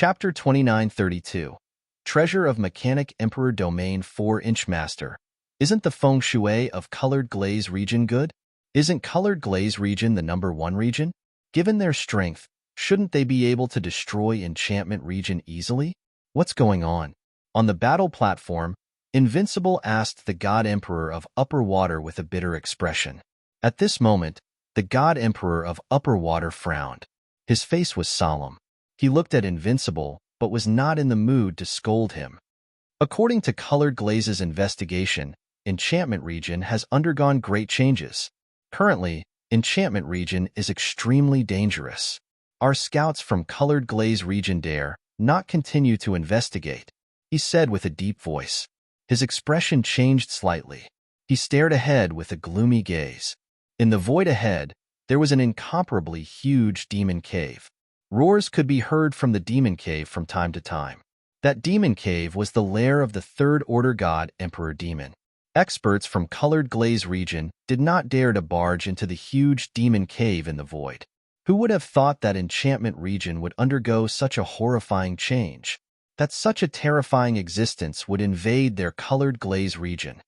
Chapter 2932. Treasure of Mechanic Emperor Domain 4-inch Master. Isn't the feng shui of Colored Glaze region good? Isn't Colored Glaze region the #1 region? Given their strength, shouldn't they be able to destroy enchantment region easily? What's going on? On the battle platform, Invincible asked the God Emperor of Upper Water with a bitter expression. At this moment, the God Emperor of Upper Water frowned. His face was solemn. He looked at Invincible, but was not in the mood to scold him. According to Colored Glaze's investigation, Enchantment Region has undergone great changes. Currently, Enchantment Region is extremely dangerous. Our scouts from Colored Glaze Region dare not continue to investigate, he said with a deep voice. His expression changed slightly. He stared ahead with a gloomy gaze. In the void ahead, there was an incomparably huge demon cave. Roars could be heard from the demon cave from time to time. That demon cave was the lair of the Third Order God Emperor Demon. Experts from Colored Glaze region did not dare to barge into the huge demon cave in the void. Who would have thought that Enchantment region would undergo such a horrifying change? That such a terrifying existence would invade their Colored Glaze region?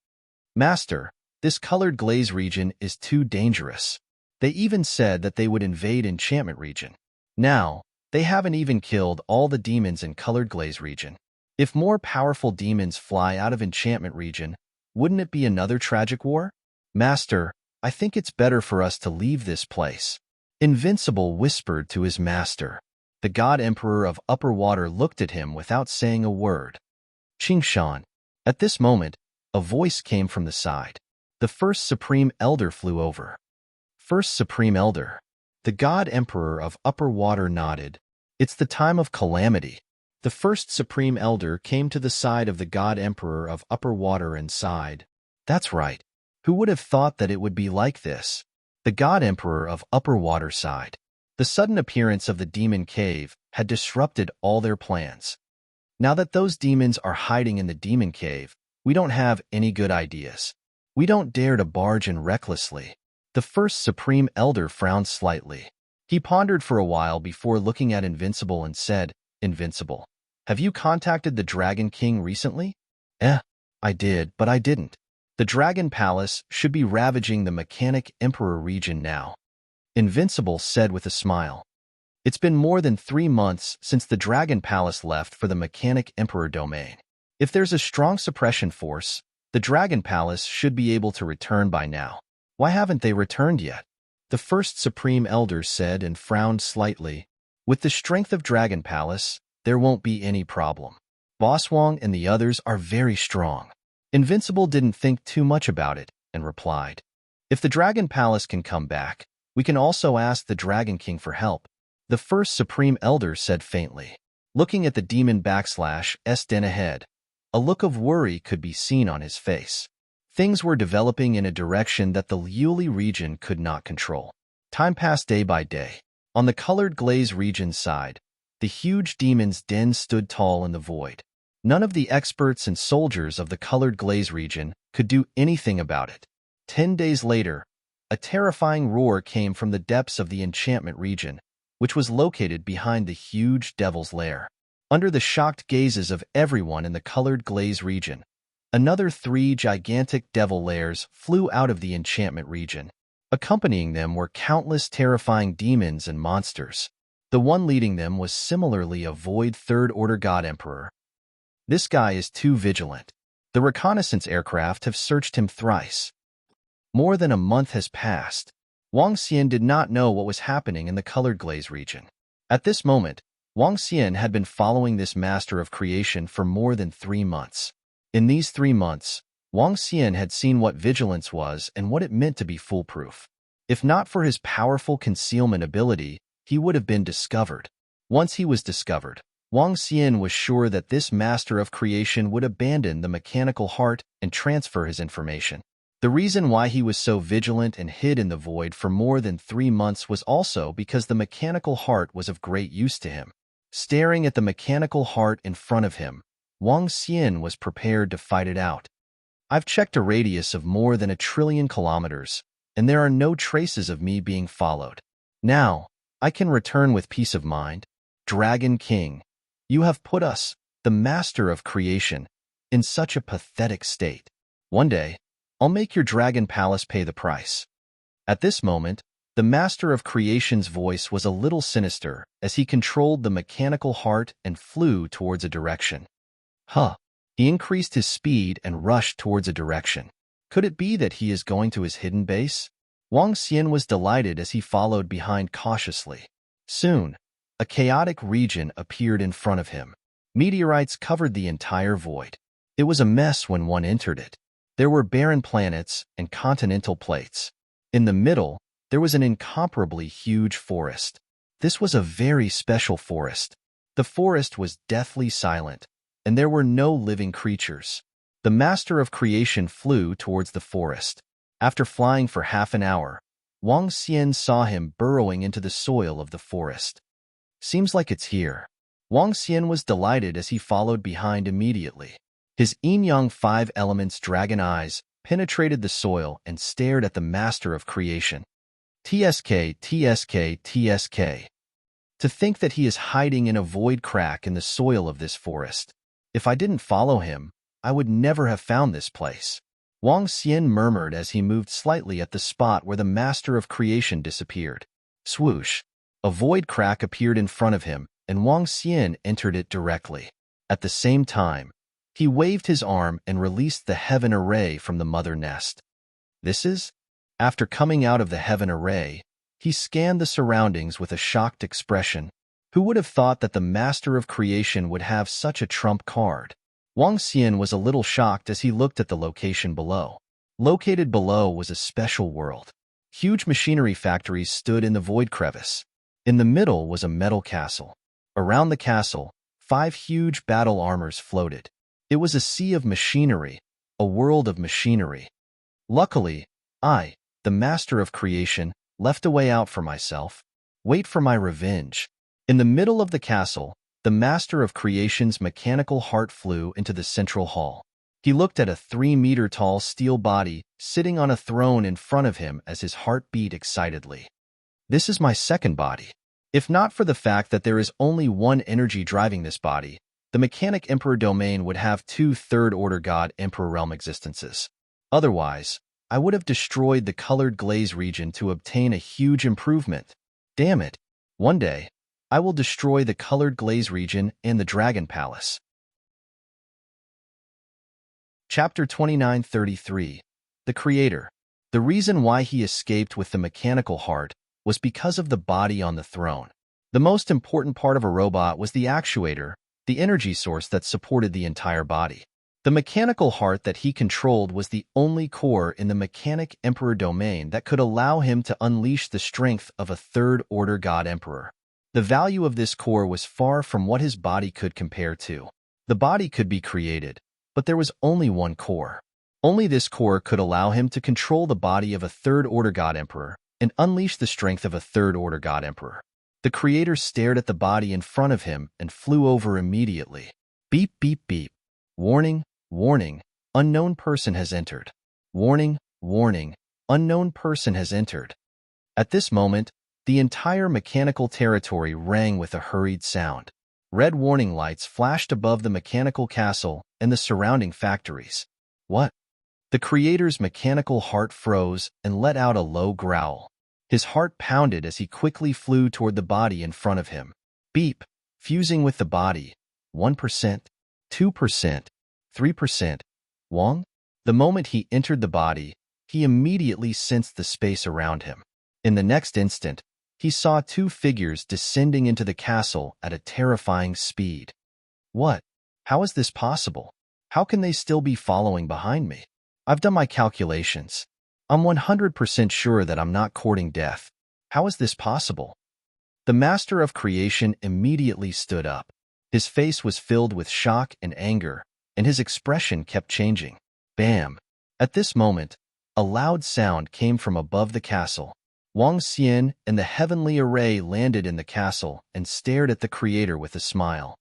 Master, this Colored Glaze region is too dangerous. They even said that they would invade Enchantment region. Now, they haven't even killed all the demons in Colored Glaze region. If more powerful demons fly out of Enchantment region, wouldn't it be another tragic war? Master, I think it's better for us to leave this place. Invincible whispered to his master. The God Emperor of Upper Water looked at him without saying a word. Qingshan. At this moment, a voice came from the side. The First Supreme Elder flew over. First Supreme Elder. The God Emperor of Upper Water nodded. It's the time of calamity. The First Supreme Elder came to the side of the God Emperor of Upper Water and sighed. That's right. Who would have thought that it would be like this? The God Emperor of Upper Water sighed. The sudden appearance of the demon cave had disrupted all their plans. Now that those demons are hiding in the demon cave, we don't have any good ideas. We don't dare to barge in recklessly. The First Supreme Elder frowned slightly. He pondered for a while before looking at Invincible and said, Invincible, have you contacted the Dragon King recently? I did, but I didn't. The Dragon Palace should be ravaging the Mechanic Emperor region now. Invincible said with a smile. It's been more than 3 months since the Dragon Palace left for the Mechanic Emperor domain. If there's a strong suppression force, the Dragon Palace should be able to return by now. Why haven't they returned yet? The First Supreme Elder said and frowned slightly. With the strength of Dragon Palace, there won't be any problem. Boss Wong and the others are very strong. Invincible didn't think too much about it and replied, if the Dragon Palace can come back, we can also ask the Dragon King for help. The First Supreme Elder said faintly. Looking at the demon / den ahead, a look of worry could be seen on his face. Things were developing in a direction that the Liuli region could not control. Time passed day by day. On the Colored Glaze region side, the huge demon's den stood tall in the void. None of the experts and soldiers of the Colored Glaze region could do anything about it. 10 days later, a terrifying roar came from the depths of the Enchantment region, which was located behind the huge devil's lair. Under the shocked gazes of everyone in the Colored Glaze region, another 3 gigantic devil lairs flew out of the Enchantment region. Accompanying them were countless terrifying demons and monsters. The one leading them was similarly a void Third Order God Emperor. This guy is too vigilant. The reconnaissance aircraft have searched him thrice. More than a month has passed. Wang Xian did not know what was happening in the Colored Glaze region. At this moment, Wang Xian had been following this master of creation for more than 3 months. In these 3 months, Wang Xian had seen what vigilance was and what it meant to be foolproof. If not for his powerful concealment ability, he would have been discovered. Once he was discovered, Wang Xian was sure that this master of creation would abandon the mechanical heart and transfer his information. The reason why he was so vigilant and hid in the void for more than 3 months was also because the mechanical heart was of great use to him. Staring at the mechanical heart in front of him, Wang Xian was prepared to fight it out. I've checked a radius of more than 1 trillion kilometers, and there are no traces of me being followed. Now, I can return with peace of mind. Dragon King, You have put us, the master of creation, in such a pathetic state. One day, I'll make your dragon palace pay the price." At this moment, the master of creation's voice was a little sinister as he controlled the mechanical heart and flew towards a direction. Huh. He increased his speed and rushed towards a direction. Could it be that he is going to his hidden base? Wang Xian was delighted as he followed behind cautiously. Soon, a chaotic region appeared in front of him. Meteorites covered the entire void. It was a mess when one entered it. There were barren planets and continental plates. In the middle, there was an incomparably huge forest. This was a very special forest. The forest was deathly silent, and there were no living creatures. The master of creation flew towards the forest. After flying for half an hour, Wang Xian saw him burrowing into the soil of the forest. Seems like it's here. Wang Xian was delighted as he followed behind immediately. His yin-yang five elements dragon eyes penetrated the soil and stared at the master of creation. TSK, TSK, TSK. To think that he is hiding in a void crack in the soil of this forest. If I didn't follow him, I would never have found this place. Wang Xian murmured as he moved slightly at the spot where the master of creation disappeared. Swoosh! A void crack appeared in front of him, and Wang Xian entered it directly. At the same time, he waved his arm and released the heaven array from the mother nest. This is? After coming out of the heaven array, he scanned the surroundings with a shocked expression. Who would have thought that the master of creation would have such a trump card? Wang Xian was a little shocked as he looked at the location below. Located below was a special world. Huge machinery factories stood in the void crevice. In the middle was a metal castle. Around the castle, 5 huge battle armors floated. It was a sea of machinery, a world of machinery. Luckily, I, the master of creation, left a way out for myself. Wait for my revenge. In the middle of the castle, the master of creation's mechanical heart flew into the central hall. He looked at a 3-meter-tall steel body sitting on a throne in front of him as his heart beat excitedly. This is my second body. If not for the fact that there is only one energy driving this body, the mechanic emperor domain would have 2 third-order god emperor realm existences. Otherwise, I would have destroyed the colored glaze region to obtain a huge improvement. Damn it. One day, I will destroy the colored glaze region and the dragon palace. Chapter 2933. The Creator. The reason why he escaped with the mechanical heart was because of the body on the throne. The most important part of a robot was the actuator, the energy source that supported the entire body. The mechanical heart that he controlled was the only core in the mechanic emperor domain that could allow him to unleash the strength of a third-order god emperor. The value of this core was far from what his body could compare to. The body could be created, but there was only one core. Only this core could allow him to control the body of a third-order god emperor and unleash the strength of a third-order god emperor. The creator stared at the body in front of him and flew over immediately. Beep, beep, beep. Warning, warning, unknown person has entered. Warning, warning, unknown person has entered. At this moment, the entire mechanical territory rang with a hurried sound. Red warning lights flashed above the mechanical castle and the surrounding factories. What? The creator's mechanical heart froze and let out a low growl. His heart pounded as he quickly flew toward the body in front of him. Beep, fusing with the body. 1%, 2%, 3%. Wang? The moment he entered the body, he immediately sensed the space around him. In the next instant, he saw 2 figures descending into the castle at a terrifying speed. What? How is this possible? How can they still be following behind me? I've done my calculations. I'm 100% sure that I'm not courting death. How is this possible? The master of creation immediately stood up. His face was filled with shock and anger, and his expression kept changing. Bam! At this moment, a loud sound came from above the castle. Wang Xian and the heavenly array landed in the castle and stared at the creator with a smile.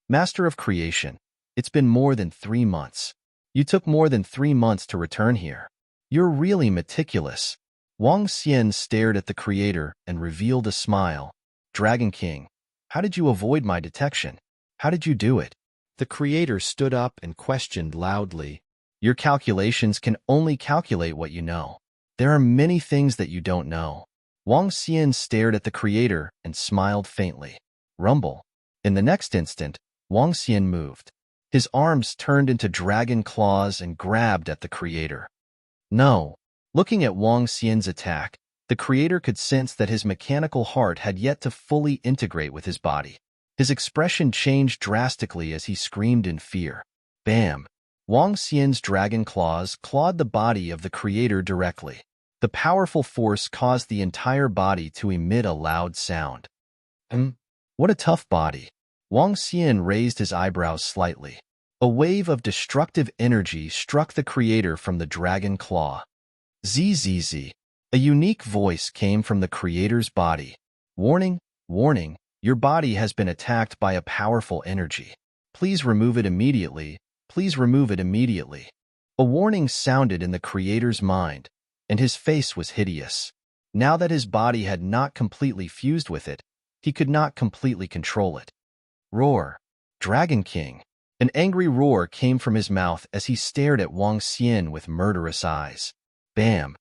Master of creation, it's been more than 3 months. You took more than 3 months to return here. You're really meticulous. Wang Xian stared at the creator and revealed a smile. Dragon King, how did you avoid my detection? How did you do it? The creator stood up and questioned loudly. Your calculations can only calculate what you know. There are many things that you don't know. Wang Xian stared at the creator and smiled faintly. Rumble. In the next instant, Wang Xian moved. His arms turned into dragon claws and grabbed at the creator. No. Looking at Wang Xian's attack, the creator could sense that his mechanical heart had yet to fully integrate with his body. His expression changed drastically as he screamed in fear. Bam! Wang Xian's dragon claws clawed the body of the creator directly. The powerful force caused the entire body to emit a loud sound. What a tough body. Wang Xian raised his eyebrows slightly. A wave of destructive energy struck the creator from the dragon claw. Zzz. A unique voice came from the creator's body. Warning, warning, your body has been attacked by a powerful energy. Please remove it immediately. Please remove it immediately. A warning sounded in the creator's mind, and his face was hideous. Now that his body had not completely fused with it, he could not completely control it. Roar. Dragon King. An angry roar came from his mouth as he stared at Wang Xian with murderous eyes. Bam.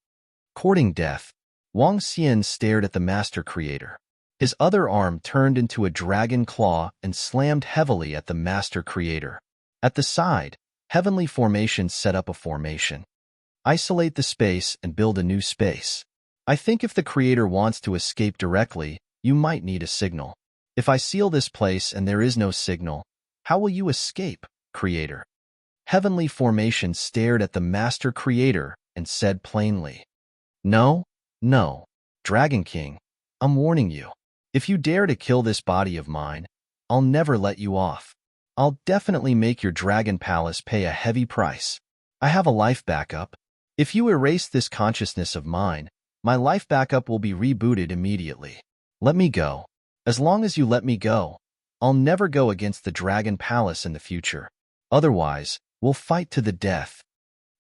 Courting death, Wang Xian stared at the master creator. His other arm turned into a dragon claw and slammed heavily at the master creator. At the side, heavenly formations set up a formation. Isolate the space and build a new space. I think if the creator wants to escape directly, you might need a signal. If I seal this place and there is no signal, how will you escape, creator? Heavenly formation stared at the master creator and said plainly, No, no, Dragon King, I'm warning you. If you dare to kill this body of mine, I'll never let you off. I'll definitely make your dragon palace pay a heavy price. I have a life backup. If you erase this consciousness of mine, my life backup will be rebooted immediately. Let me go. As long as you let me go, I'll never go against the dragon palace in the future. Otherwise, we'll fight to the death.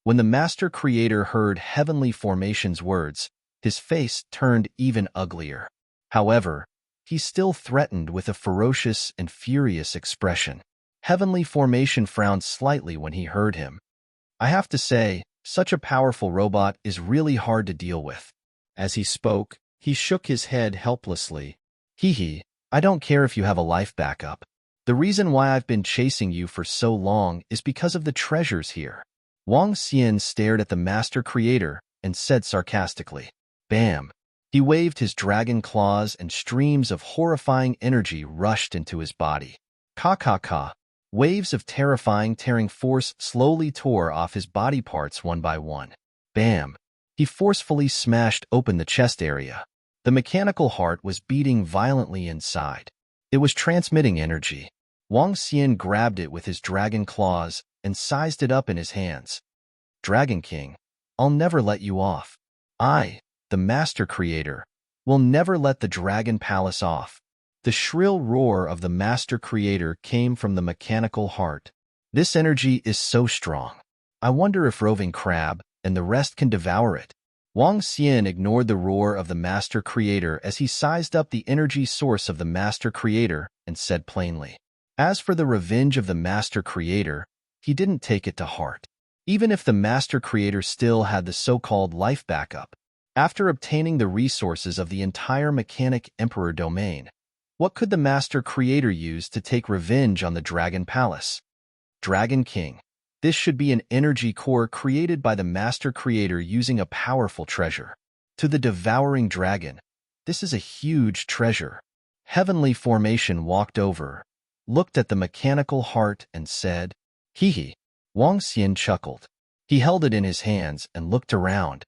When the master creator heard heavenly formation's words, his face turned even uglier. However, he still threatened with a ferocious and furious expression. Heavenly formation frowned slightly when he heard him. I have to say, such a powerful robot is really hard to deal with. As he spoke, he shook his head helplessly. Hee, I don't care if you have a life backup. The reason why I've been chasing you for so long is because of the treasures here. Wang Xian stared at the master creator and said sarcastically, Bam! He waved his dragon claws and streams of horrifying energy rushed into his body. Ka. Waves of terrifying tearing force slowly tore off his body parts one by one. Bam! He forcefully smashed open the chest area. The mechanical heart was beating violently inside. It was transmitting energy. Wang Xian grabbed it with his dragon claws and sized it up in his hands. Dragon King, I'll never let you off. I, the master creator, will never let the dragon palace off. The shrill roar of the master creator came from the mechanical heart. This energy is so strong. I wonder if roving crab and the rest can devour it. Wang Xian ignored the roar of the master creator as he sized up the energy source of the master creator and said plainly, As for the revenge of the master creator, he didn't take it to heart. Even if the master creator still had the so-called life backup, after obtaining the resources of the entire mechanic emperor domain, what could the master creator use to take revenge on the dragon palace? Dragon King. This should be an energy core created by the master creator using a powerful treasure. To the devouring dragon, this is a huge treasure. Heavenly formation walked over, looked at the mechanical heart and said, Hee. Wang Xian chuckled. He held it in his hands and looked around.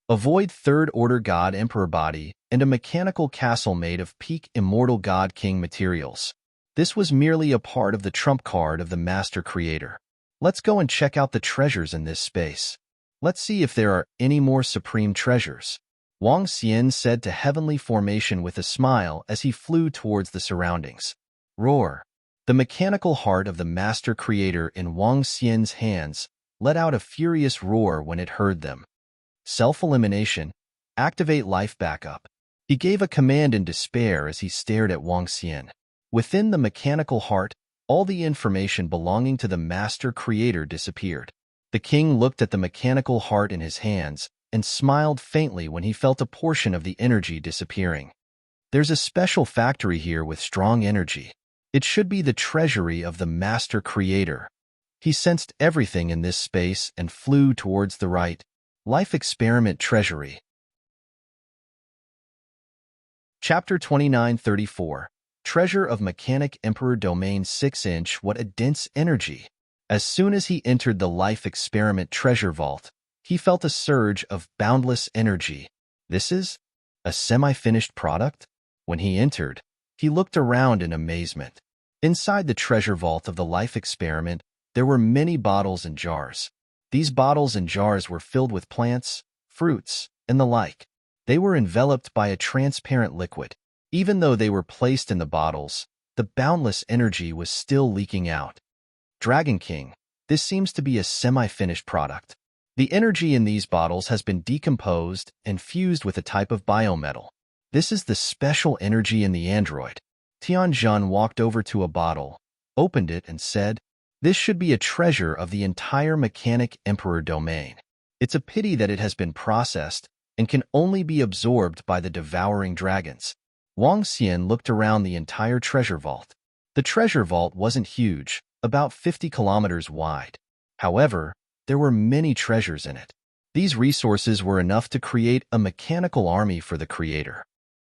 Avoid third-order God Emperor body and a mechanical castle made of peak immortal God King materials. This was merely a part of the trump card of the master creator. Let's go and check out the treasures in this space. Let's see if there are any more supreme treasures. Wang Xian said to heavenly formation with a smile as he flew towards the surroundings. Roar. The mechanical heart of the master creator in Wang Xian's hands let out a furious roar when it heard them. Self-elimination. Activate life backup. He gave a command in despair as he stared at Wang Xian. Within the mechanical heart, all the information belonging to the master creator disappeared. The king looked at the mechanical heart in his hands and smiled faintly when he felt a portion of the energy disappearing. There's a special factory here with strong energy. It should be the treasury of the master creator. He sensed everything in this space and flew towards the right. Life Experiment Treasury. Chapter 2934. Treasure of Mechanic Emperor Domain 6-inch. What a dense energy! As soon as he entered the Life Experiment Treasure Vault, he felt a surge of boundless energy. This is a semi-finished product? When he entered, he looked around in amazement. Inside the treasure vault of the Life Experiment, there were many bottles and jars. These bottles and jars were filled with plants, fruits, and the like. They were enveloped by a transparent liquid. Even though they were placed in the bottles, the boundless energy was still leaking out. Dragon King, this seems to be a semi-finished product. The energy in these bottles has been decomposed and fused with a type of biometal. This is the special energy in the android. Tianjun walked over to a bottle, opened it, and said, "This should be a treasure of the entire Mechanic Emperor domain. It's a pity that it has been processed and can only be absorbed by the devouring dragons." Wang Xian looked around the entire treasure vault. The treasure vault wasn't huge, about 50 kilometers wide. However, there were many treasures in it. These resources were enough to create a mechanical army for the creator.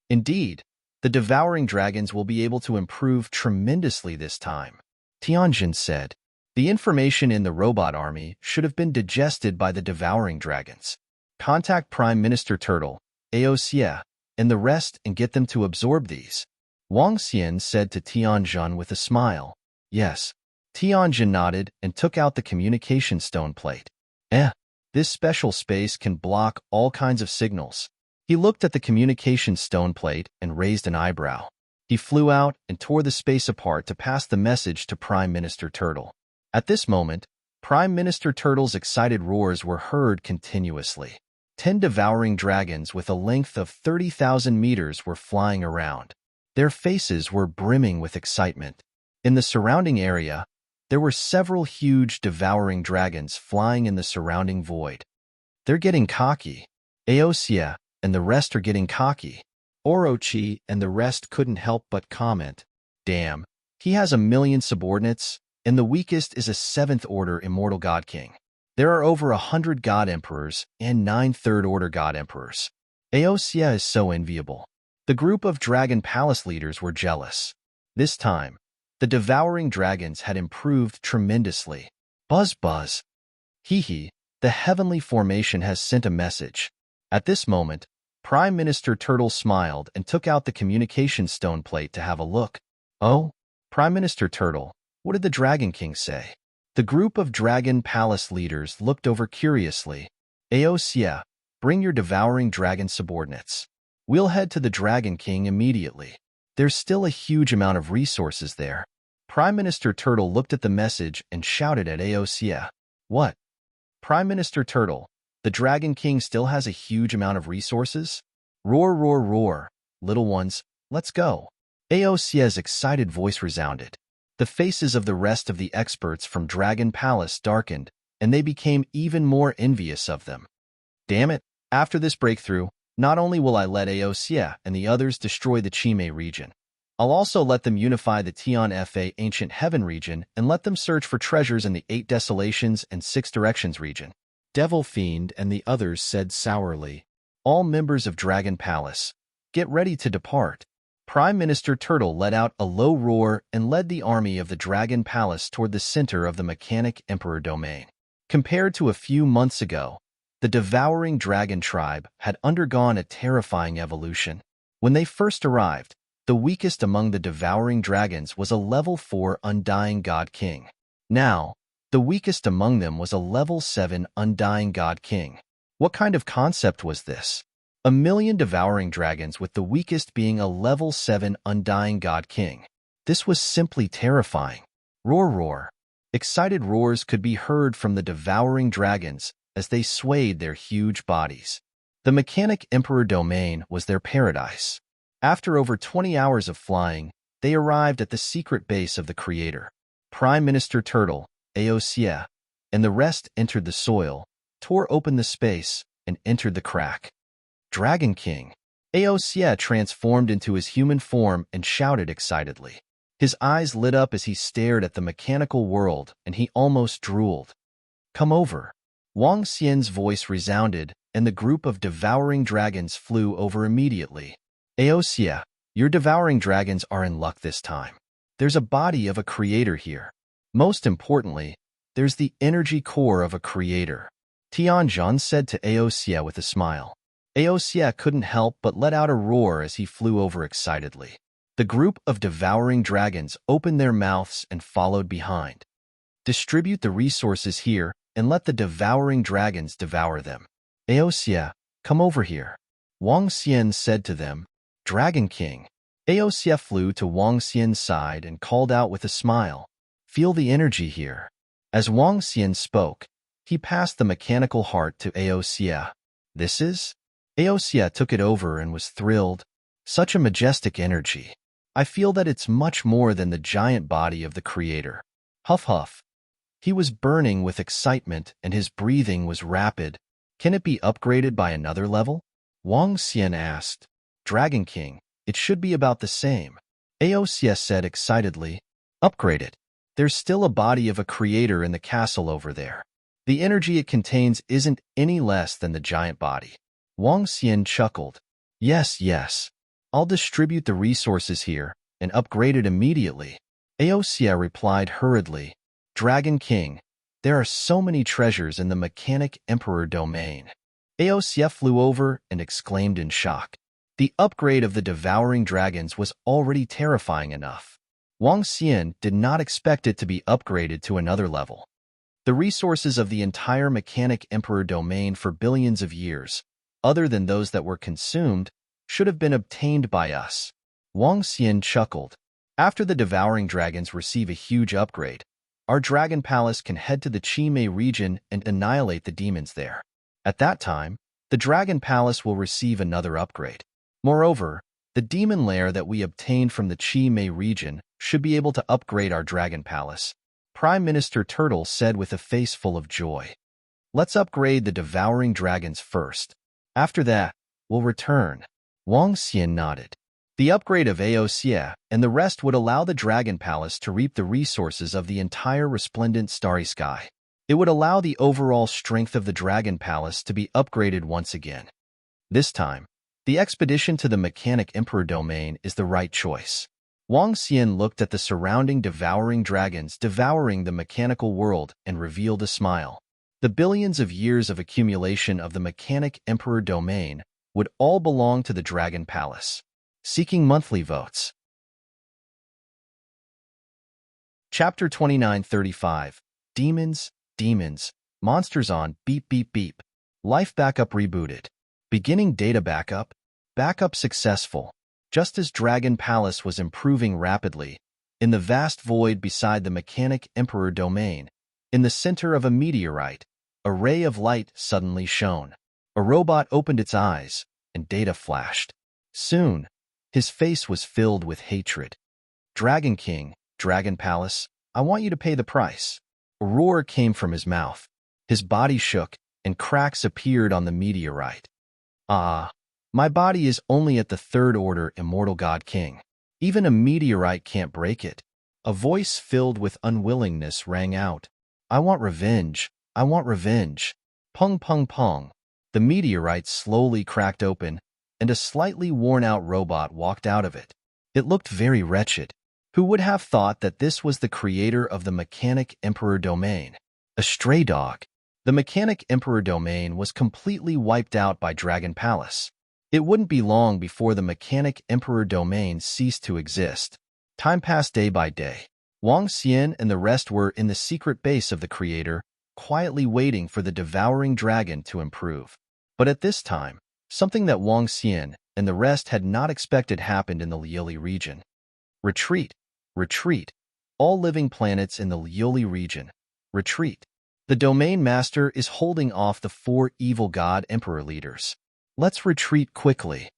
Indeed, the devouring dragons will be able to improve tremendously this time. Tianjin said, "The information in the robot army should have been digested by the devouring dragons. Contact Prime Minister Turtle, Aosia, and the rest and get them to absorb these." Wang Xian said to Tianjin with a smile. "Yes." Tianjin nodded and took out the communication stone plate. This special space can block all kinds of signals. He looked at the communication stone plate and raised an eyebrow. He flew out and tore the space apart to pass the message to Prime Minister Turtle. At this moment, Prime Minister Turtle's excited roars were heard continuously. 10 devouring dragons with a length of 30,000 meters were flying around. Their faces were brimming with excitement. In the surrounding area, there were several huge devouring dragons flying in the surrounding void. They're getting cocky. Aosia and the rest are getting cocky. Orochi and the rest couldn't help but comment, "Damn, he has 1,000,000 subordinates, and the weakest is a 7th-order immortal god king. There are over 100 god emperors and 9 third-order god emperors. Aosia is so enviable." The group of dragon palace leaders were jealous. This time, the devouring dragons had improved tremendously. Buzz buzz. Hee, the heavenly formation has sent a message. At this moment, Prime Minister Turtle smiled and took out the communication stone plate to have a look. "Oh, Prime Minister Turtle, what did the Dragon King say?" The group of dragon palace leaders looked over curiously. "Aosia, bring your devouring dragon subordinates. We'll head to the Dragon King immediately. There's still a huge amount of resources there." Prime Minister Turtle looked at the message and shouted at Aosia. "What? Prime Minister Turtle, the Dragon King still has a huge amount of resources? Roar, roar, roar. Little ones, let's go." Aosia's excited voice resounded. The faces of the rest of the experts from Dragon Palace darkened, and they became even more envious of them. "Damn it, after this breakthrough, not only will I let Aosia and the others destroy the Chime region, I'll also let them unify the Tian-Fa Ancient Heaven region and let them search for treasures in the 8 Desolations and 6 Directions region." Devil Fiend and the others said sourly, "All members of Dragon Palace, get ready to depart." Prime Minister Turtle let out a low roar and led the army of the Dragon Palace toward the center of the Mechanic Emperor domain. Compared to a few months ago, the devouring dragon tribe had undergone a terrifying evolution. When they first arrived, the weakest among the devouring dragons was a level 4 Undying God King. Now, the weakest among them was a level 7 Undying God King. What kind of concept was this? 1,000,000 devouring dragons with the weakest being a level 7 Undying God King. This was simply terrifying. Roar, roar. Excited roars could be heard from the devouring dragons as they swayed their huge bodies. The Mechanic Emperor domain was their paradise. After over 20 hours of flying, they arrived at the secret base of the Creator. Prime Minister Turtle, Aosia, and the rest entered the soil, tore open the space, and entered the crack. Dragon King. Aosia transformed into his human form and shouted excitedly. His eyes lit up as he stared at the mechanical world, and he almost drooled. Come over. Wang Xian's voice resounded, and the group of devouring dragons flew over immediately. Aosia, your devouring dragons are in luck this time. There's a body of a creator here. Most importantly, there's the energy core of a creator. Tianzhan said to Aosia with a smile. Aosia couldn't help but let out a roar as he flew over excitedly. The group of devouring dragons opened their mouths and followed behind. Distribute the resources here and let the devouring dragons devour them. Aosia, come over here. Wang Xian said to them. Dragon King. Aosia flew to Wang Xian's side and called out with a smile. Feel the energy here. As Wang Xian spoke, he passed the mechanical heart to Aosia. This is? Aosia took it over and was thrilled. Such a majestic energy. I feel that it's much more than the giant body of the creator. Huff huff. He was burning with excitement and his breathing was rapid. Can it be upgraded by another level? Wang Xian asked. Dragon King, it should be about the same. Aosia said excitedly. Upgrade it. There's still a body of a creator in the castle over there. The energy it contains isn't any less than the giant body. Wang Xian chuckled. Yes, yes. I'll distribute the resources here and upgrade it immediately. Aosia replied hurriedly. Dragon King, there are so many treasures in the Mechanic Emperor domain. Aosia flew over and exclaimed in shock. The upgrade of the devouring dragons was already terrifying enough. Wang Xian did not expect it to be upgraded to another level. The resources of the entire Mechanic Emperor domain for billions of years, other than those that were consumed, should have been obtained by us. Wang Xian chuckled. After the devouring dragons receive a huge upgrade, our dragon palace can head to the Qimei region and annihilate the demons there. At that time, the dragon palace will receive another upgrade. Moreover, the demon lair that we obtained from the Qimei region should be able to upgrade our dragon palace. Prime Minister Turtle said with a face full of joy. Let's upgrade the devouring dragons first. After that, we'll return. Wang Xian nodded. The upgrade of Aosia and the rest would allow the Dragon Palace to reap the resources of the entire resplendent starry sky. It would allow the overall strength of the Dragon Palace to be upgraded once again. This time, the expedition to the Mechanic Emperor domain is the right choice. Wang Xian looked at the surrounding devouring dragons devouring the mechanical world and revealed a smile. The billions of years of accumulation of the Mechanic Emperor domain would all belong to the Dragon Palace. Seeking monthly votes. Chapter 2935. Demons, Demons, Monsters on Beep Beep Beep. Life Backup rebooted. Beginning data backup. Backup successful. Just as Dragon Palace was improving rapidly, in the vast void beside the Mechanic Emperor domain, in the center of a meteorite, a ray of light suddenly shone. A robot opened its eyes, and data flashed. Soon, his face was filled with hatred. Dragon King, Dragon Palace, I want you to pay the price. A roar came from his mouth. His body shook, and cracks appeared on the meteorite. Ah, my body is only at the third order Immortal God King. Even a meteorite can't break it. A voice filled with unwillingness rang out. I want revenge. I want revenge. Pung pung pung. The meteorite slowly cracked open, and a slightly worn-out robot walked out of it. It looked very wretched. Who would have thought that this was the creator of the Mechanic Emperor domain? A stray dog. The Mechanic Emperor domain was completely wiped out by Dragon Palace. It wouldn't be long before the Mechanic Emperor domain ceased to exist. Time passed day by day. Wang Xian and the rest were in the secret base of the creator, quietly waiting for the devouring dragon to improve. But at this time, something that Wang Xian and the rest had not expected happened in the Lioli region. Retreat, retreat. All living planets in the Lioli region, retreat. The domain master is holding off the 4 evil god emperor leaders. Let's retreat quickly.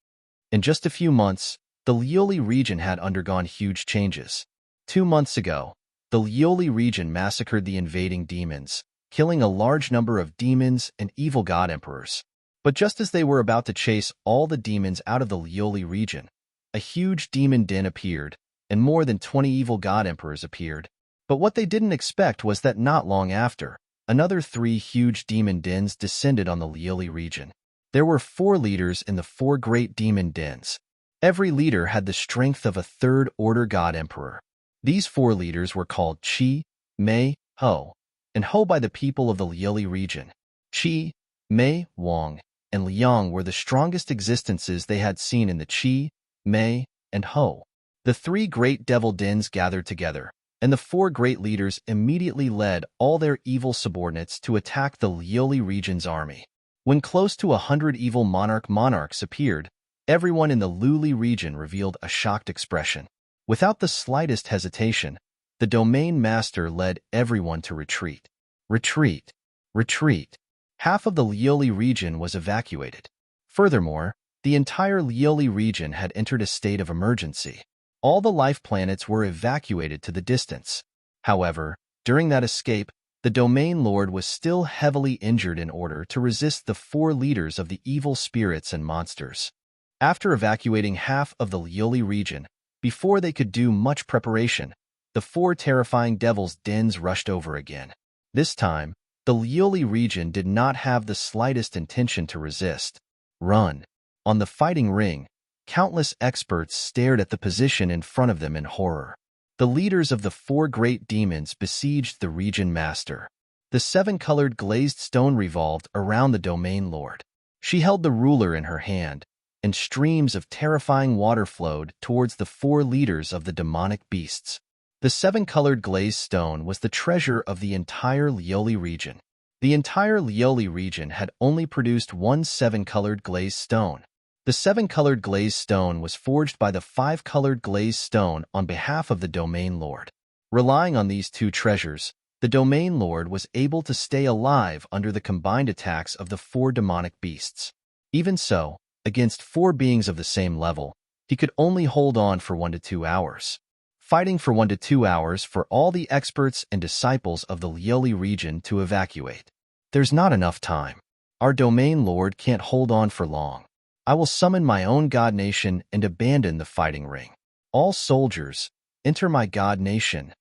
In just a few months, the Lioli region had undergone huge changes. 2 months ago, the Lioli region massacred the invading demons, killing a large number of demons and evil god emperors. But just as they were about to chase all the demons out of the Lioli region, a huge demon den appeared, and more than 20 evil god emperors appeared. But what they didn't expect was that not long after, another 3 huge demon dens descended on the Lioli region. There were 4 leaders in the 4 great demon dens. Every leader had the strength of a third-order god emperor. These 4 leaders were called Qi, Mei, Ho, and Ho by the people of the Lioli region. Qi, Mei, Wang, and Liang were the strongest existences they had seen in the Qi, Mei, and Ho. The 3 great devil dens gathered together, and the 4 great leaders immediately led all their evil subordinates to attack the Lioli region's army. When close to 100 evil monarchs appeared, everyone in the Luli region revealed a shocked expression. Without the slightest hesitation, the domain master led everyone to retreat. Retreat. Retreat. Half of the Lioli region was evacuated. Furthermore, the entire Lioli region had entered a state of emergency. All the life planets were evacuated to the distance. However, during that escape, the domain lord was still heavily injured in order to resist the 4 leaders of the evil spirits and monsters. After evacuating half of the Lioli region, before they could do much preparation, the 4 terrifying devils' dens rushed over again. This time, the Lioli region did not have the slightest intention to resist. Run. On the fighting ring, countless experts stared at the position in front of them in horror. The leaders of the 4 great demons besieged the region master. The 7-colored glazed stone revolved around the domain lord. She held the ruler in her hand, and streams of terrifying water flowed towards the 4 leaders of the demonic beasts. The 7-colored glazed stone was the treasure of the entire Lioli region. The entire Lioli region had only produced one 7-colored glazed stone. The 7-colored glazed stone was forged by the 5-colored glazed stone on behalf of the domain lord. Relying on these 2 treasures, the domain lord was able to stay alive under the combined attacks of the 4 demonic beasts. Even so, against 4 beings of the same level, he could only hold on for 1 to 2 hours. Fighting for 1 to 2 hours for all the experts and disciples of the Lioli region to evacuate. There's not enough time. Our domain lord can't hold on for long. I will summon my own god nation and abandon the fighting ring. All soldiers, enter my god nation.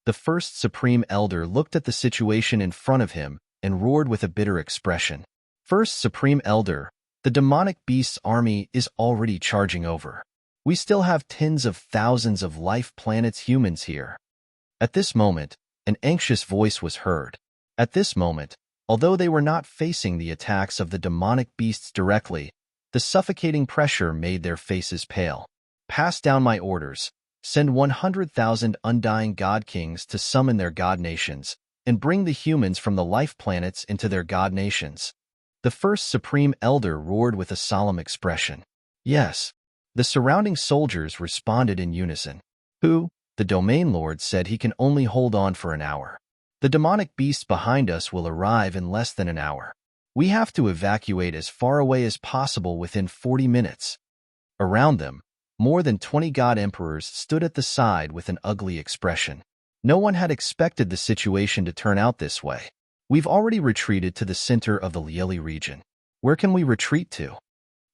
The first supreme elder looked at the situation in front of him and roared with a bitter expression. First supreme elder, the demonic beast's army is already charging over. We still have tens of thousands of life planets humans here. At this moment, an anxious voice was heard. At this moment, although they were not facing the attacks of the demonic beasts directly, the suffocating pressure made their faces pale. Pass down my orders. Send 100,000 undying god kings to summon their god nations, and bring the humans from the life planets into their god nations. The first supreme elder roared with a solemn expression. Yes. The surrounding soldiers responded in unison. Who? The domain lord said he can only hold on for an hour. The demonic beasts behind us will arrive in less than an hour. We have to evacuate as far away as possible within 40 minutes. Around them, more than 20 god emperors stood at the side with an ugly expression. No one had expected the situation to turn out this way. We've already retreated to the center of the Lioli region. Where can we retreat to?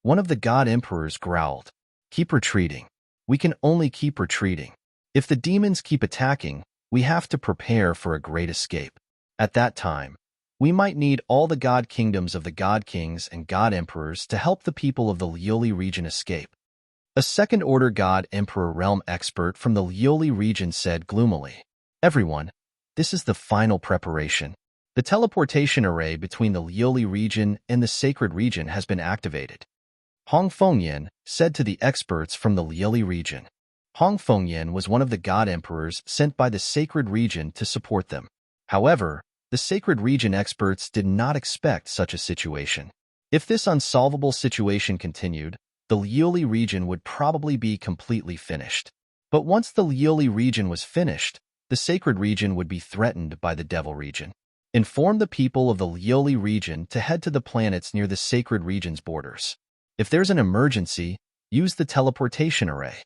One of the god emperors growled. Keep retreating. We can only keep retreating. If the demons keep attacking, we have to prepare for a great escape. At that time, we might need all the god kingdoms of the god kings and god emperors to help the people of the Lioli region escape. A second-order god emperor realm expert from the Lioli region said gloomily, Everyone, this is the final preparation. The teleportation array between the Lioli region and the sacred region has been activated. Hong Fengyan said to the experts from the Lioli region. Hong Fengyan was one of the god emperors sent by the sacred region to support them. However, the sacred region experts did not expect such a situation. If this unsolvable situation continued, the Lioli region would probably be completely finished. But once the Lioli region was finished, the sacred region would be threatened by the devil region. Inform the people of the Lioli region to head to the planets near the sacred region's borders. If there's an emergency, use the teleportation array.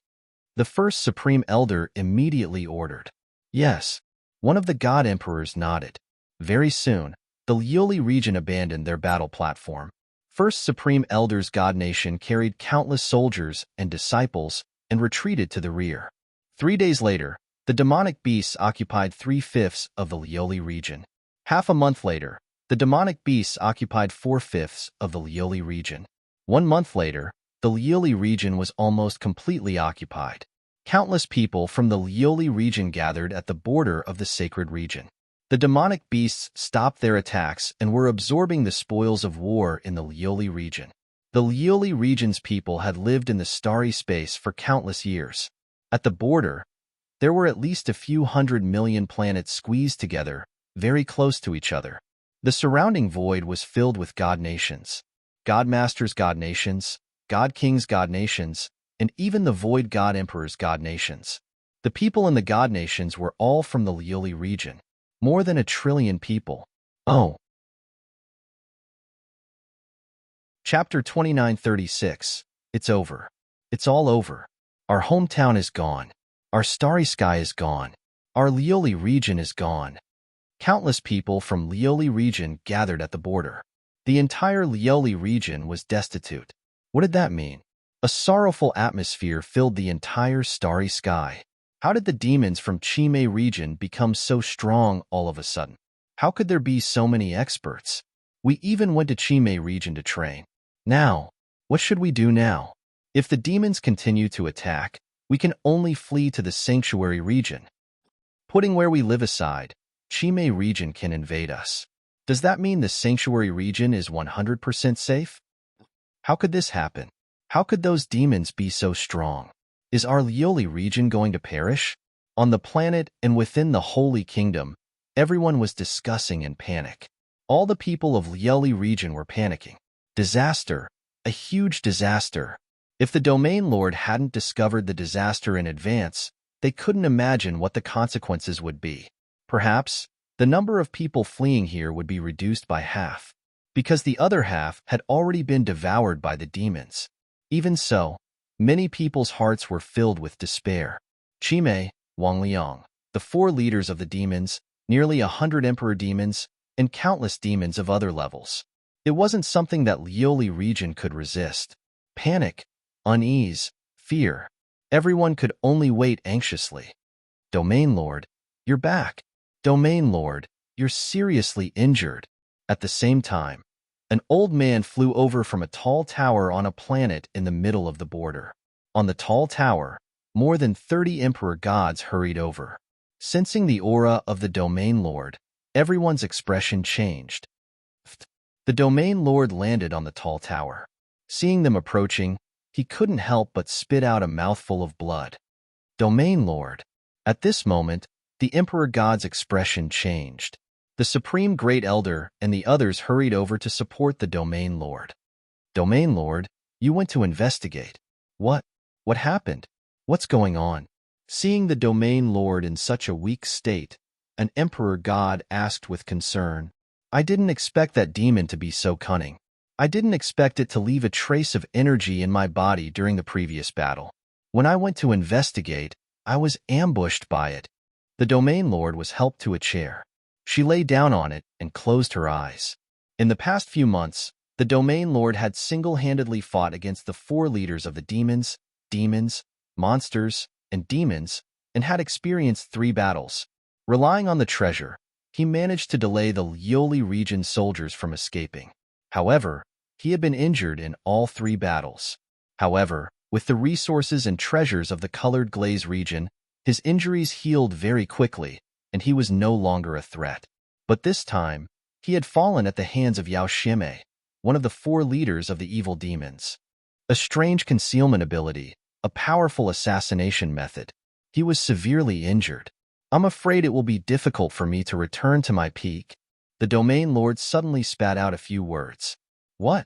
The first supreme elder immediately ordered. Yes. One of the god emperors nodded. Very soon, the Lioli region abandoned their battle platform. First Supreme Elder's god nation carried countless soldiers and disciples and retreated to the rear. 3 days later, the demonic beasts occupied 3/5 of the Lioli region. Half a month later, the demonic beasts occupied 4/5 of the Lioli region. 1 month later, the Lioli region was almost completely occupied. Countless people from the Lioli region gathered at the border of the sacred region. The demonic beasts stopped their attacks and were absorbing the spoils of war in the Lioli region. The Lioli region's people had lived in the starry space for countless years. At the border, there were at least a few 100 million planets squeezed together, very close to each other. The surrounding void was filled with god nations, god masters' god nations, god kings' god nations, and even the void god emperors' god nations. The people in the god nations were all from the Lioli region. More than 1 trillion people. Oh. Chapter 2936. It's over. It's all over. Our hometown is gone. Our starry sky is gone. Our Lioli region is gone. Countless people from Lioli region gathered at the border. The entire Lioli region was destitute. What did that mean? A sorrowful atmosphere filled the entire starry sky. How did the demons from Chime region become so strong all of a sudden? How could there be so many experts? We even went to Chime region to train. Now, what should we do now? If the demons continue to attack, we can only flee to the sanctuary region. Putting where we live aside, Chime region can invade us. Does that mean the sanctuary region is 100% safe? How could this happen? How could those demons be so strong? Is our Lioli region going to perish? On the planet and within the Holy Kingdom, everyone was discussing in panic. All the people of Lioli region were panicking. Disaster. A huge disaster. If the Domain Lord hadn't discovered the disaster in advance, they couldn't imagine what the consequences would be. Perhaps, the number of people fleeing here would be reduced by half, because the other half had already been devoured by the demons. Even so, many people's hearts were filled with despair. Chime, Wangliang, the 4 leaders of the demons, nearly 100 emperor demons, and countless demons of other levels. It wasn't something that Lioli region could resist. Panic, unease, fear. Everyone could only wait anxiously. Domain Lord, you're back. Domain Lord, you're seriously injured. At the same time, an old man flew over from a tall tower on a planet in the middle of the border. On the tall tower, more than 30 emperor gods hurried over. Sensing the aura of the Domain Lord, everyone's expression changed. The Domain Lord landed on the tall tower. Seeing them approaching, he couldn't help but spit out a mouthful of blood. Domain Lord. At this moment, the emperor god's expression changed. The Supreme Great Elder and the others hurried over to support the Domain Lord. Domain Lord, you went to investigate. What? What happened? What's going on? Seeing the Domain Lord in such a weak state, an emperor god asked with concern, I didn't expect that demon to be so cunning. I didn't expect it to leave a trace of energy in my body during the previous battle. When I went to investigate, I was ambushed by it. The Domain Lord was helped to a chair. She lay down on it and closed her eyes. In the past few months, the Domain Lord had single-handedly fought against the 4 leaders of the demons, monsters, and demons, and had experienced 3 battles. Relying on the treasure, he managed to delay the Lioli region soldiers from escaping. However, he had been injured in all 3 battles. However, with the resources and treasures of the Colored Glaze region, his injuries healed very quickly, and he was no longer a threat. But this time, he had fallen at the hands of Yao Shime, one of the 4 leaders of the evil demons. A strange concealment ability, a powerful assassination method. He was severely injured. I'm afraid it will be difficult for me to return to my peak. The Domain Lord suddenly spat out a few words. What?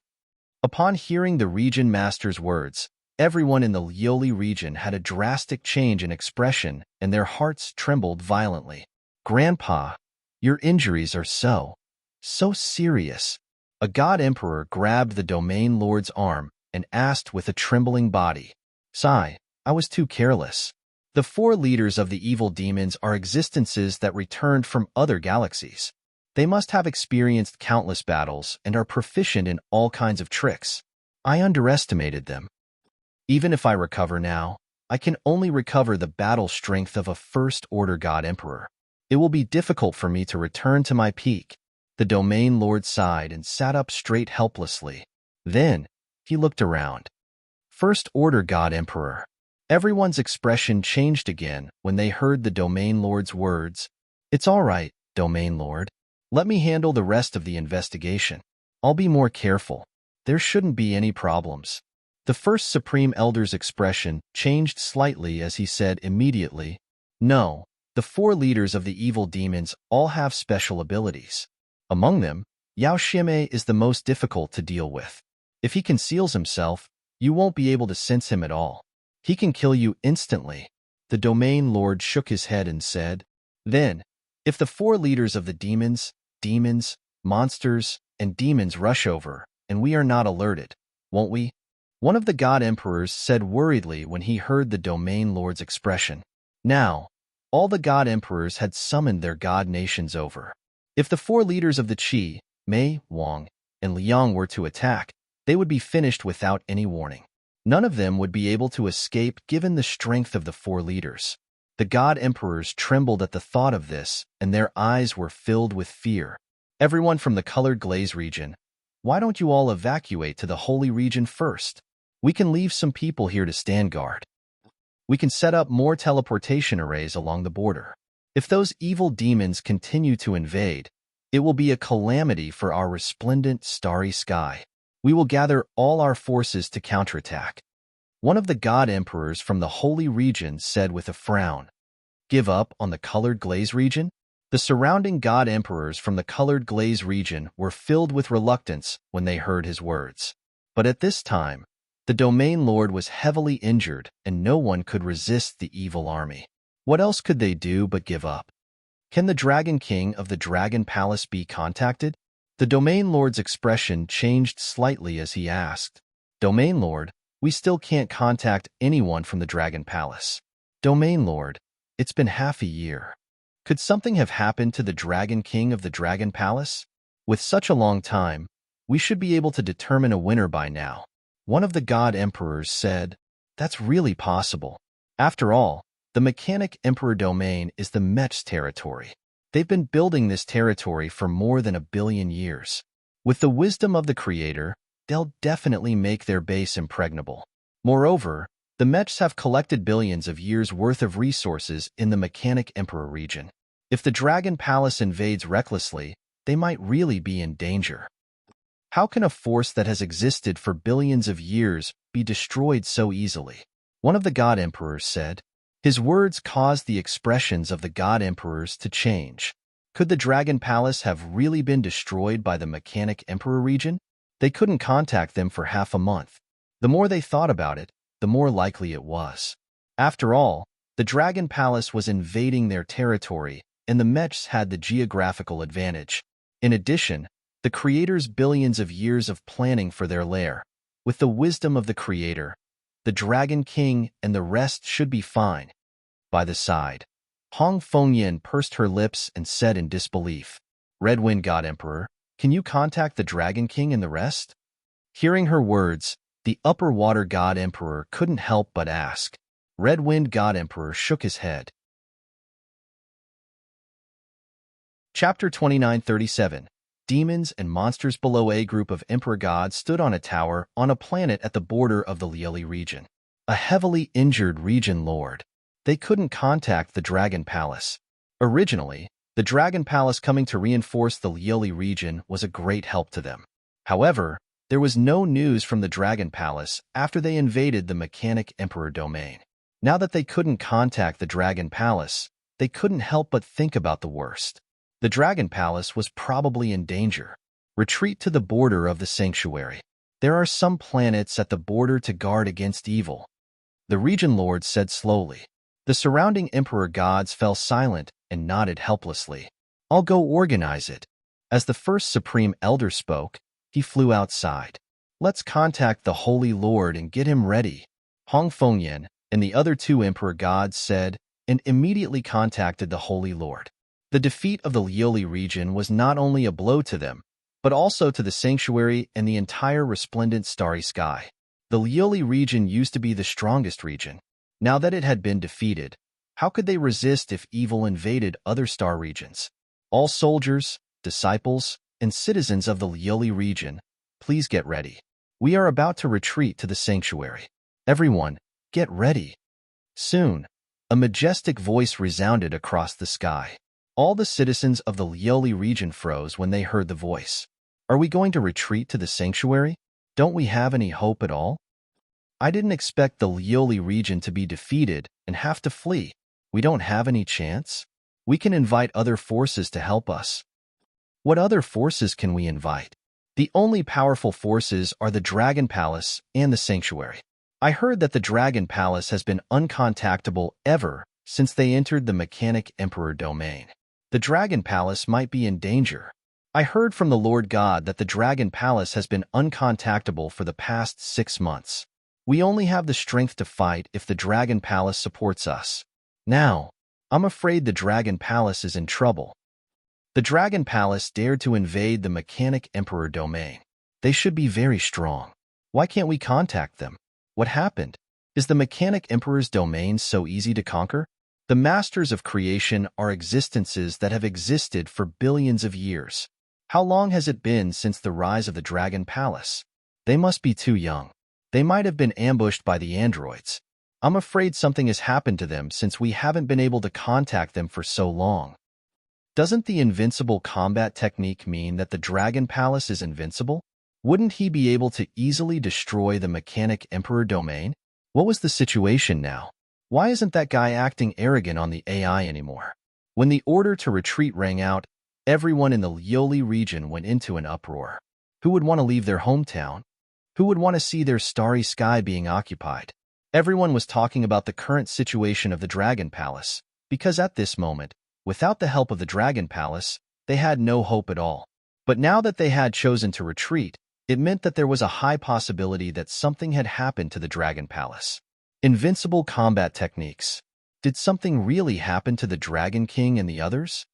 Upon hearing the region master's words, everyone in the Lioli region had a drastic change in expression and their hearts trembled violently. Grandpa, your injuries are so serious. A god emperor grabbed the Domain Lord's arm and asked with a trembling body. Sigh, I was too careless. The four leaders of the evil demons are existences that returned from other galaxies. They must have experienced countless battles and are proficient in all kinds of tricks. I underestimated them. Even if I recover now, I can only recover the battle strength of a First-Order God Emperor. It will be difficult for me to return to my peak. The Domain Lord sighed and sat up straight helplessly. Then, he looked around. First-Order God Emperor. Everyone's expression changed again when they heard the Domain Lord's words. It's all right, Domain Lord. Let me handle the rest of the investigation. I'll be more careful. There shouldn't be any problems. The first Supreme Elder's expression changed slightly as he said immediately, No, the four leaders of the evil demons all have special abilities. Among them, Yao Shime is the most difficult to deal with. If he conceals himself, you won't be able to sense him at all. He can kill you instantly. The Domain Lord shook his head and said, Then, if the four leaders of the demons, monsters, and demons rush over, and we are not alerted, won't we? One of the God Emperors said worriedly when he heard the Domain Lord's expression. Now, all the God Emperors had summoned their God nations over. If the four leaders of the Qi, Mei, Wang, and Liang were to attack, they would be finished without any warning. None of them would be able to escape given the strength of the four leaders. The God Emperors trembled at the thought of this, and their eyes were filled with fear. Everyone from the Colored Glaze region, why don't you all evacuate to the Holy region first? We can leave some people here to stand guard. We can set up more teleportation arrays along the border. If those evil demons continue to invade, it will be a calamity for our resplendent, starry sky. We will gather all our forces to counterattack. One of the God Emperors from the Holy region said with a frown, Give up on the Colored Glaze region? The surrounding God Emperors from the Colored Glaze region were filled with reluctance when they heard his words. But at this time, the Domain Lord was heavily injured and no one could resist the evil army. What else could they do but give up? Can the Dragon King of the Dragon Palace be contacted? The Domain Lord's expression changed slightly as he asked, Domain Lord, we still can't contact anyone from the Dragon Palace. Domain Lord, it's been half a year. Could something have happened to the Dragon King of the Dragon Palace? With such a long time, we should be able to determine a winner by now. One of the God Emperors said, That's really possible. After all, the Mechanic Emperor domain is the Mech's territory. They've been building this territory for more than 1 billion years. With the wisdom of the Creator, they'll definitely make their base impregnable. Moreover, the Mechs have collected billions of years' worth of resources in the Mechanic Emperor region. If the Dragon Palace invades recklessly, they might really be in danger. How can a force that has existed for billions of years be destroyed so easily? One of the God Emperors said. His words caused the expressions of the God Emperors to change. Could the Dragon Palace have really been destroyed by the Mechanic Emperor region? They couldn't contact them for half a month. The more they thought about it, the more likely it was. After all, the Dragon Palace was invading their territory, and the Mechs had the geographical advantage. In addition, the Creator's billions of years of planning for their lair. With the wisdom of the Creator, the Dragon King and the rest should be fine. By the side, Hong Fengyan pursed her lips and said in disbelief, Red Wind God Emperor, can you contact the Dragon King and the rest? Hearing her words, the Upper Water God Emperor couldn't help but ask. Red Wind God Emperor shook his head. Chapter 2937. Demons and monsters below. A group of emperor gods stood on a tower on a planet at the border of the Lieli region. A heavily injured region lord. They couldn't contact the Dragon Palace. Originally, the Dragon Palace coming to reinforce the Lieli region was a great help to them. However, there was no news from the Dragon Palace after they invaded the Mechanic Emperor domain. Now that they couldn't contact the Dragon Palace, they couldn't help but think about the worst. The Dragon Palace was probably in danger. Retreat to the border of the sanctuary. There are some planets at the border to guard against evil. The region lord said slowly. The surrounding emperor gods fell silent and nodded helplessly. I'll go organize it. As the first Supreme Elder spoke, he flew outside. Let's contact the Holy Lord and get him ready. Hong Fengyan, and the other two emperor gods said, and immediately contacted the Holy Lord. The defeat of the Lioli region was not only a blow to them, but also to the sanctuary and the entire resplendent starry sky. The Lioli region used to be the strongest region. Now that it had been defeated, how could they resist if evil invaded other star regions? All soldiers, disciples, and citizens of the Lioli region, please get ready. We are about to retreat to the sanctuary. Everyone, get ready. Soon, a majestic voice resounded across the sky. All the citizens of the Lioli region froze when they heard the voice. Are we going to retreat to the sanctuary? Don't we have any hope at all? I didn't expect the Lioli region to be defeated and have to flee. We don't have any chance? We can invite other forces to help us. What other forces can we invite? The only powerful forces are the Dragon Palace and the Sanctuary. I heard that the Dragon Palace has been uncontactable ever since they entered the Mechanic Emperor domain. The Dragon Palace might be in danger. I heard from the Lord God that the Dragon Palace has been uncontactable for the past 6 months. We only have the strength to fight if the Dragon Palace supports us. Now, I'm afraid the Dragon Palace is in trouble. The Dragon Palace dared to invade the Mechanic Emperor domain. They should be very strong. Why can't we contact them? What happened? Is the Mechanic Emperor's domain so easy to conquer? The masters of creation are existences that have existed for billions of years. How long has it been since the rise of the Dragon Palace? They must be too young. They might have been ambushed by the androids. I'm afraid something has happened to them since we haven't been able to contact them for so long. Doesn't the invincible combat technique mean that the Dragon Palace is invincible? Wouldn't he be able to easily destroy the Mechanic Emperor domain? What was the situation now? Why isn't that guy acting arrogant on the AI anymore? When the order to retreat rang out, everyone in the Lioli region went into an uproar. Who would want to leave their hometown? Who would want to see their starry sky being occupied? Everyone was talking about the current situation of the Dragon Palace, because at this moment, without the help of the Dragon Palace, they had no hope at all. But now that they had chosen to retreat, it meant that there was a high possibility that something had happened to the Dragon Palace. Invincible combat techniques. Did something really happen to the Dragon King and the others?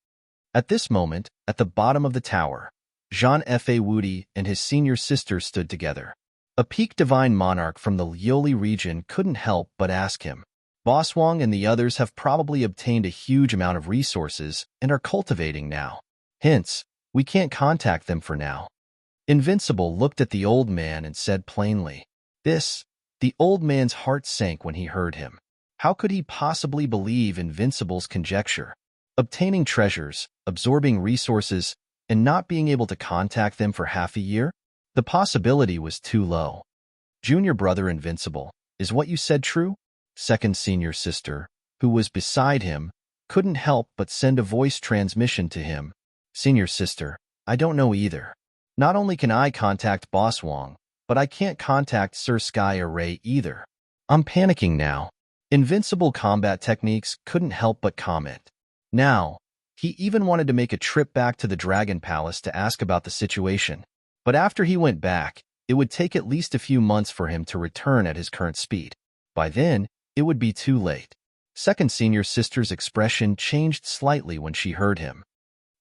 At this moment, at the bottom of the tower, Jean F.A. Woody and his senior sister stood together. A peak divine monarch from the Lioli region couldn't help but ask him. Boss Wong and the others have probably obtained a huge amount of resources and are cultivating now. Hence, we can't contact them for now. Invincible looked at the old man and said plainly, The old man's heart sank when he heard him. How could he possibly believe Invincible's conjecture? Obtaining treasures, absorbing resources, and not being able to contact them for half a year? The possibility was too low. Junior brother Invincible, is what you said true? Second senior sister, who was beside him, couldn't help but send a voice transmission to him. Senior sister, I don't know either. Not only can I contact Boss Wong, but I can't contact Sir Sky Array either. I'm panicking now. Invincible combat techniques couldn't help but comment. Now, he even wanted to make a trip back to the Dragon Palace to ask about the situation. But after he went back, it would take at least a few months for him to return at his current speed. By then, it would be too late. Second senior sister's expression changed slightly when she heard him.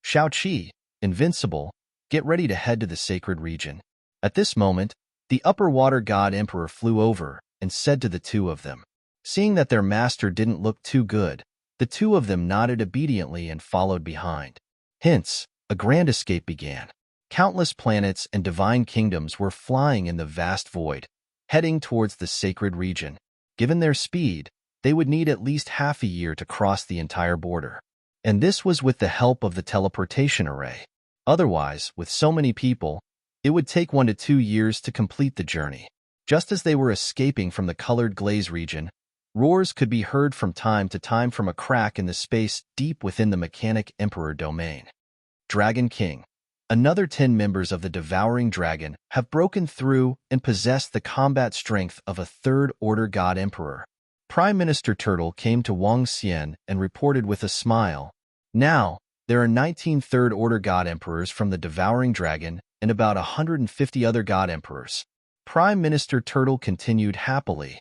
Shao-Chi, Invincible, get ready to head to the sacred region. At this moment, the upper water god emperor flew over and said to the two of them. Seeing that their master didn't look too good, the two of them nodded obediently and followed behind. Hence, a grand escape began. Countless planets and divine kingdoms were flying in the vast void, heading towards the sacred region. Given their speed, they would need at least half a year to cross the entire border. And this was with the help of the teleportation array. Otherwise, with so many people, it would take 1 to 2 years to complete the journey. Just as they were escaping from the colored glaze region, roars could be heard from time to time from a crack in the space deep within the Mechanic Emperor domain. Dragon King. Another 10 members of the Devouring Dragon have broken through and possessed the combat strength of a third-order god emperor. Prime Minister Turtle came to Wang Xian and reported with a smile. Now, there are 19 third-order god emperors from the Devouring Dragon and about 150 other god emperors. Prime Minister Turtle continued happily.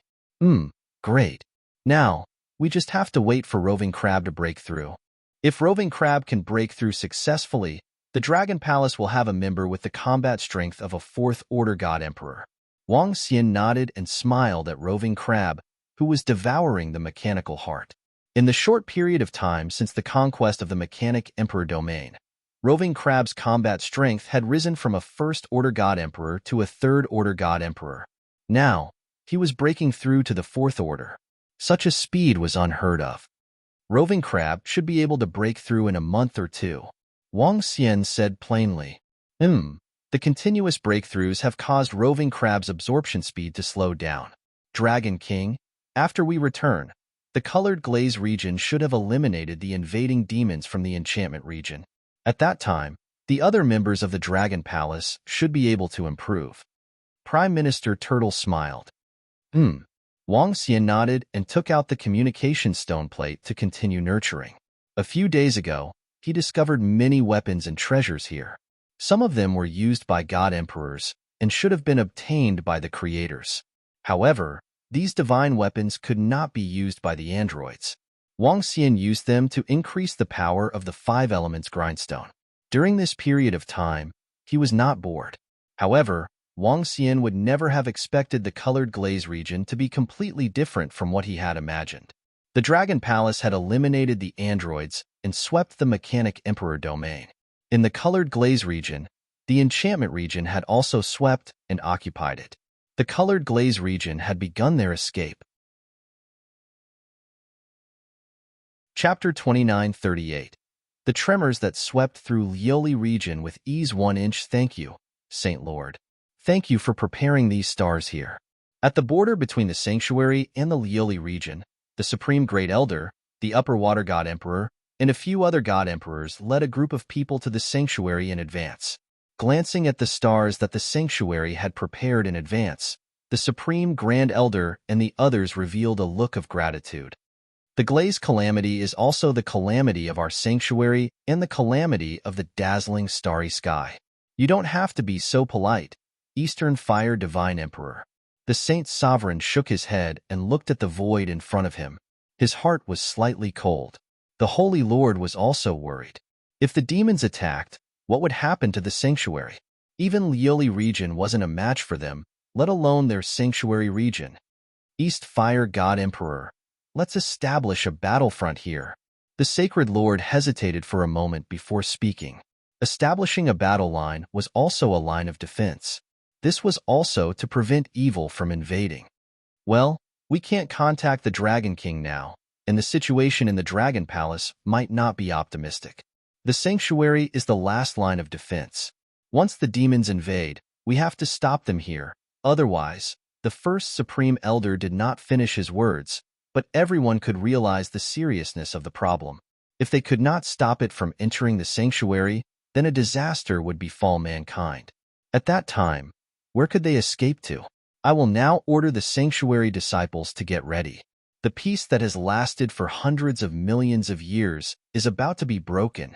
Great. Now, we just have to wait for Roving Crab to break through. If Roving Crab can break through successfully, the Dragon Palace will have a member with the combat strength of a fourth-order God Emperor. Wang Xian nodded and smiled at Roving Crab, who was devouring the mechanical heart. In the short period of time since the conquest of the Mechanic Emperor domain, Roving Crab's combat strength had risen from a first-order God Emperor to a third-order God Emperor. Now, he was breaking through to the fourth order. Such a speed was unheard of. Roving Crab should be able to break through in a month or two. Wang Xian said plainly. The continuous breakthroughs have caused Roving Crab's absorption speed to slow down. Dragon King, after we return, the colored glaze region should have eliminated the invading demons from the enchantment region. At that time, the other members of the Dragon Palace should be able to improve. Prime Minister Turtle smiled. Wang Xian nodded and took out the communication stone plate to continue nurturing. A few days ago, he discovered many weapons and treasures here. Some of them were used by God Emperors and should have been obtained by the creators. However, these divine weapons could not be used by the androids. Wang Xian used them to increase the power of the five elements grindstone. During this period of time, he was not bored. However, Wang Xian would never have expected the colored glaze region to be completely different from what he had imagined. The Dragon Palace had eliminated the androids and swept the Mechanic Emperor domain. In the colored glaze region, the enchantment region had also swept and occupied it. The colored glaze region had begun their escape. Chapter 2938. The tremors that swept through Lioli region with ease 1 inch. Thank you, Saint Lord. Thank you for preparing these stars here. At the border between the sanctuary and the Lioli region, the Supreme Great Elder, the Upper Water God Emperor, and a few other God Emperors led a group of people to the sanctuary in advance. Glancing at the stars that the sanctuary had prepared in advance, the Supreme Grand Elder and the others revealed a look of gratitude. The glaze calamity is also the calamity of our sanctuary and the calamity of the dazzling starry sky. You don't have to be so polite, Eastern Fire Divine Emperor. The Saint Sovereign shook his head and looked at the void in front of him. His heart was slightly cold. The Holy Lord was also worried. If the demons attacked, what would happen to the sanctuary? Even Lioli region wasn't a match for them, let alone their sanctuary region. East Fire God Emperor, let's establish a battlefront here. The Sacred Lord hesitated for a moment before speaking. Establishing a battle line was also a line of defense. This was also to prevent evil from invading. Well, we can't contact the Dragon King now, and the situation in the Dragon Palace might not be optimistic. The sanctuary is the last line of defense. Once the demons invade, we have to stop them here. Otherwise, the first Supreme Elder did not finish his words, but everyone could realize the seriousness of the problem. If they could not stop it from entering the sanctuary, then a disaster would befall mankind. At that time, where could they escape to? I will now order the sanctuary disciples to get ready. The peace that has lasted for hundreds of millions of years is about to be broken.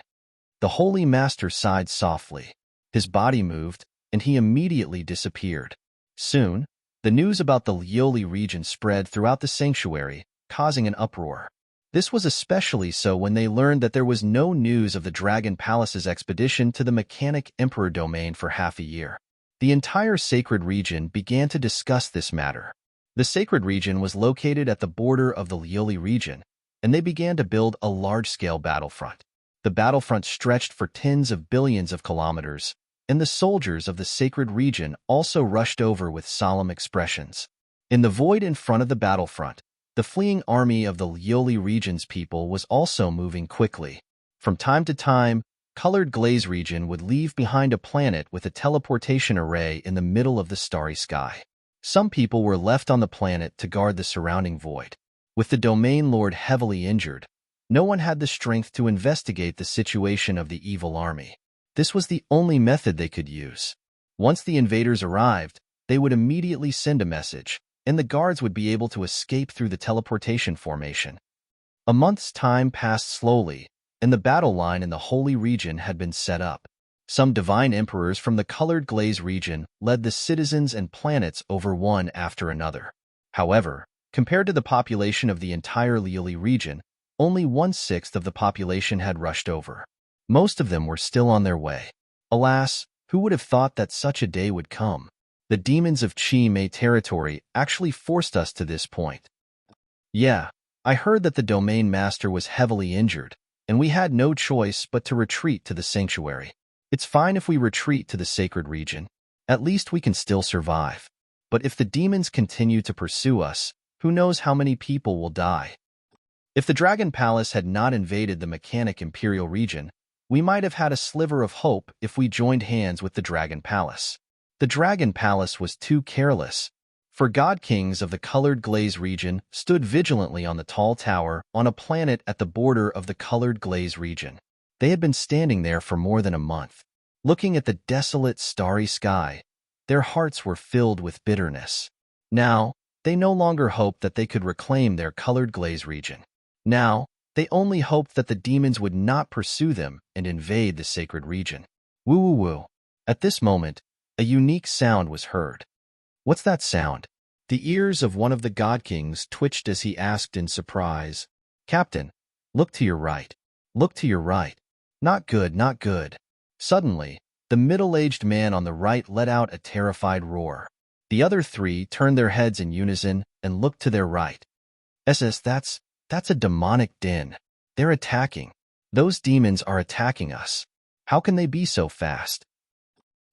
The Holy Master sighed softly. His body moved, and he immediately disappeared. Soon, the news about the Lioli region spread throughout the sanctuary, causing an uproar. This was especially so when they learned that there was no news of the Dragon Palace's expedition to the Mechanic Emperor domain for half a year. The entire sacred region began to discuss this matter. The sacred region was located at the border of the Lioli region, and they began to build a large-scale battlefront. The battlefront stretched for tens of billions of kilometers, and the soldiers of the sacred region also rushed over with solemn expressions. In the void in front of the battlefront, the fleeing army of the Lioli region's people was also moving quickly. From time to time, Colored Glaze region would leave behind a planet with a teleportation array in the middle of the starry sky. Some people were left on the planet to guard the surrounding void. With the domain lord heavily injured, no one had the strength to investigate the situation of the evil army. This was the only method they could use. Once the invaders arrived, they would immediately send a message, and the guards would be able to escape through the teleportation formation. A month's time passed slowly, and the battle line in the Holy Region had been set up. Some divine emperors from the Colored Glaze region led the citizens and planets over one after another. However, Compared to the population of the entire Liuli region, only 1/6 of the population had rushed over. Most of them were still on their way. Alas, who would have thought that such a day would come? The demons of Chi Mei territory actually forced us to this point. Yeah, I heard that the domain master was heavily injured, and we had no choice but to retreat to the sanctuary. It's fine if we retreat to the sacred region. At least we can still survive. But if the demons continue to pursue us, who knows how many people will die? If the Dragon Palace had not invaded the Mechanic Imperial region, we might have had a sliver of hope if we joined hands with the Dragon Palace. The Dragon Palace was too careless, for God Kings of the Colored Glaze region stood vigilantly on the tall tower on a planet at the border of the Colored Glaze region. They had been standing there for more than a month, looking at the desolate starry sky. Their hearts were filled with bitterness. Now, they no longer hoped that they could reclaim their Colored Glaze region. Now, they only hoped that the demons would not pursue them and invade the sacred region. Woo woo woo. At this moment, a unique sound was heard. What's that sound? The ears of one of the God Kings twitched as he asked in surprise, Captain, look to your right. Look to your right. Not good, not good. Suddenly, the middle-aged man on the right let out a terrified roar. The other three turned their heads in unison and looked to their right. SS, that's a demonic din. They're attacking. Those demons are attacking us. How can they be so fast?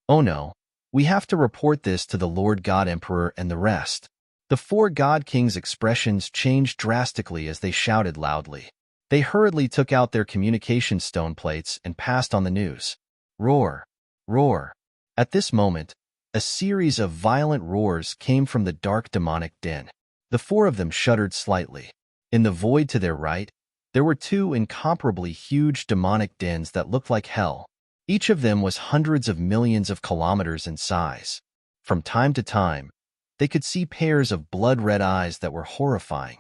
Oh no, we have to report this to the Lord God Emperor and the rest. The four God Kings' expressions changed drastically as they shouted loudly. They hurriedly took out their communication stone plates and passed on the news. Roar, roar. At this moment, a series of violent roars came from the dark demonic din. The four of them shuddered slightly. In the void to their right, there were two incomparably huge demonic dins that looked like hell. Each of them was hundreds of millions of kilometers in size. From time to time, they could see pairs of blood-red eyes that were horrifying.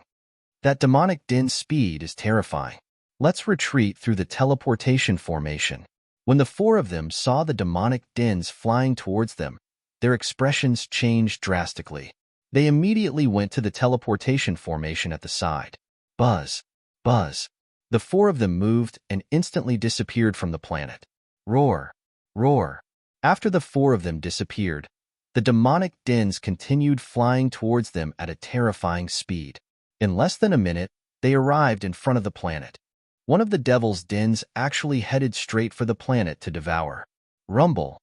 That demonic din's speed is terrifying. Let's retreat through the teleportation formation. When the four of them saw the demonic dins flying towards them, their expressions changed drastically. They immediately went to the teleportation formation at the side. Buzz, buzz. The four of them moved and instantly disappeared from the planet. Roar, roar. After the four of them disappeared, the demonic dins continued flying towards them at a terrifying speed. In less than a minute, they arrived in front of the planet. One of the devil's dins actually headed straight for the planet to devour. Rumble.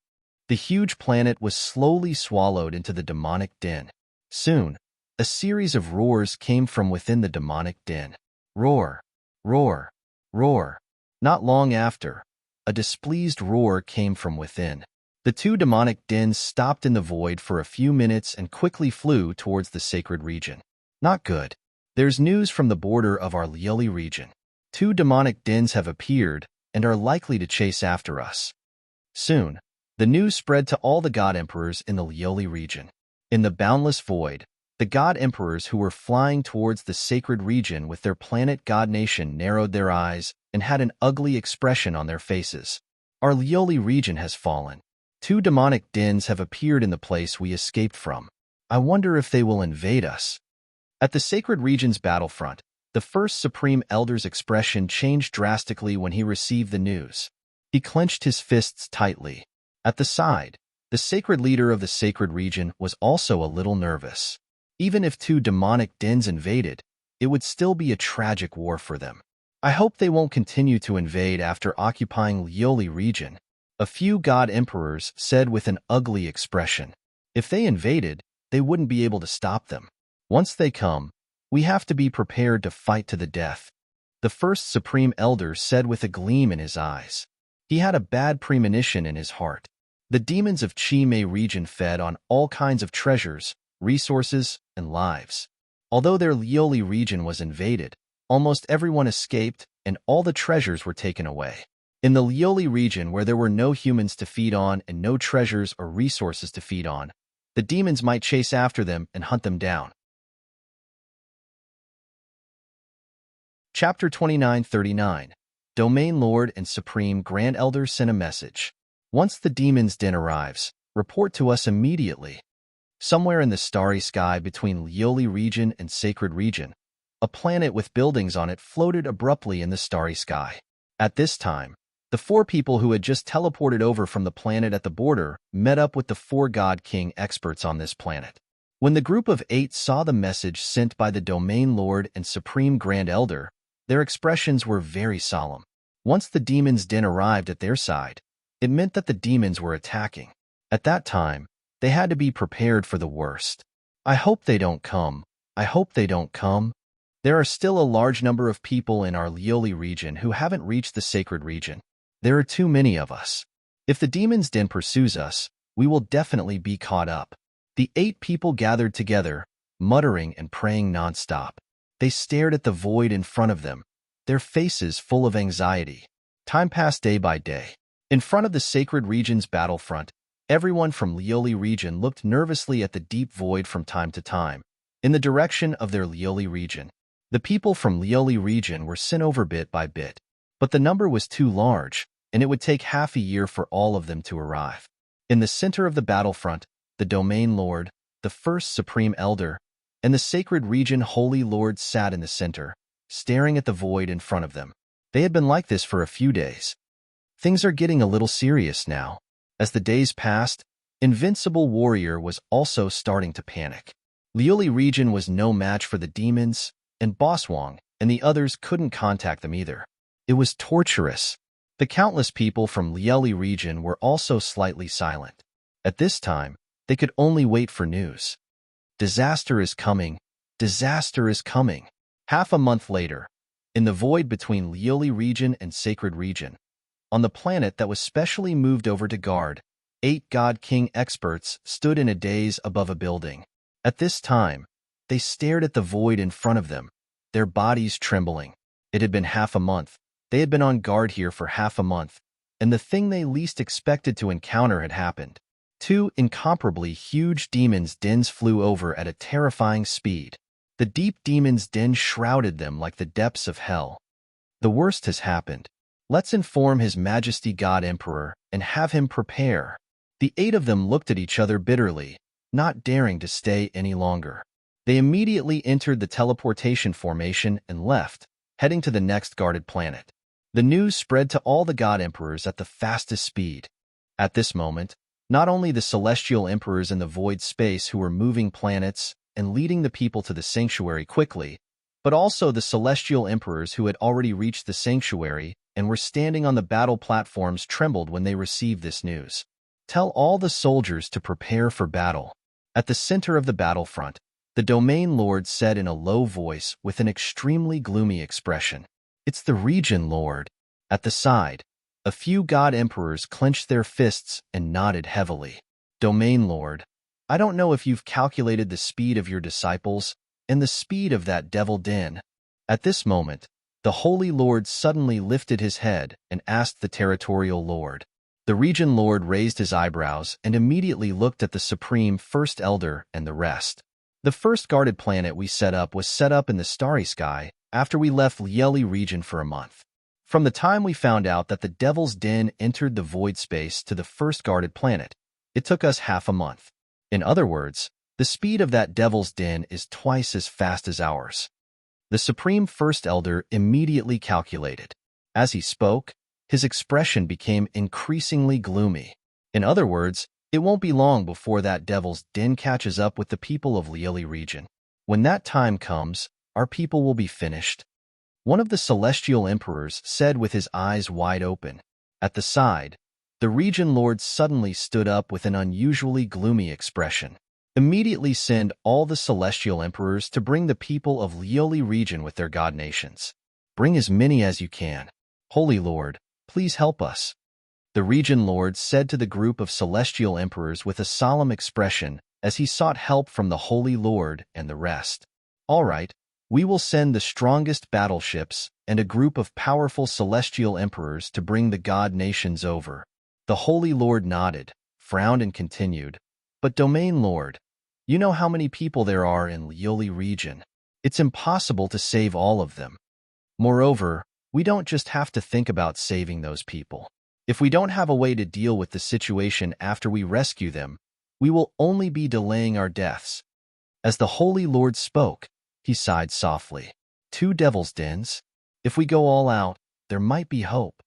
The huge planet was slowly swallowed into the demonic din. Soon, a series of roars came from within the demonic din. Roar, roar, roar. Not long after, a displeased roar came from within. The two demonic dins stopped in the void for a few minutes and quickly flew towards the sacred region. Not good. There's news from the border of our Liuli region. Two demonic dins have appeared and are likely to chase after us. Soon, the news spread to all the God Emperors in the Liuli region. In the boundless void, the God Emperors who were flying towards the sacred region with their planet God nation narrowed their eyes and had an ugly expression on their faces. Our Liuli region has fallen. Two demonic dins have appeared in the place we escaped from. I wonder if they will invade us. At the sacred region's battlefront, the first Supreme Elder's expression changed drastically when he received the news. He clenched his fists tightly. At the side, the sacred leader of the sacred region was also a little nervous. Even if two demonic dins invaded, it would still be a tragic war for them. I hope they won't continue to invade after occupying Liuli region, a few God Emperors said with an ugly expression. If they invaded, they wouldn't be able to stop them. Once they come, we have to be prepared to fight to the death, the first Supreme Elder said with a gleam in his eyes. He had a bad premonition in his heart. The demons of Chi Mei region fed on all kinds of treasures, resources, and lives. Although their Liuli region was invaded, almost everyone escaped and all the treasures were taken away. In the Liuli region where there were no humans to feed on and no treasures or resources to feed on, the demons might chase after them and hunt them down. Chapter 2939. Domain Lord and Supreme Grand Elder send a message. Once the demon's den arrives, report to us immediately. Somewhere in the starry sky between Lioli region and Sacred region, a planet with buildings on it floated abruptly in the starry sky. At this time, the 4 people who had just teleported over from the planet at the border met up with the 4 God King experts on this planet. When the group of 8 saw the message sent by the Domain Lord and Supreme Grand Elder, their expressions were very solemn. Once the demon's den arrived at their side, it meant that the demons were attacking. At that time, they had to be prepared for the worst. I hope they don't come. I hope they don't come. There are still a large number of people in our Lioli region who haven't reached the Sacred region. There are too many of us. If the demon's den pursues us, we will definitely be caught up. The 8 people gathered together, muttering and praying nonstop. They stared at the void in front of them, their faces full of anxiety. Time passed day by day. In front of the Sacred region's battlefront, everyone from Lioli region looked nervously at the deep void from time to time, in the direction of their Lioli region. The people from Lioli region were sent over bit by bit, but the number was too large, and it would take half a year for all of them to arrive. In the center of the battlefront, the Domain Lord, the First Supreme Elder, and the Sacred region Holy Lord sat in the center, staring at the void in front of them. They had been like this for a few days. Things are getting a little serious now. As the days passed, Invincible Warrior was also starting to panic. Lioli region was no match for the demons, and Boswang and the others couldn't contact them either. It was torturous. The countless people from Lioli region were also slightly silent. At this time, they could only wait for news. Disaster is coming. Disaster is coming. Half a month later, in the void between Lioli region and Sacred region, on the planet that was specially moved over to guard, 8 God King experts stood in a daze above a building. At this time, they stared at the void in front of them, their bodies trembling. It had been half a month. They had been on guard here for half a month, and the thing they least expected to encounter had happened. 2 incomparably huge demons' dens flew over at a terrifying speed. The deep demon's den shrouded them like the depths of hell. The worst has happened. Let's inform His Majesty God Emperor and have him prepare. The 8 of them looked at each other bitterly, not daring to stay any longer. They immediately entered the teleportation formation and left, heading to the next guarded planet. The news spread to all the God Emperors at the fastest speed. At this moment, not only the celestial emperors in the void space who were moving planets and leading the people to the sanctuary quickly, but also the celestial emperors who had already reached the sanctuary and were standing on the battle platforms trembled when they received this news. Tell all the soldiers to prepare for battle. At the center of the battlefront, the Domain Lord said in a low voice with an extremely gloomy expression, "It's the Region Lord." At the side, a few God Emperors clenched their fists and nodded heavily. Domain Lord, I don't know if you've calculated the speed of your disciples and the speed of that devil den. At this moment, the Holy Lord suddenly lifted his head and asked the Territorial Lord. The Region Lord raised his eyebrows and immediately looked at the Supreme First Elder and the rest. The first guarded planet we set up was set up in the starry sky after we left Lieli region for a month. From the time we found out that the Devil's Den entered the void space to the first guarded planet, it took us half a month. In other words, the speed of that Devil's Den is twice as fast as ours. The Supreme First Elder immediately calculated. As he spoke, his expression became increasingly gloomy. In other words, it won't be long before that Devil's Den catches up with the people of Lieli region. When that time comes, our people will be finished. One of the celestial emperors said with his eyes wide open. At the side, the Region Lord suddenly stood up with an unusually gloomy expression. Immediately send all the celestial emperors to bring the people of Lioli region with their god nations. Bring as many as you can. Holy Lord, please help us. The Region Lord said to the group of celestial emperors with a solemn expression as he sought help from the Holy Lord and the rest. All right, we will send the strongest battleships and a group of powerful celestial emperors to bring the god nations over. The Holy Lord nodded, frowned and continued, but Domain Lord, you know how many people there are in Lioli region. It's impossible to save all of them. Moreover, we don't just have to think about saving those people. If we don't have a way to deal with the situation after we rescue them, We will only be delaying our deaths. As the Holy Lord spoke, he sighed softly. 2 devil's dens? If we go all out, there might be hope.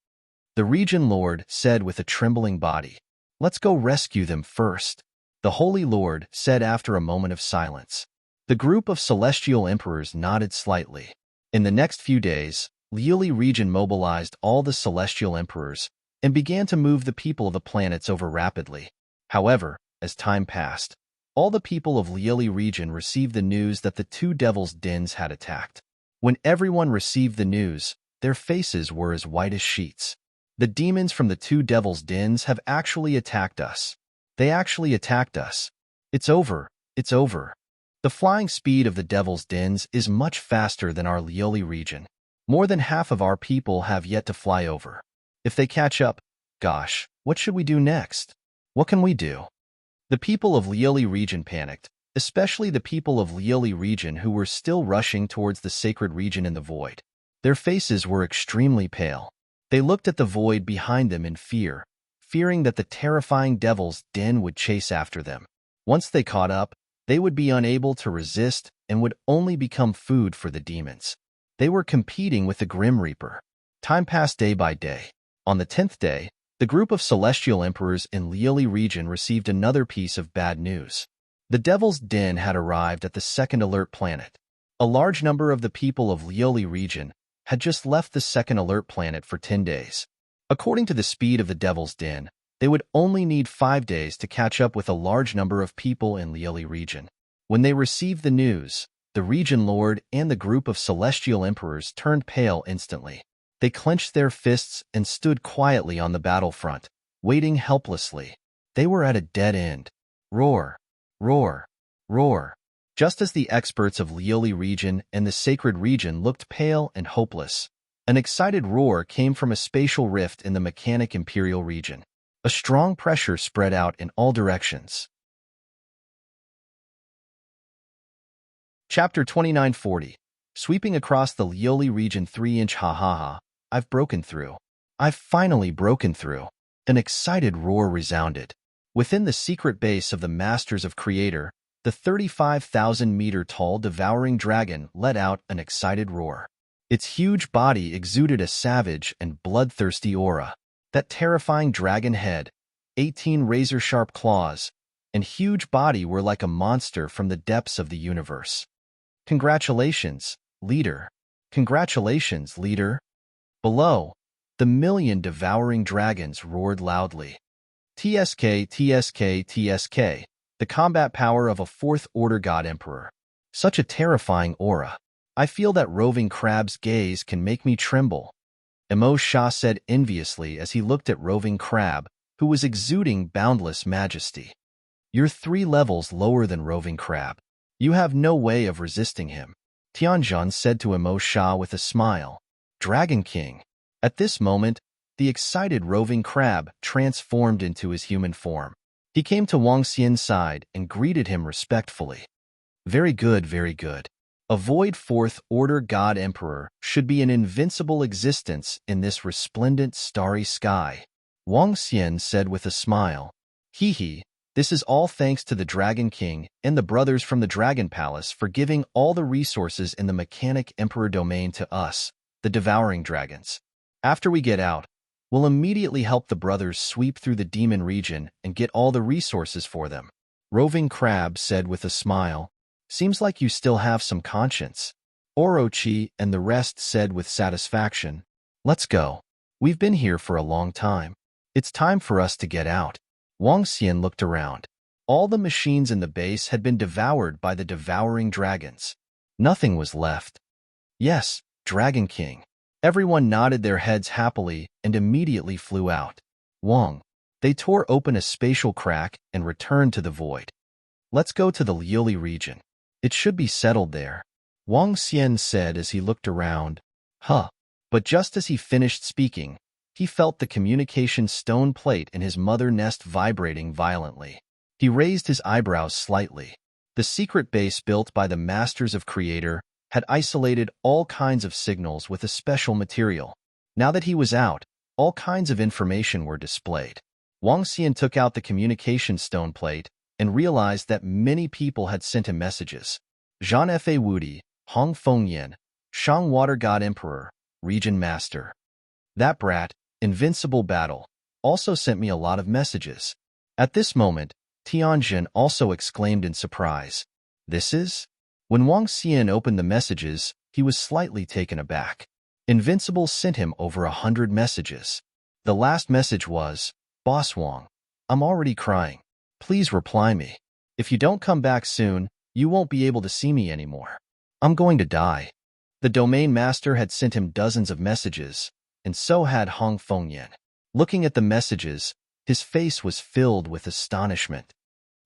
The Region Lord said with a trembling body. Let's go rescue them first, the Holy Lord said after a moment of silence. The group of celestial emperors nodded slightly. In the next few days, Liuli region mobilized all the celestial emperors and began to move the people of the planets over rapidly. However, as time passed, all the people of Liuli region received the news that the 2 devil's dens had attacked. When everyone received the news, their faces were as white as sheets. The demons from the 2 devil's dens have actually attacked us. They actually attacked us. It's over. It's over. The flying speed of the devil's dens is much faster than our Liuli region. More than half of our people have yet to fly over. If they catch up, gosh, what should we do next? What can we do? The people of Liuli region panicked, especially the people of Liuli region who were still rushing towards the sacred region in the void. Their faces were extremely pale. They looked at the void behind them in fear, fearing that the terrifying devil's den would chase after them. Once they caught up, they would be unable to resist and would only become food for the demons. They were competing with the Grim Reaper. Time passed day by day. On the 10th day, the group of celestial emperors in Liuli region received another piece of bad news. The Devil's Den had arrived at the second alert planet. A large number of the people of Liuli region had just left the second alert planet for 10 days. According to the speed of the Devil's Den, they would only need 5 days to catch up with a large number of people in Liuli region. When they received the news, the region lord and the group of celestial emperors turned pale instantly. They clenched their fists and stood quietly on the battlefront, waiting helplessly. They were at a dead end. Roar, roar, roar. Just as the experts of Liuli region and the sacred region looked pale and hopeless, an excited roar came from a spatial rift in the mechanic imperial region. A strong pressure spread out in all directions. Chapter 2940. Sweeping across the Liuli region 3-inch ha-ha-ha, I've broken through. I've finally broken through. An excited roar resounded. Within the secret base of the Masters of Creator, the 35,000-meter-tall devouring dragon let out an excited roar. Its huge body exuded a savage and bloodthirsty aura. That terrifying dragon head, 18 razor-sharp claws, and huge body were like a monster from the depths of the universe. Congratulations, leader. Congratulations, leader. Below, the million devouring dragons roared loudly. TSK, TSK, TSK. The combat power of a 4th-order God Emperor. Such a terrifying aura. I feel that roving crab's gaze can make me tremble. Emo Shah said enviously as he looked at roving crab, who was exuding boundless majesty. You're 3 levels lower than roving crab. You have no way of resisting him. Tianjun said to Emo Shah with a smile. Dragon King. At this moment, the excited roving crab transformed into his human form. He came to Wang Xian's side and greeted him respectfully. Very good, very good. A void 4th-order God Emperor should be an invincible existence in this resplendent starry sky. Wang Xian said with a smile. Hee, this is all thanks to the Dragon King and the brothers from the Dragon Palace for giving all the resources in the Mechanic Emperor domain to us, the Devouring Dragons. After we get out, we'll immediately help the brothers sweep through the demon region and get all the resources for them. Roving Crab said with a smile. Seems like you still have some conscience. Orochi and the rest said with satisfaction. Let's go. We've been here for a long time. It's time for us to get out. Wang Xian looked around. All the machines in the base had been devoured by the devouring dragons. Nothing was left. Yes, Dragon King. Everyone nodded their heads happily and immediately flew out. Wang. They tore open a spatial crack and returned to the void. Let's go to the Liuli region. It should be settled there. Wang Xian said as he looked around. Huh. But just as he finished speaking, he felt the communication stone plate in his mother nest vibrating violently. He raised his eyebrows slightly. The secret base built by the Masters of Creator had isolated all kinds of signals with a special material. Now that he was out, all kinds of information were displayed. Wang Xian took out the communication stone plate and realized that many people had sent him messages. Jean Fa Wudi, Hong Fengyan, Shang Water God Emperor, Region Master. That brat, Invincible Battle, also sent me a lot of messages. At this moment, Tianjin also exclaimed in surprise. This is? When Wang Xian opened the messages, he was slightly taken aback. Invincible sent him over 100 messages. The last message was, Boss Wang, I'm already crying. Please reply me. If you don't come back soon, you won't be able to see me anymore. I'm going to die. The domain master had sent him dozens of messages, and so had Hong Fengyan. Looking at the messages, his face was filled with astonishment.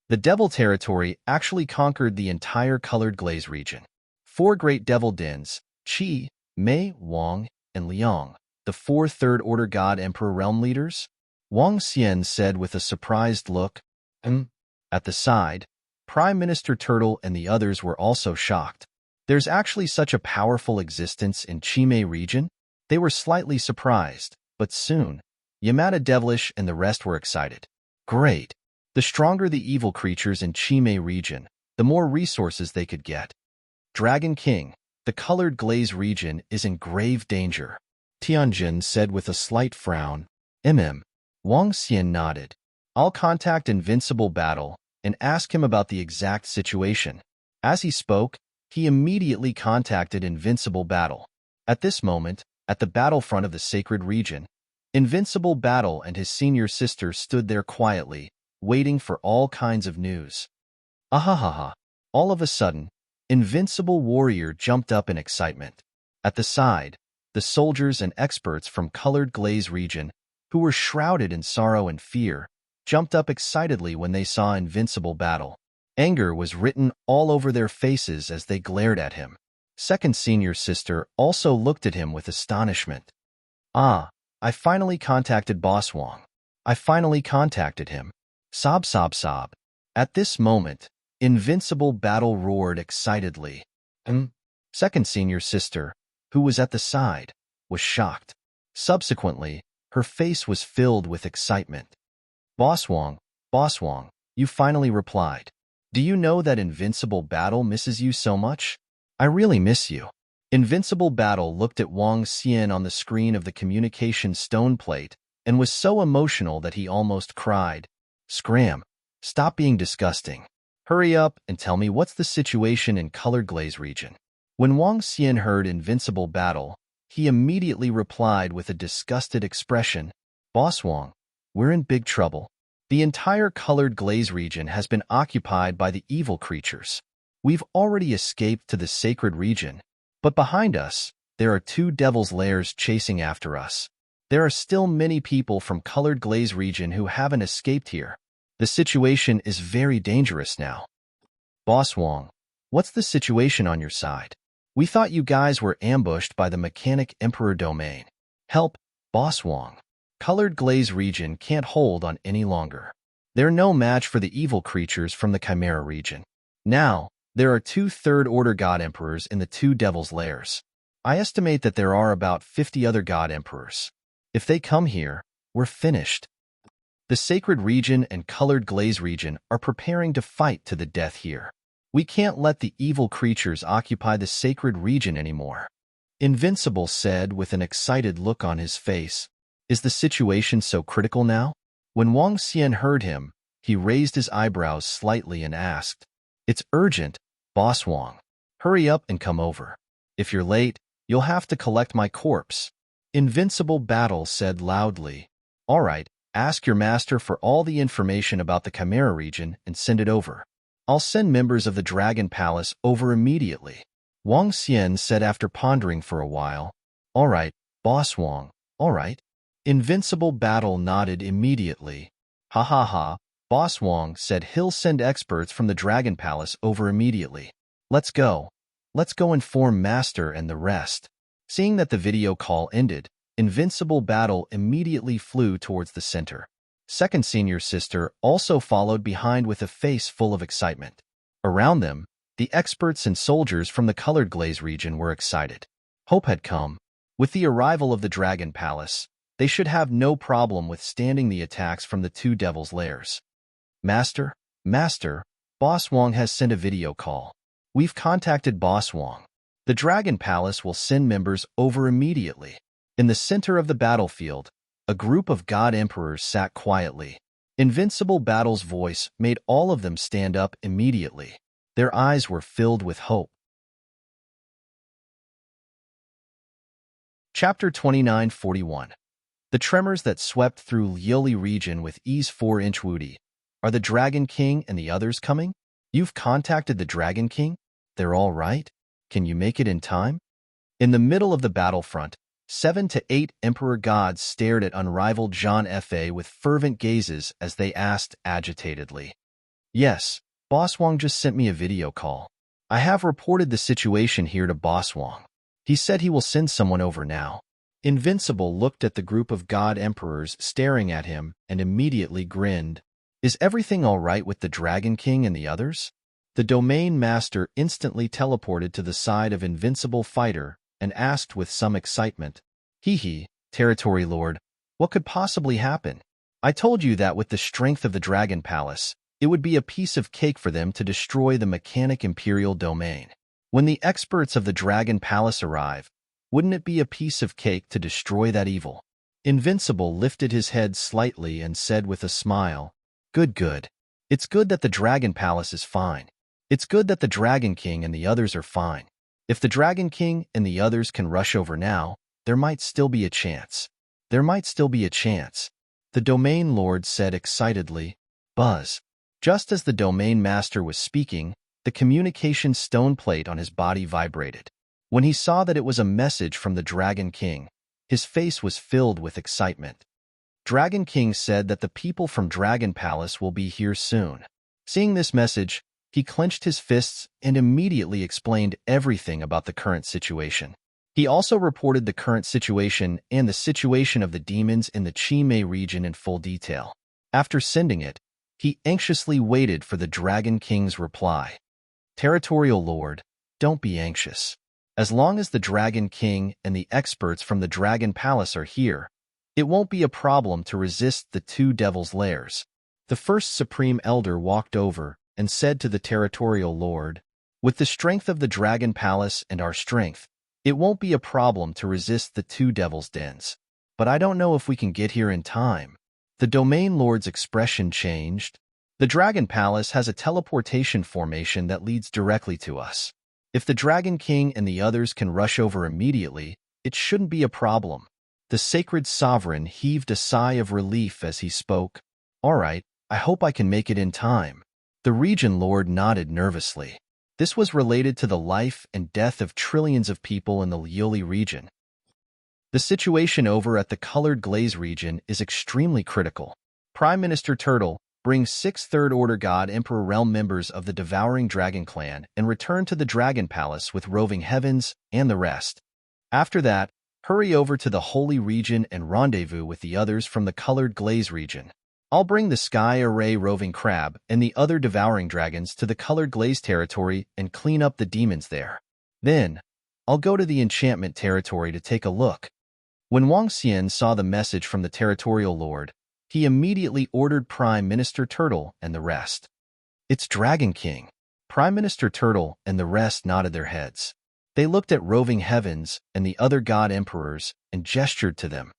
The devil territory actually conquered the entire colored glaze region. 4 great devil dens, Qi, Mei, Wang, and Liang, the 4 third-order God Emperor realm leaders? Wang Xian said with a surprised look. At the side, Prime Minister Turtle and the others were also shocked. There's actually such a powerful existence in Qimei region? They were slightly surprised, but soon, Yamada Devilish and the rest were excited. Great! The stronger the evil creatures in Qimei region, the more resources they could get. Dragon King, the colored glaze region is in grave danger, Tianjin said with a slight frown. Wang Xian nodded. I'll contact Invincible Battle and ask him about the exact situation. As he spoke, he immediately contacted Invincible Battle. At this moment, at the battlefront of the sacred region, Invincible Battle and his senior sister stood there quietly, waiting for all kinds of news. Ahahaha! All of a sudden, Invincible Warrior jumped up in excitement. At the side, the soldiers and experts from Colored Glaze region, who were shrouded in sorrow and fear, jumped up excitedly when they saw Invincible Battle. Anger was written all over their faces as they glared at him. Second senior sister also looked at him with astonishment. Ah, I finally contacted Boss Wang. I finally contacted him. Sob, sob, sob. At this moment, Invincible Battle roared excitedly. Second senior sister, who was at the side, was shocked. Subsequently, her face was filled with excitement. Boss Wang, you finally replied. Do you know that Invincible Battle misses you so much? I really miss you. Invincible Battle looked at Wang Xian on the screen of the communication stone plate and was so emotional that he almost cried. Scram! Stop being disgusting. Hurry up and tell me what's the situation in Colored Glaze region. When Wang Xian heard Invincible Battle, he immediately replied with a disgusted expression. Boss Wang, we're in big trouble. The entire Colored Glaze region has been occupied by the evil creatures. We've already escaped to the sacred region, but behind us, there are 2 devil's lairs chasing after us. There are still many people from Colored Glaze region who haven't escaped here. The situation is very dangerous now. Boss Wang, what's the situation on your side? We thought you guys were ambushed by the Mechanic Emperor domain. Help, Boss Wang. Colored Glaze region can't hold on any longer. They're no match for the evil creatures from the Chimera region. Now, there are 2 third-order God Emperors in the 2 Devil's Lairs. I estimate that there are about 50 other God Emperors. If they come here, we're finished. The Sacred Region and Colored Glaze region are preparing to fight to the death here. We can't let the evil creatures occupy the Sacred Region anymore. Invincible said with an excited look on his face. Is the situation so critical now? When Wang Xian heard him, he raised his eyebrows slightly and asked, It's urgent, Boss Wang. Hurry up and come over. If you're late, you'll have to collect my corpse. Invincible Battle said loudly. All right, ask your master for all the information about the Chimera region and send it over. I'll send members of the Dragon Palace over immediately. Wang Xian said after pondering for a while. All right, Boss Wang, all right. Invincible Battle nodded immediately. Ha ha ha, Boss Wang said he'll send experts from the Dragon Palace over immediately. Let's go. Let's go inform Master and the rest. Seeing that the video call ended, Invincible Battle immediately flew towards the center. Second senior sister also followed behind with a face full of excitement. Around them, the experts and soldiers from the Colored Glaze region were excited. Hope had come. With the arrival of the Dragon Palace, they should have no problem withstanding the attacks from the 2 Devil's Lairs. Master, Master, Boss Wong has sent a video call. We've contacted Boss Wong. The Dragon Palace will send members over immediately. In the center of the battlefield, a group of God Emperors sat quietly. Invincible Battle's voice made all of them stand up immediately. Their eyes were filled with hope. Chapter 29:41. The tremors that swept through Liuli region with ease 4-inch Woody. Are the Dragon King and the others coming? You've contacted the Dragon King? They're all right? Can you make it in time? In the middle of the battlefront, 7 to 8 Emperor gods stared at unrivaled Jean Fa with fervent gazes as they asked agitatedly. Yes, Boss Wong just sent me a video call. I have reported the situation here to Boss Wong. He said he will send someone over now. Invincible looked at the group of god emperors staring at him and immediately grinned. Is everything all right with the Dragon King and the others? The domain master instantly teleported to the side of Invincible Fighter and asked with some excitement, Hee, Territory Lord, what could possibly happen? I told you that with the strength of the Dragon Palace, it would be a piece of cake for them to destroy the mechanic Imperial domain. When the experts of the Dragon Palace arrive, wouldn't it be a piece of cake to destroy that evil? Invincible lifted his head slightly and said with a smile, Good. It's good that the Dragon Palace is fine. It's good that the Dragon King and the others are fine. If the Dragon King and the others can rush over now, there might still be a chance. There might still be a chance. The Domain Lord said excitedly, Buzz. Just as the Domain Master was speaking, the communication stone plate on his body vibrated. When he saw that it was a message from the Dragon King, his face was filled with excitement. Dragon King said that the people from Dragon Palace will be here soon. Seeing this message, he clenched his fists and immediately explained everything about the current situation. He also reported the current situation and the situation of the demons in the Chi-Mei region in full detail. After sending it, he anxiously waited for the Dragon King's reply. Territorial Lord, don't be anxious. As long as the Dragon King and the experts from the Dragon Palace are here, it won't be a problem to resist the two Devil's Lairs. The first Supreme Elder walked over and said to the Territorial Lord, With the strength of the Dragon Palace and our strength, it won't be a problem to resist the two Devil's Dens. But I don't know if we can get here in time. The Domain Lord's expression changed. The Dragon Palace has a teleportation formation that leads directly to us. If the Dragon King and the others can rush over immediately, it shouldn't be a problem. The Sacred Sovereign heaved a sigh of relief as he spoke. All right, I hope I can make it in time. The Region Lord nodded nervously. This was related to the life and death of trillions of people in the Liuli region. The situation over at the Colored Glaze region is extremely critical. Prime Minister Turtle, bring 6 Third-Order God Emperor Realm members of the Devouring Dragon Clan and return to the Dragon Palace with Roving Heavens and the rest. After that, hurry over to the Holy Region and rendezvous with the others from the Colored Glaze region. I'll bring the Sky Array Roving Crab and the other Devouring Dragons to the Colored Glaze territory and clean up the demons there. Then, I'll go to the Enchantment territory to take a look. When Wang Xian saw the message from the Territorial Lord, he immediately ordered Prime Minister Turtle and the rest. It's Dragon King. Prime Minister Turtle and the rest nodded their heads. They looked at Roving Heavens and the other God Emperors and gestured to them.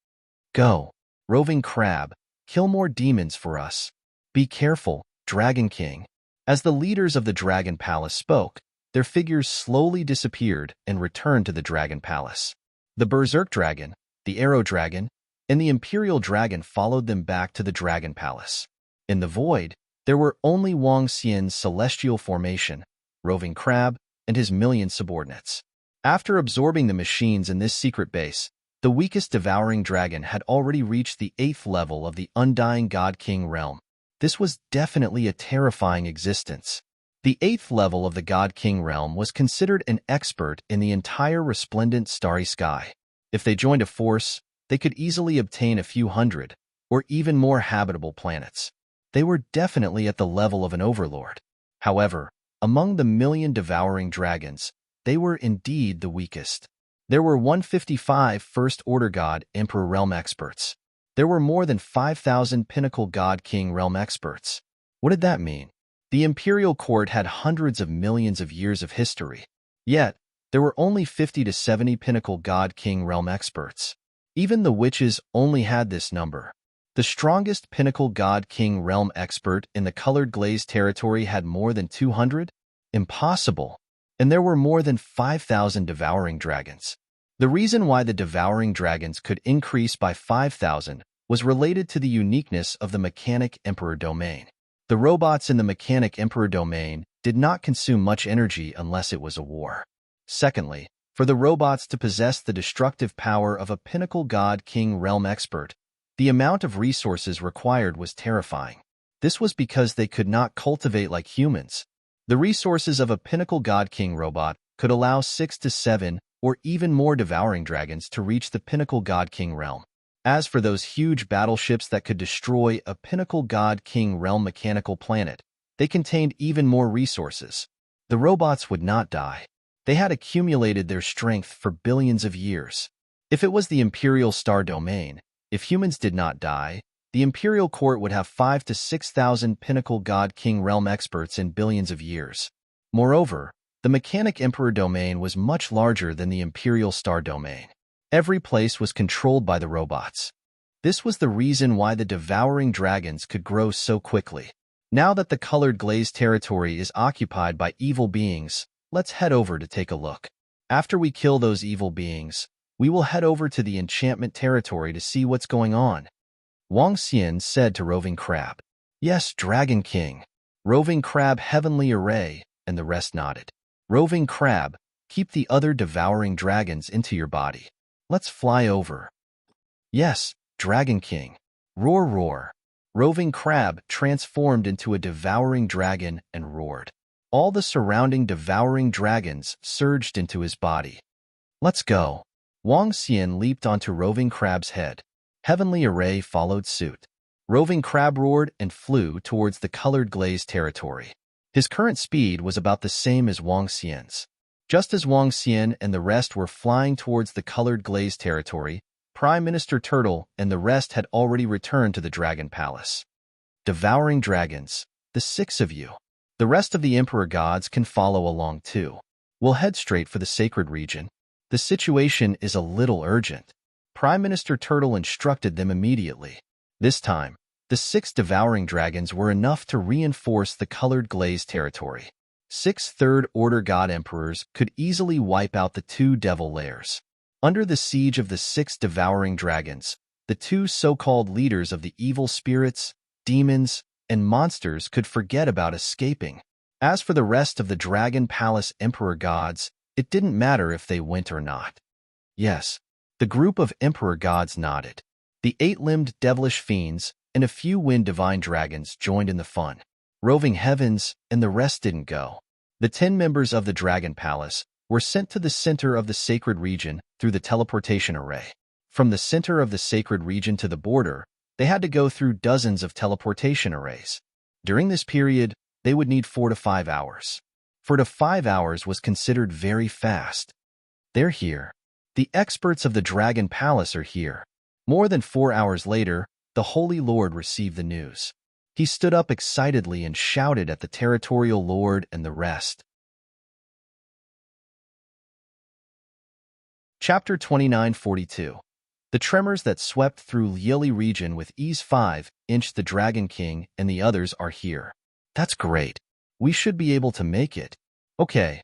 Go, Roving Crab, kill more demons for us. Be careful, Dragon King. As the leaders of the Dragon Palace spoke, their figures slowly disappeared and returned to the Dragon Palace. The Berserk Dragon, the Arrow Dragon, and the Imperial Dragon followed them back to the Dragon Palace. In the void, there were only Wang Xian's celestial formation, Roving Crab, and his million subordinates. After absorbing the machines in this secret base, the weakest Devouring Dragon had already reached the 8th level of the Undying God King realm. This was definitely a terrifying existence. The 8th level of the God King realm was considered an expert in the entire resplendent starry sky. If they joined a force, they could easily obtain a few hundred, or even more habitable planets. They were definitely at the level of an overlord. However, among the million Devouring Dragons, they were indeed the weakest. There were 155 First-Order God Emperor Realm experts. There were more than 5,000 Pinnacle God King Realm experts. What did that mean? The imperial court had hundreds of millions of years of history. Yet, there were only 50 to 70 pinnacle god-king realm experts. Even the witches only had this number. The strongest pinnacle god-king realm expert in the colored glaze territory had more than 200? Impossible. And there were more than 5,000 devouring dragons. The reason why the devouring dragons could increase by 5,000 was related to the uniqueness of the Mechanic Emperor domain. The robots in the Mechanic Emperor domain did not consume much energy unless it was a war. Secondly, for the robots to possess the destructive power of a pinnacle god-king realm expert, the amount of resources required was terrifying. This was because they could not cultivate like humans. The resources of a pinnacle god-king robot could allow 6 to 7 or even more devouring dragons to reach the pinnacle god-king realm. As for those huge battleships that could destroy a pinnacle god-king realm mechanical planet, they contained even more resources. The robots would not die. They had accumulated their strength for billions of years. If it was the Imperial Star domain, if humans did not die, the Imperial Court would have 5 to 6,000 pinnacle god-king realm experts in billions of years. Moreover, the Mechanic Emperor domain was much larger than the Imperial Star domain. Every place was controlled by the robots. This was the reason why the devouring dragons could grow so quickly. Now that the colored glaze territory is occupied by evil beings, let's head over to take a look. After we kill those evil beings, we will head over to the enchantment territory to see what's going on. Wang Xian said to Roving Crab. Yes, Dragon King. Roving Crab Heavenly Array, and the rest nodded. Roving Crab, keep the other devouring dragons into your body. Let's fly over. Yes, Dragon King. Roar, roar. Roving Crab transformed into a devouring dragon and roared. All the surrounding devouring dragons surged into his body. Let's go. Wang Xian leaped onto Roving Crab's head. Heavenly Array followed suit. Roving Crab roared and flew towards the colored glaze territory. His current speed was about the same as Wang Xian's. Just as Wang Xian and the rest were flying towards the colored glaze territory, Prime Minister Turtle and the rest had already returned to the Dragon Palace. Devouring dragons, the 6 of you. The rest of the Emperor gods can follow along too. We'll head straight for the sacred region. The situation is a little urgent. Prime Minister Turtle instructed them immediately. This time, the 6 devouring dragons were enough to reinforce the colored glaze territory. 6 third-order god emperors could easily wipe out the 2 devil layers. Under the siege of the 6 devouring dragons, the 2 so-called leaders of the evil spirits, demons, and monsters could forget about escaping. As for the rest of the Dragon Palace Emperor gods, it didn't matter if they went or not. Yes, the group of Emperor gods nodded. The 8-limbed devilish fiends and a few wind divine dragons joined in the fun. Roving Heavens and the rest didn't go. The 10 members of the Dragon Palace were sent to the center of the sacred region through the teleportation array. From the center of the sacred region to the border, they had to go through dozens of teleportation arrays. During this period, they would need 4 to 5 hours. 4 to 5 hours was considered very fast. They're here. The experts of the Dragon Palace are here. More than 4 hours later, the Holy Lord received the news. He stood up excitedly and shouted at the territorial lord and the rest. Chapter 2942. The tremors that swept through Yili region with ease 5-inch the Dragon King and the others are here. That's great. We should be able to make it. Okay,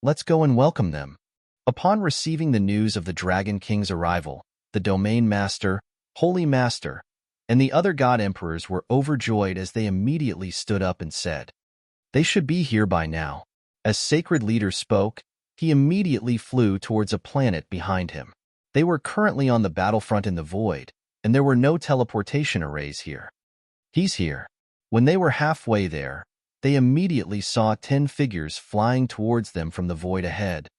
let's go and welcome them. Upon receiving the news of the Dragon King's arrival, the Domain Master, Holy Master, and the other god emperors were overjoyed as they immediately stood up and said, "They should be here by now." As Sacred Leader spoke, he immediately flew towards a planet behind him. They were currently on the battlefront in the void, and there were no teleportation arrays here. He's here. When they were halfway there, they immediately saw 10 figures flying towards them from the void ahead.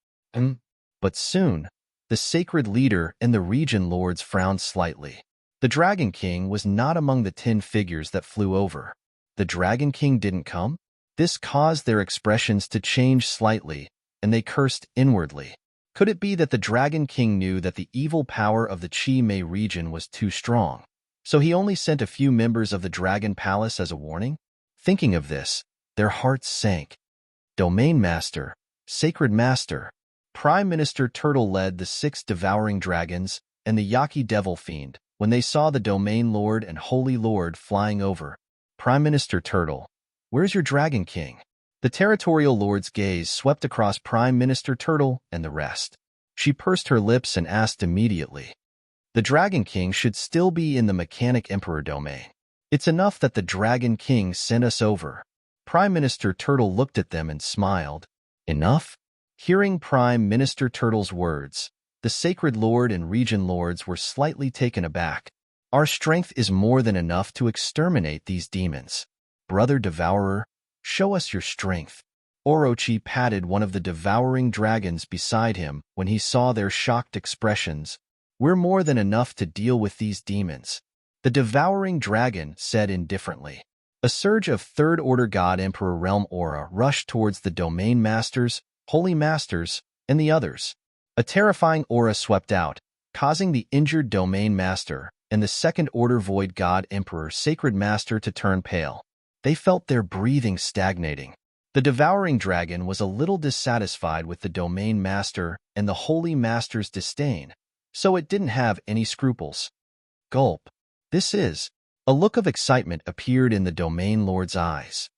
But soon, the Sacred Leader and the Region Lords frowned slightly. The Dragon King was not among the 10 figures that flew over. The Dragon King didn't come? This caused their expressions to change slightly, and they cursed inwardly. Could it be that the Dragon King knew that the evil power of the Chi-Mei region was too strong, so he only sent a few members of the Dragon Palace as a warning? Thinking of this, their hearts sank. Domain Master, Sacred Master, Prime Minister Turtle led the 6 devouring dragons and the Yaki Devil Fiend when they saw the Domain Lord and Holy Lord flying over. Prime Minister Turtle, where's your Dragon King? The Territorial Lord's gaze swept across Prime Minister Turtle and the rest. She pursed her lips and asked immediately. The Dragon King should still be in the Mechanic Emperor domain. It's enough that the Dragon King sent us over. Prime Minister Turtle looked at them and smiled. Enough? Hearing Prime Minister Turtle's words, the Sacred Lord and Region Lords were slightly taken aback. Our strength is more than enough to exterminate these demons. Brother Devourer, show us your strength. Orochi patted one of the devouring dragons beside him when he saw their shocked expressions. We're more than enough to deal with these demons. The devouring dragon said indifferently. A surge of Third-Order God Emperor Realm aura rushed towards the Domain Masters, Holy Masters, and the others. A terrifying aura swept out, causing the injured Domain Master and the Second-Order Void God Emperor Sacred Master to turn pale. They felt their breathing stagnating. The devouring dragon was a little dissatisfied with the Domain Master and the Holy Master's disdain, so it didn't have any scruples. Gulp. This is. A look of excitement appeared in the Domain Lord's eyes.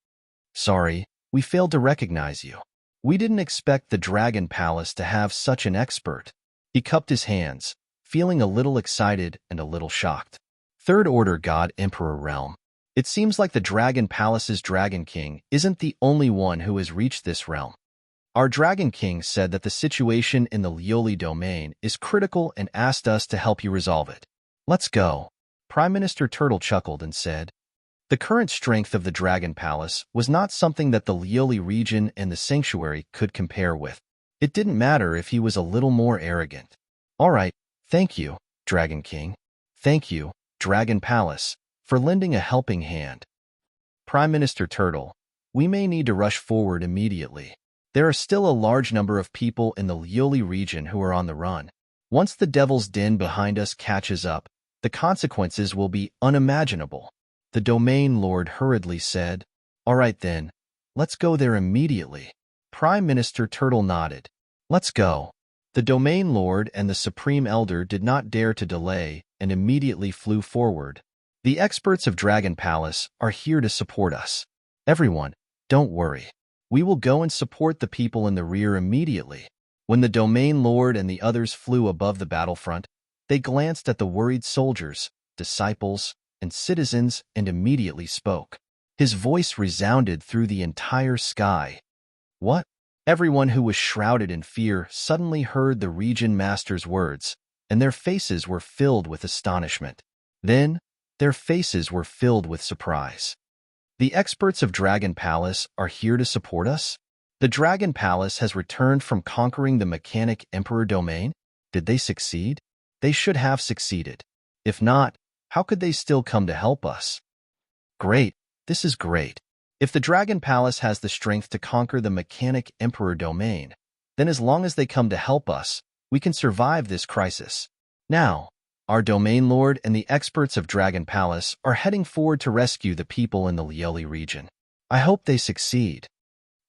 Sorry, we failed to recognize you. We didn't expect the Dragon Palace to have such an expert. He cupped his hands, feeling a little excited and a little shocked. Third Order God Emperor Realm. It seems like the Dragon Palace's Dragon King isn't the only one who has reached this realm. Our Dragon King said that the situation in the Lioli domain is critical and asked us to help you resolve it. Let's go. Prime Minister Turtle chuckled and said, the current strength of the Dragon Palace was not something that the Lioli region and the Sanctuary could compare with. It didn't matter if he was a little more arrogant. All right, thank you, Dragon King. Thank you, Dragon Palace, for lending a helping hand. Prime Minister Turtle, we may need to rush forward immediately. There are still a large number of people in the Lioli region who are on the run. Once the Devil's Den behind us catches up, the consequences will be unimaginable. The Domain Lord hurriedly said, all right then, let's go there immediately. Prime Minister Turtle nodded. Let's go. The Domain Lord and the Supreme Elder did not dare to delay and immediately flew forward. The experts of Dragon Palace are here to support us. Everyone, don't worry. We will go and support the people in the rear immediately. When the Domain Lord and the others flew above the battlefront, they glanced at the worried soldiers, disciples, and citizens and immediately spoke. His voice resounded through the entire sky. What? Everyone who was shrouded in fear suddenly heard the Region Master's words, and their faces were filled with astonishment. Then, their faces were filled with surprise. The experts of Dragon Palace are here to support us? The Dragon Palace has returned from conquering the Mechanic Emperor domain? Did they succeed? They should have succeeded. If not, how could they still come to help us? Great, this is great. If the Dragon Palace has the strength to conquer the Mechanic Emperor domain, then as long as they come to help us, we can survive this crisis. Now, our Domain Lord and the experts of Dragon Palace are heading forward to rescue the people in the Lioli region. I hope they succeed.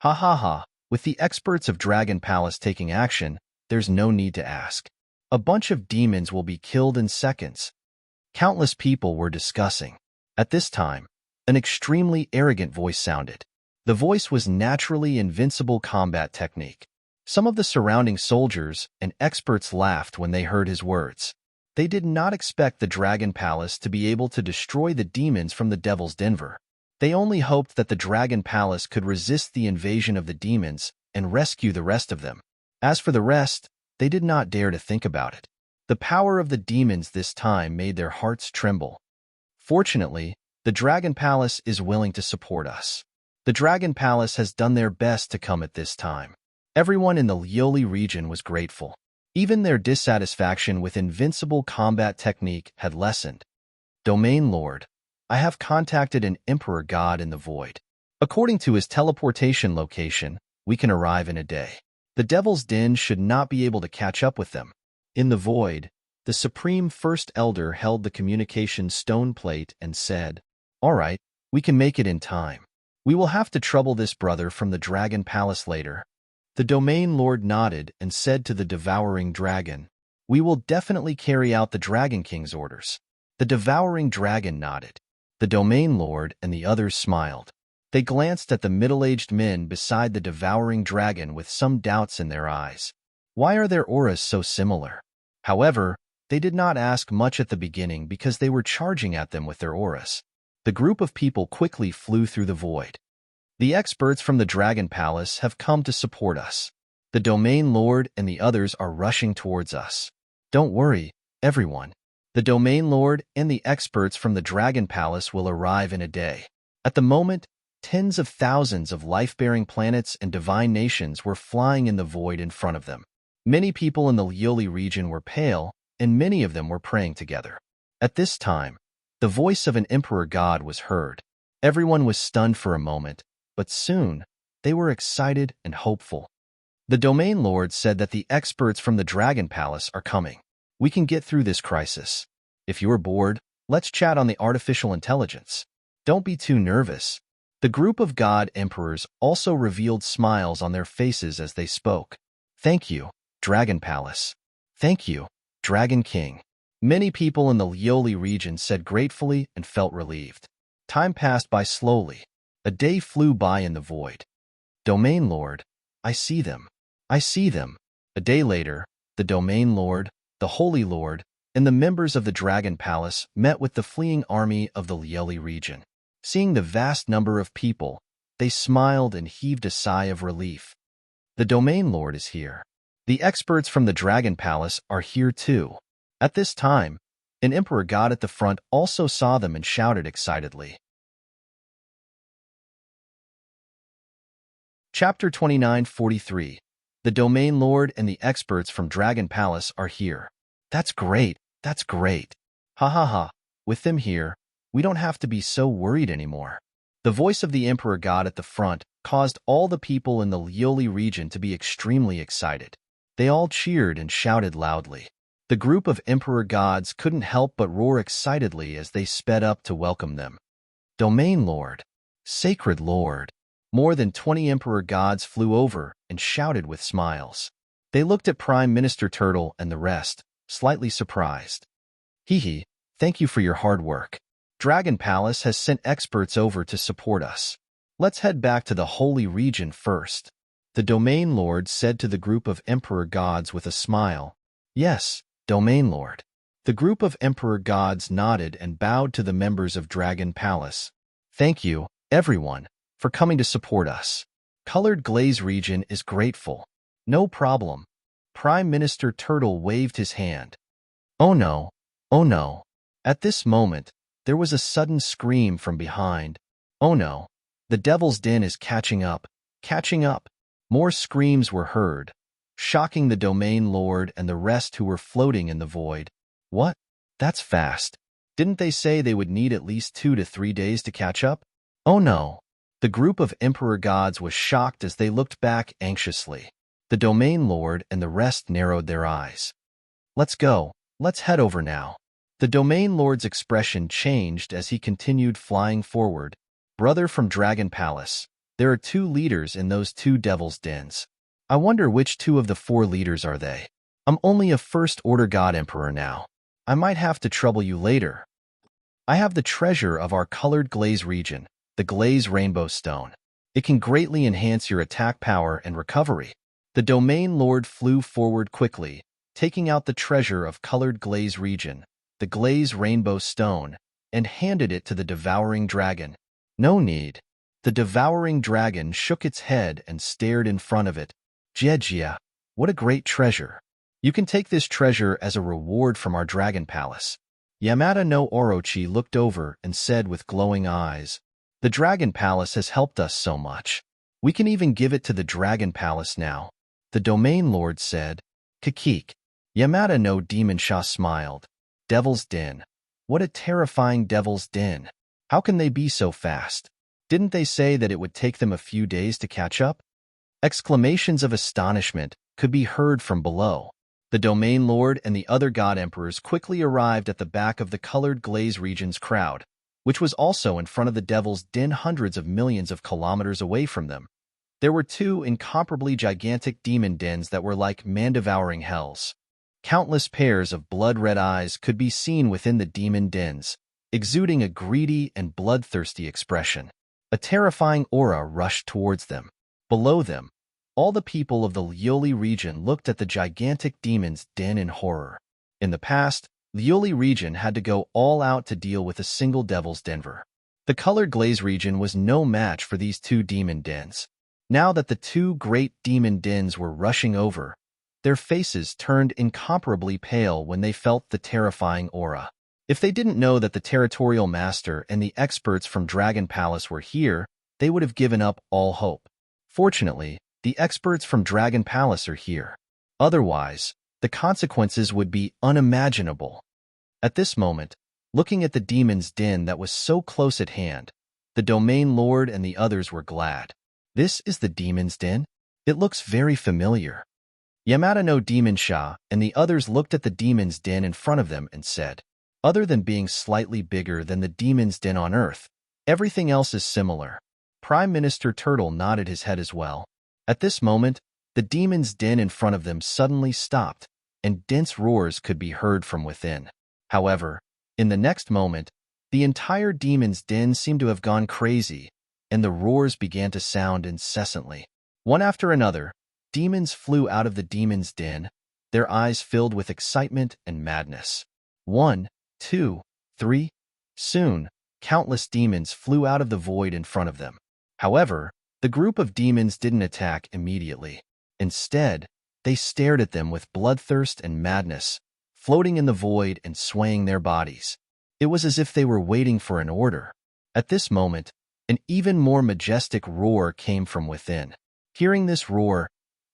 Ha ha ha, with the experts of Dragon Palace taking action, there's no need to ask. A bunch of demons will be killed in seconds. Countless people were discussing. At this time, an extremely arrogant voice sounded. The voice was naturally invincible combat technique. Some of the surrounding soldiers and experts laughed when they heard his words. They did not expect the Dragon Palace to be able to destroy the demons from the Devil's Denver. They only hoped that the Dragon Palace could resist the invasion of the demons and rescue the rest of them. As for the rest, they did not dare to think about it. The power of the demons this time made their hearts tremble. Fortunately, the Dragon Palace is willing to support us. The Dragon Palace has done their best to come at this time. Everyone in the Lioli region was grateful. Even their dissatisfaction with invincible combat technique had lessened. Domain Lord, I have contacted an Emperor God in the Void. According to his teleportation location, we can arrive in a day. The Devil's Den should not be able to catch up with them. In the Void, the Supreme First Elder held the communication stone plate and said, all right, we can make it in time. We will have to trouble this brother from the Dragon Palace later. The Domain Lord nodded and said to the Devouring Dragon, "We will definitely carry out the Dragon King's orders." The Devouring Dragon nodded. The Domain Lord and the others smiled. They glanced at the middle-aged men beside the Devouring Dragon with some doubts in their eyes. Why are their auras so similar? However, they did not ask much at the beginning because they were charging at them with their auras. The group of people quickly flew through the void. The experts from the Dragon Palace have come to support us. The Domain Lord and the others are rushing towards us. Don't worry, everyone. The Domain Lord and the experts from the Dragon Palace will arrive in a day. At the moment, tens of thousands of life-bearing planets and divine nations were flying in the void in front of them. Many people in the Lioli region were pale, and many of them were praying together. At this time, the voice of an emperor god was heard. Everyone was stunned for a moment, but soon they were excited and hopeful. The Domain Lord said that the experts from the Dragon Palace are coming. We can get through this crisis. If you're bored, let's chat on the artificial intelligence. Don't be too nervous. The group of god emperors also revealed smiles on their faces as they spoke. Thank you, Dragon Palace. Thank you, Dragon King. Many people in the Lioli region said gratefully and felt relieved. Time passed by slowly. A day flew by in the void. Domain Lord, I see them. I see them. A day later, the Domain Lord, the Holy Lord, and the members of the Dragon Palace met with the fleeing army of the Lioli region. Seeing the vast number of people, they smiled and heaved a sigh of relief. The Domain Lord is here. The experts from the Dragon Palace are here too. At this time, an emperor god at the front also saw them and shouted excitedly. Chapter 29:43. The Domain Lord and the experts from Dragon Palace are here. That's great. That's great. Ha ha ha. With them here, we don't have to be so worried anymore. The voice of the emperor god at the front caused all the people in the Lioli region to be extremely excited. They all cheered and shouted loudly. The group of emperor gods couldn't help but roar excitedly as they sped up to welcome them. Domain Lord, Sacred Lord. More than 20 emperor gods flew over and shouted with smiles. They looked at Prime Minister Turtle and the rest, slightly surprised. Hee hee, thank you for your hard work. Dragon Palace has sent experts over to support us. Let's head back to the Holy Region first. The Domain Lord said to the group of emperor gods with a smile. Yes, Domain Lord. The group of emperor gods nodded and bowed to the members of Dragon Palace. Thank you, everyone, for coming to support us. Colored Glaze Region is grateful. No problem. Prime Minister Turtle waved his hand. Oh no, oh no. At this moment, there was a sudden scream from behind. Oh no, the Devil's Den is catching up, catching up. More screams were heard, shocking the Domain Lord and the rest who were floating in the void. What? That's fast. Didn't they say they would need at least 2 to 3 days to catch up? Oh no. The group of emperor gods was shocked as they looked back anxiously. The Domain Lord and the rest narrowed their eyes. Let's go. Let's head over now. The Domain Lord's expression changed as he continued flying forward. Brother from Dragon Palace, there are 2 leaders in those 2 devil's dens. I wonder which 2 of the 4 leaders are they. I'm only a first-order god emperor now. I might have to trouble you later. I have the treasure of our colored glaze region, the Glaze Rainbow Stone. It can greatly enhance your attack power and recovery. The Domain Lord flew forward quickly, taking out the treasure of colored glaze region, the Glaze Rainbow Stone, and handed it to the Devouring Dragon. No need. The Devouring Dragon shook its head and stared in front of it. Jejia, what a great treasure. You can take this treasure as a reward from our Dragon Palace. Yamada no Orochi looked over and said with glowing eyes, the Dragon Palace has helped us so much. We can even give it to the Dragon Palace now. The Domain Lord said, Kakik. Yamada no Demon Sha smiled. Devil's Den. What a terrifying Devil's Den. How can they be so fast? Didn't they say that it would take them a few days to catch up? Exclamations of astonishment could be heard from below. The Domain Lord and the other god emperors quickly arrived at the back of the colored glaze region's crowd. which was also in front of the Devil's Den hundreds of millions of kilometers away from them. There were two incomparably gigantic demon dens that were like man-devouring hells. Countless pairs of blood-red eyes could be seen within the demon dens, exuding a greedy and bloodthirsty expression. A terrifying aura rushed towards them. Below them, all the people of the Lioli region looked at the gigantic demon's den in horror. In the past, Lioli region had to go all out to deal with a single Devil's Denver. The colored glaze region was no match for these two demon dens. Now that the two great demon dens were rushing over, their faces turned incomparably pale when they felt the terrifying aura. If they didn't know that the territorial master and the experts from Dragon Palace were here, they would have given up all hope. Fortunately, the experts from Dragon Palace are here. Otherwise, the consequences would be unimaginable. At this moment, looking at the demon's den that was so close at hand, the domain lord and the others were glad. This is the demon's den? It looks very familiar. Yamada no Demon Sha and the others looked at the demon's den in front of them and said, other than being slightly bigger than the demon's den on Earth, everything else is similar. Prime Minister Turtle nodded his head as well. At this moment, the demon's den in front of them suddenly stopped, and dense roars could be heard from within. However, in the next moment, the entire demon's den seemed to have gone crazy, and the roars began to sound incessantly. One after another, demons flew out of the demon's den, their eyes filled with excitement and madness. 1, 2, 3. Soon, countless demons flew out of the void in front of them. However, the group of demons didn't attack immediately. Instead, they stared at them with bloodthirst and madness, floating in the void and swaying their bodies. It was as if they were waiting for an order. At this moment, an even more majestic roar came from within. Hearing this roar,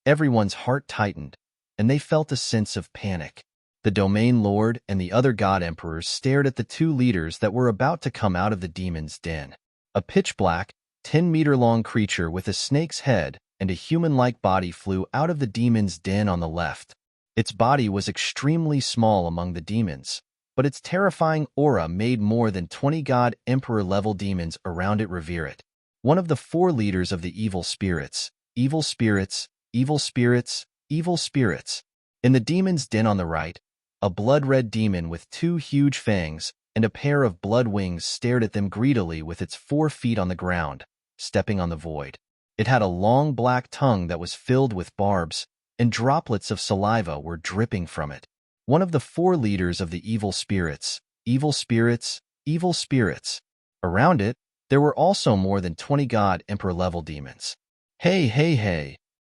everyone's heart tightened, and they felt a sense of panic. The Domain Lord and the other God Emperors stared at the two leaders that were about to come out of the demon's den. A pitch-black, 10-meter-long creature with a snake's head and a human-like body flew out of the demon's den on the left. Its body was extremely small among the demons, but its terrifying aura made more than 20 God Emperor-level demons around it revere it. One of the four leaders of the evil spirits, evil spirits, evil spirits, evil spirits. In the demon's den on the right, a blood-red demon with two huge fangs and a pair of blood wings stared at them greedily with its 4 feet on the ground, stepping on the void. It had a long black tongue that was filled with barbs, and droplets of saliva were dripping from it. One of the four leaders of the evil spirits, evil spirits, evil spirits. Around it, there were also more than 20 God Emperor-level demons. Hey, hey, hey!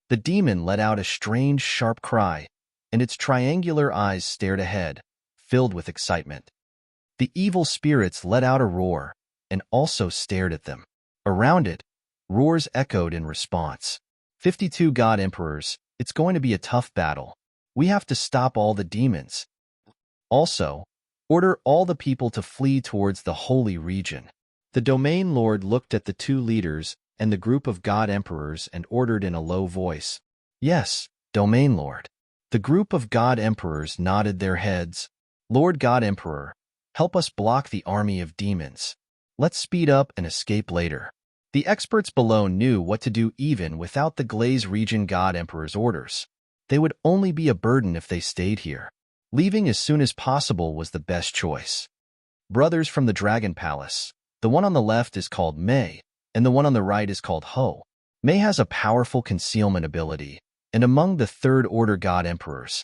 The demon let out a strange, sharp cry, and its triangular eyes stared ahead, filled with excitement. The evil spirits let out a roar, and also stared at them. Around it, roars echoed in response. 52 God Emperors, it's going to be a tough battle. We have to stop all the demons. Also, order all the people to flee towards the holy region. The Domain Lord looked at the two leaders and the group of God Emperors and ordered in a low voice. Yes, Domain Lord. The group of God Emperors nodded their heads. Lord God Emperor, help us block the army of demons. Let's speed up and escape later. The experts below knew what to do even without the Glaze region God Emperor's orders. They would only be a burden if they stayed here. Leaving as soon as possible was the best choice. Brothers from the Dragon Palace. The one on the left is called Mei, and the one on the right is called Ho. Mei has a powerful concealment ability, and among the Third Order God Emperors.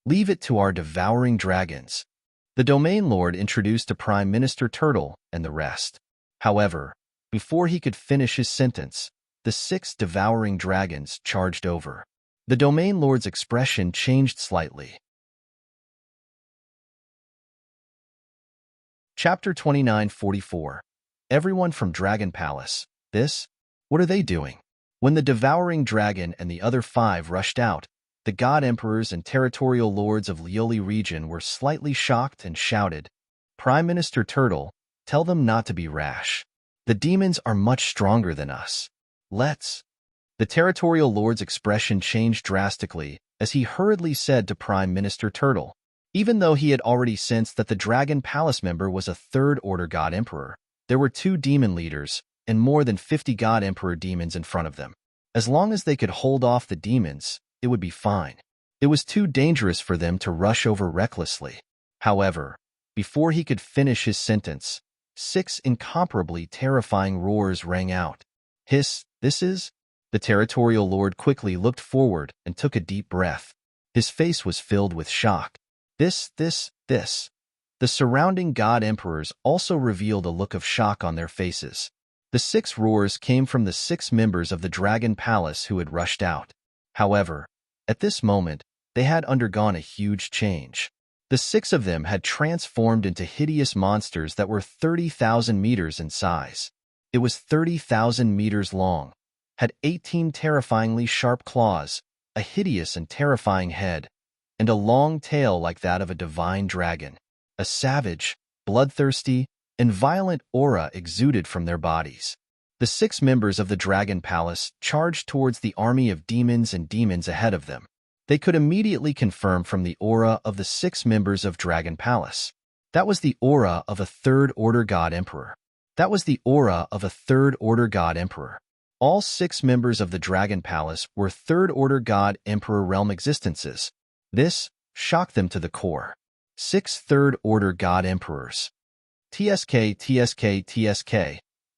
Leave it to our devouring dragons. The Domain Lord introduced to Prime Minister Turtle and the rest. However, before he could finish his sentence, the 6 devouring dragons charged over. The Domain Lord's expression changed slightly. Chapter 2944. Everyone from Dragon Palace. What are they doing? When the devouring dragon and the other 5 rushed out, the God Emperors and territorial lords of Lioli region were slightly shocked and shouted, Prime Minister Turtle, tell them not to be rash. The demons are much stronger than us. Let's. The territorial lord's expression changed drastically as he hurriedly said to Prime Minister Turtle, even though he had already sensed that the Dragon Palace member was a Third Order God Emperor. There were 2 demon leaders and more than 50 God Emperor demons in front of them. As long as they could hold off the demons, it would be fine. It was too dangerous for them to rush over recklessly. However, before he could finish his sentence, 6 incomparably terrifying roars rang out. Hiss, this is? The territorial lord quickly looked forward and took a deep breath. His face was filled with shock. This. The surrounding God Emperors also revealed a look of shock on their faces. The 6 roars came from the 6 members of the Dragon Palace who had rushed out. However, at this moment, they had undergone a huge change. The 6 of them had transformed into hideous monsters that were 30,000 meters in size. It was 30,000 meters long, had 18 terrifyingly sharp claws, a hideous and terrifying head, and a long tail like that of a divine dragon. A savage, bloodthirsty, and violent aura exuded from their bodies. The 6 members of the Dragon Palace charged towards the army of demons and demons ahead of them. They could immediately confirm from the aura of the 6 members of Dragon Palace. That was the aura of a 3rd Order God Emperor. That was the aura of a 3rd Order God Emperor. All 6 members of the Dragon Palace were 3rd Order God Emperor realm existences. This shocked them to the core. 6 3rd Order God Emperors. TSK.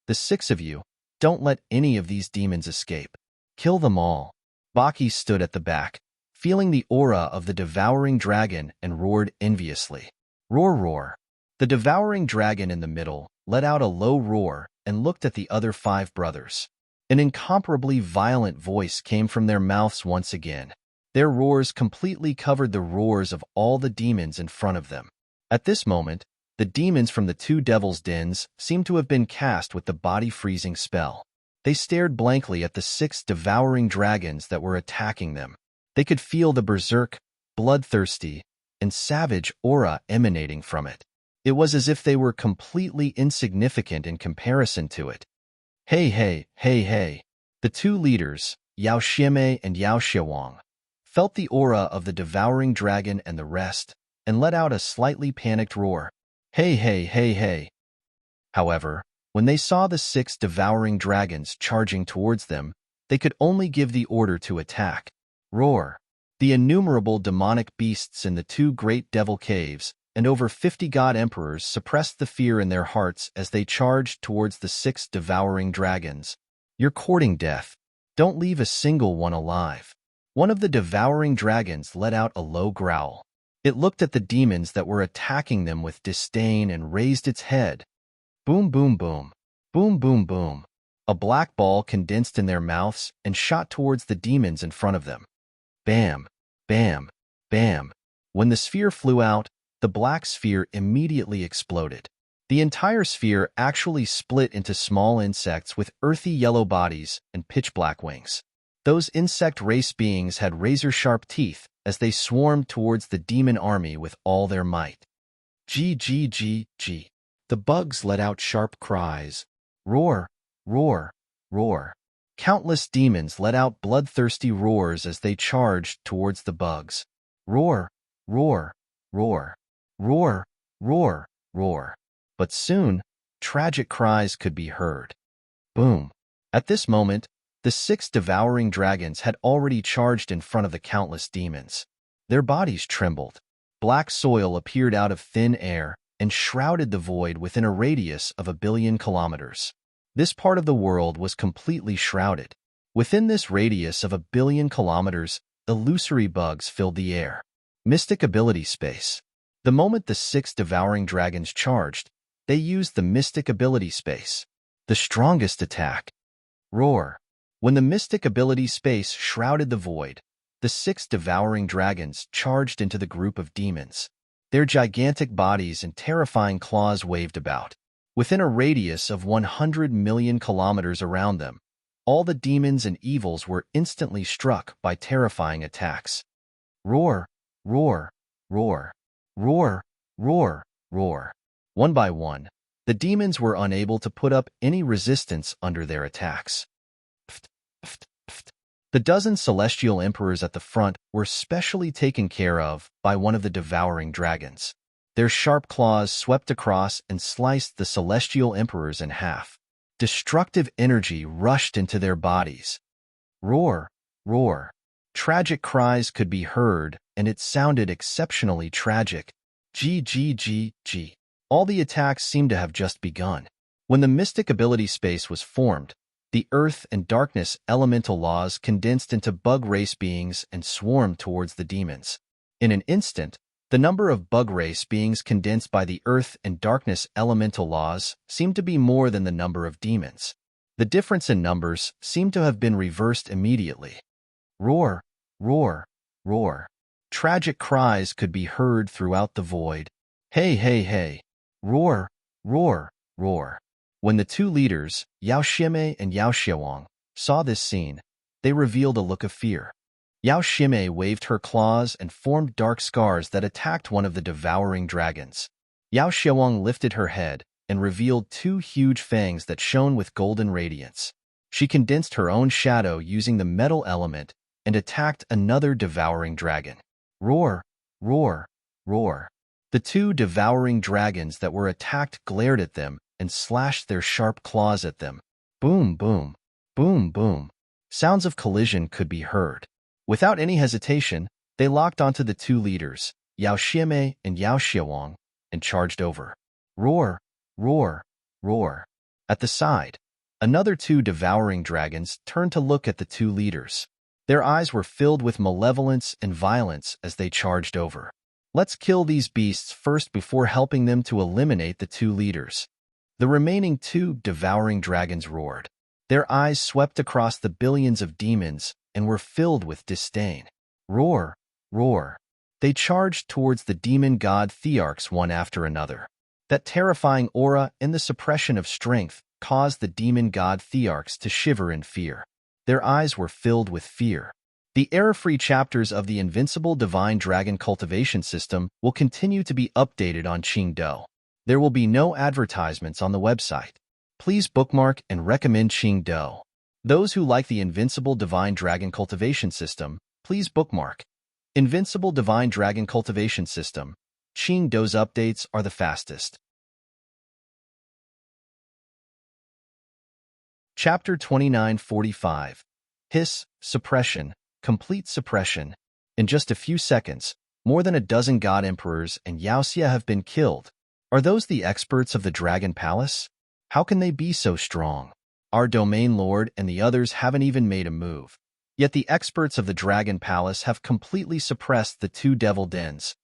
The 6 of you, don't let any of these demons escape. Kill them all. Baki stood at the back, feeling the aura of the devouring dragon, and roared enviously. Roar, roar. The devouring dragon in the middle let out a low roar and looked at the other 5 brothers. An incomparably violent voice came from their mouths once again. Their roars completely covered the roars of all the demons in front of them. At this moment, the demons from the 2 devils' dens seemed to have been cast with the body-freezing spell. They stared blankly at the 6 devouring dragons that were attacking them. They could feel the berserk, bloodthirsty, and savage aura emanating from it. It was as if they were completely insignificant in comparison to it. Hey. The 2 leaders, Yao Xieme and Yao Xiawang, felt the aura of the devouring dragon and the rest, and let out a slightly panicked roar. Hey. However, when they saw the 6 devouring dragons charging towards them, they could only give the order to attack. Roar. The innumerable demonic beasts in the 2 great devil caves and over 50 God Emperors suppressed the fear in their hearts as they charged towards the 6 devouring dragons. You're courting death. Don't leave a single one alive. One of the devouring dragons let out a low growl. It looked at the demons that were attacking them with disdain and raised its head. Boom, boom, boom. Boom, boom, boom. A black ball condensed in their mouths and shot towards the demons in front of them. Bam, bam, bam. When the sphere flew out, the black sphere immediately exploded. The entire sphere actually split into small insects with earthy yellow bodies and pitch-black wings. Those insect race beings had razor-sharp teeth as they swarmed towards the demon army with all their might. G. The bugs let out sharp cries. Roar, roar, roar. Countless demons let out bloodthirsty roars as they charged towards the bugs. Roar, roar, roar, roar, roar, roar. But soon, tragic cries could be heard. Boom. At this moment, the 6 devouring dragons had already charged in front of the countless demons. Their bodies trembled. Black soil appeared out of thin air and shrouded the void within a radius of 1 billion kilometers. This part of the world was completely shrouded. Within this radius of 1 billion kilometers, illusory bugs filled the air. Mystic ability space. The moment the 6 devouring dragons charged, they used the mystic ability space. The strongest attack. Roar. When the mystic ability space shrouded the void, the 6 devouring dragons charged into the group of demons. Their gigantic bodies and terrifying claws waved about. Within a radius of 100 million kilometers around them, all the demons and evils were instantly struck by terrifying attacks. Roar, roar, roar, roar, roar, roar. One by one, the demons were unable to put up any resistance under their attacks. The dozen celestial emperors at the front were specially taken care of by one of the devouring dragons. Their sharp claws swept across and sliced the celestial emperors in half. Destructive energy rushed into their bodies. Roar, roar. Tragic cries could be heard, and it sounded exceptionally tragic. G, G, G, G. All the attacks seemed to have just begun. When the mystic ability space was formed, the earth and darkness elemental laws condensed into bug race beings and swarmed towards the demons. In an instant, the number of bug race beings condensed by the earth and darkness elemental laws seemed to be more than the number of demons. The difference in numbers seemed to have been reversed immediately. Roar, roar, roar. Tragic cries could be heard throughout the void. Hey, hey, hey. Roar, roar, roar. When the two leaders, Yao Shime and Yao Xiaowang, saw this scene, they revealed a look of fear. Yao Shime waved her claws and formed dark scars that attacked one of the devouring dragons. Yao Xiaowang lifted her head and revealed two huge fangs that shone with golden radiance. She condensed her own shadow using the metal element and attacked another devouring dragon. Roar, roar, roar. The two devouring dragons that were attacked glared at them and slashed their sharp claws at them. Boom, boom, boom, boom. Sounds of collision could be heard. Without any hesitation, they locked onto the two leaders, Yao Shime and Yao Xiaowang, and charged over. Roar, roar, roar. At the side, another two devouring dragons turned to look at the two leaders. Their eyes were filled with malevolence and violence as they charged over. Let's kill these beasts first before helping them to eliminate the two leaders. The remaining two devouring dragons roared. Their eyes swept across the billions of demons and were filled with disdain. Roar, roar. They charged towards the demon god Thearchs one after another. That terrifying aura and the suppression of strength caused the demon god Thearchs to shiver in fear. Their eyes were filled with fear. The error-free chapters of the Invincible Divine Dragon Cultivation System will continue to be updated on Qingdou. There will be no advertisements on the website. Please bookmark and recommend Qingdou. Those who like the Invincible Divine Dragon Cultivation System, please bookmark. Invincible Divine Dragon Cultivation System. Qingdou's updates are the fastest. Chapter 2945. Hiss, Suppression, Complete Suppression. In just a few seconds, more than a dozen God Emperors and Yaoxia have been killed. Are those the experts of the Dragon Palace? How can they be so strong? Our Domain Lord and the others haven't even made a move. Yet the experts of the Dragon Palace have completely suppressed the two devil dens.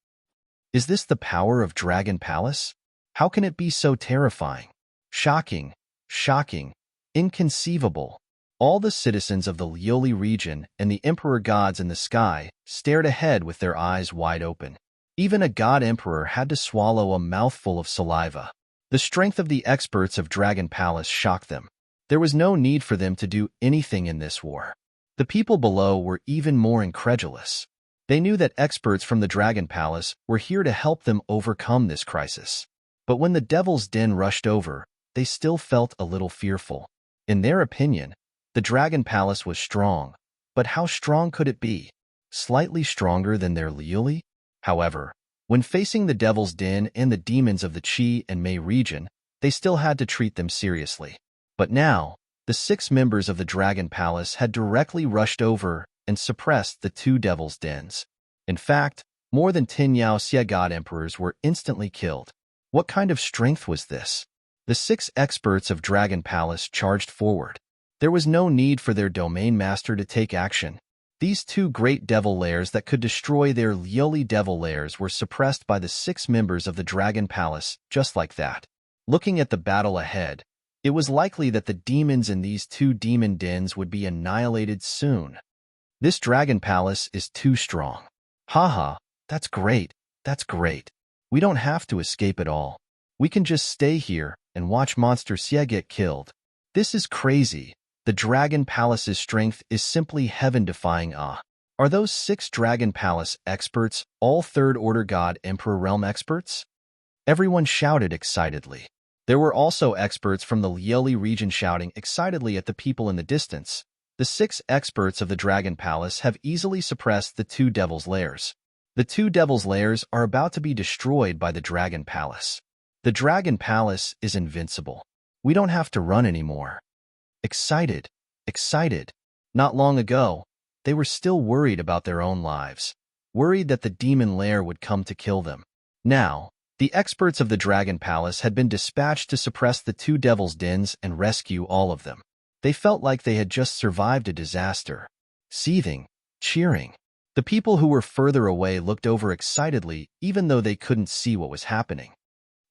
Is this the power of Dragon Palace? How can it be so terrifying? Shocking, shocking, inconceivable. All the citizens of the Lioli region and the Emperor gods in the sky stared ahead with their eyes wide open. Even a God Emperor had to swallow a mouthful of saliva. The strength of the experts of Dragon Palace shocked them. There was no need for them to do anything in this war. The people below were even more incredulous. They knew that experts from the Dragon Palace were here to help them overcome this crisis. But when the Devil's Den rushed over, they still felt a little fearful. In their opinion, the Dragon Palace was strong, but how strong could it be? Slightly stronger than their Liuli? However, when facing the Devil's Den and the demons of the Qi and Mei region, they still had to treat them seriously. But now, the 6 members of the Dragon Palace had directly rushed over and suppressed the 2 Devil's Dens. In fact, more than 10 Yaoxia God Emperors were instantly killed. What kind of strength was this? The 6 experts of Dragon Palace charged forward. There was no need for their domain master to take action. These 2 great devil lairs that could destroy their Lioli devil lairs were suppressed by the 6 members of the Dragon Palace, just like that. Looking at the battle ahead, it was likely that the demons in these 2 demon dens would be annihilated soon. This Dragon Palace is too strong. Haha, that's great, that's great. We don't have to escape at all. We can just stay here and watch Monster Xie get killed. This is crazy. The Dragon Palace's strength is simply heaven-defying. Are those 6 Dragon Palace experts all Third Order God Emperor Realm experts? Everyone shouted excitedly. There were also experts from the Lioli region shouting excitedly at the people in the distance. The 6 experts of the Dragon Palace have easily suppressed the 2 Devil's Lairs. The two devils' lairs are about to be destroyed by the Dragon Palace. The Dragon Palace is invincible. We don't have to run anymore. Excited, excited. Not long ago, they were still worried about their own lives, worried that the demon lair would come to kill them. Now, the experts of the Dragon Palace had been dispatched to suppress the two devils' dens and rescue all of them. They felt like they had just survived a disaster. Seething, cheering. The people who were further away looked over excitedly, even though they couldn't see what was happening.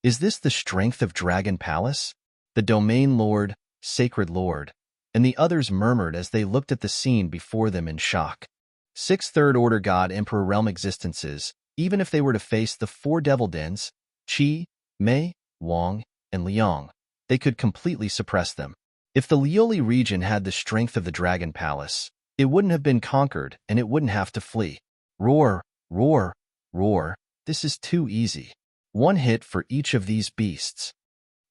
Is this the strength of Dragon Palace? The Domain Lord, Sacred Lord, and the others murmured as they looked at the scene before them in shock. 6 Third-Order God Emperor Realm existences, even if they were to face the 4 Devil Dens, Qi, Mei, Wang, and Liang, they could completely suppress them. If the Lioli region had the strength of the Dragon Palace, it wouldn't have been conquered and it wouldn't have to flee. Roar, roar, roar, this is too easy. 1 hit for each of these beasts.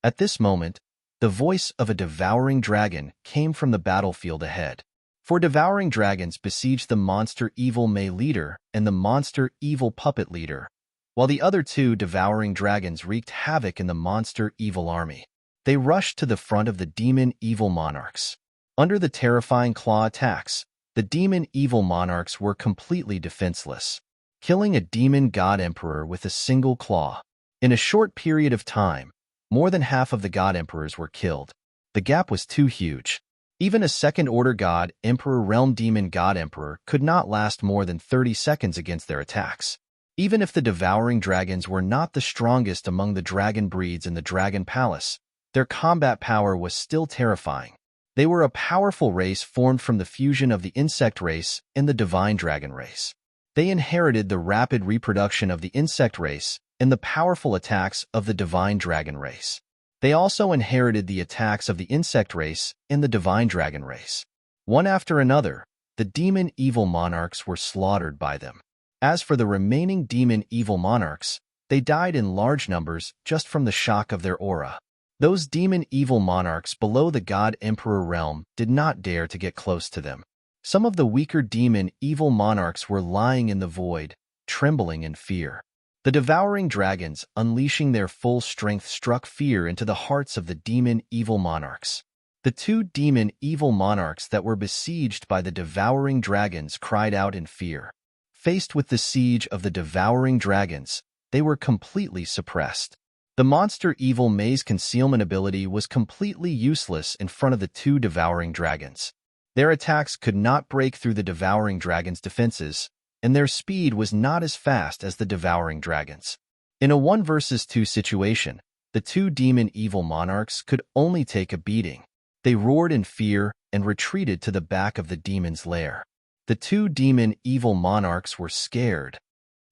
At this moment, the voice of a devouring dragon came from the battlefield ahead. 4 devouring dragons besieged the monster evil Mei leader and the monster evil puppet leader, while the other 2 devouring dragons wreaked havoc in the monster evil army. They rushed to the front of the demon evil monarchs. Under the terrifying claw attacks, the demon evil monarchs were completely defenseless, killing a demon god emperor with a single claw. In a short period of time, more than half of the god emperors were killed. The gap was too huge. Even a second-order god emperor realm demon god emperor could not last more than 30 seconds against their attacks. Even if the devouring dragons were not the strongest among the dragon breeds in the Dragon Palace, their combat power was still terrifying. They were a powerful race formed from the fusion of the insect race and the divine dragon race. They inherited the rapid reproduction of the insect race and the powerful attacks of the divine dragon race. They also inherited the attacks of the insect race and the divine dragon race. One after another, the demon evil monarchs were slaughtered by them. As for the remaining demon evil monarchs, they died in large numbers just from the shock of their aura. Those demon evil monarchs below the God Emperor realm did not dare to get close to them. Some of the weaker demon evil monarchs were lying in the void, trembling in fear. The devouring dragons, unleashing their full strength, struck fear into the hearts of the demon evil monarchs. The 2 demon evil monarchs that were besieged by the devouring dragons cried out in fear. Faced with the siege of the devouring dragons, they were completely suppressed. The monster evil Mei's concealment ability was completely useless in front of the 2 devouring dragons. Their attacks could not break through the devouring dragons' defenses, and their speed was not as fast as the devouring dragons. In a 1 versus 2 situation, the 2 demon evil monarchs could only take a beating. They roared in fear and retreated to the back of the demon's lair. The 2 demon evil monarchs were scared.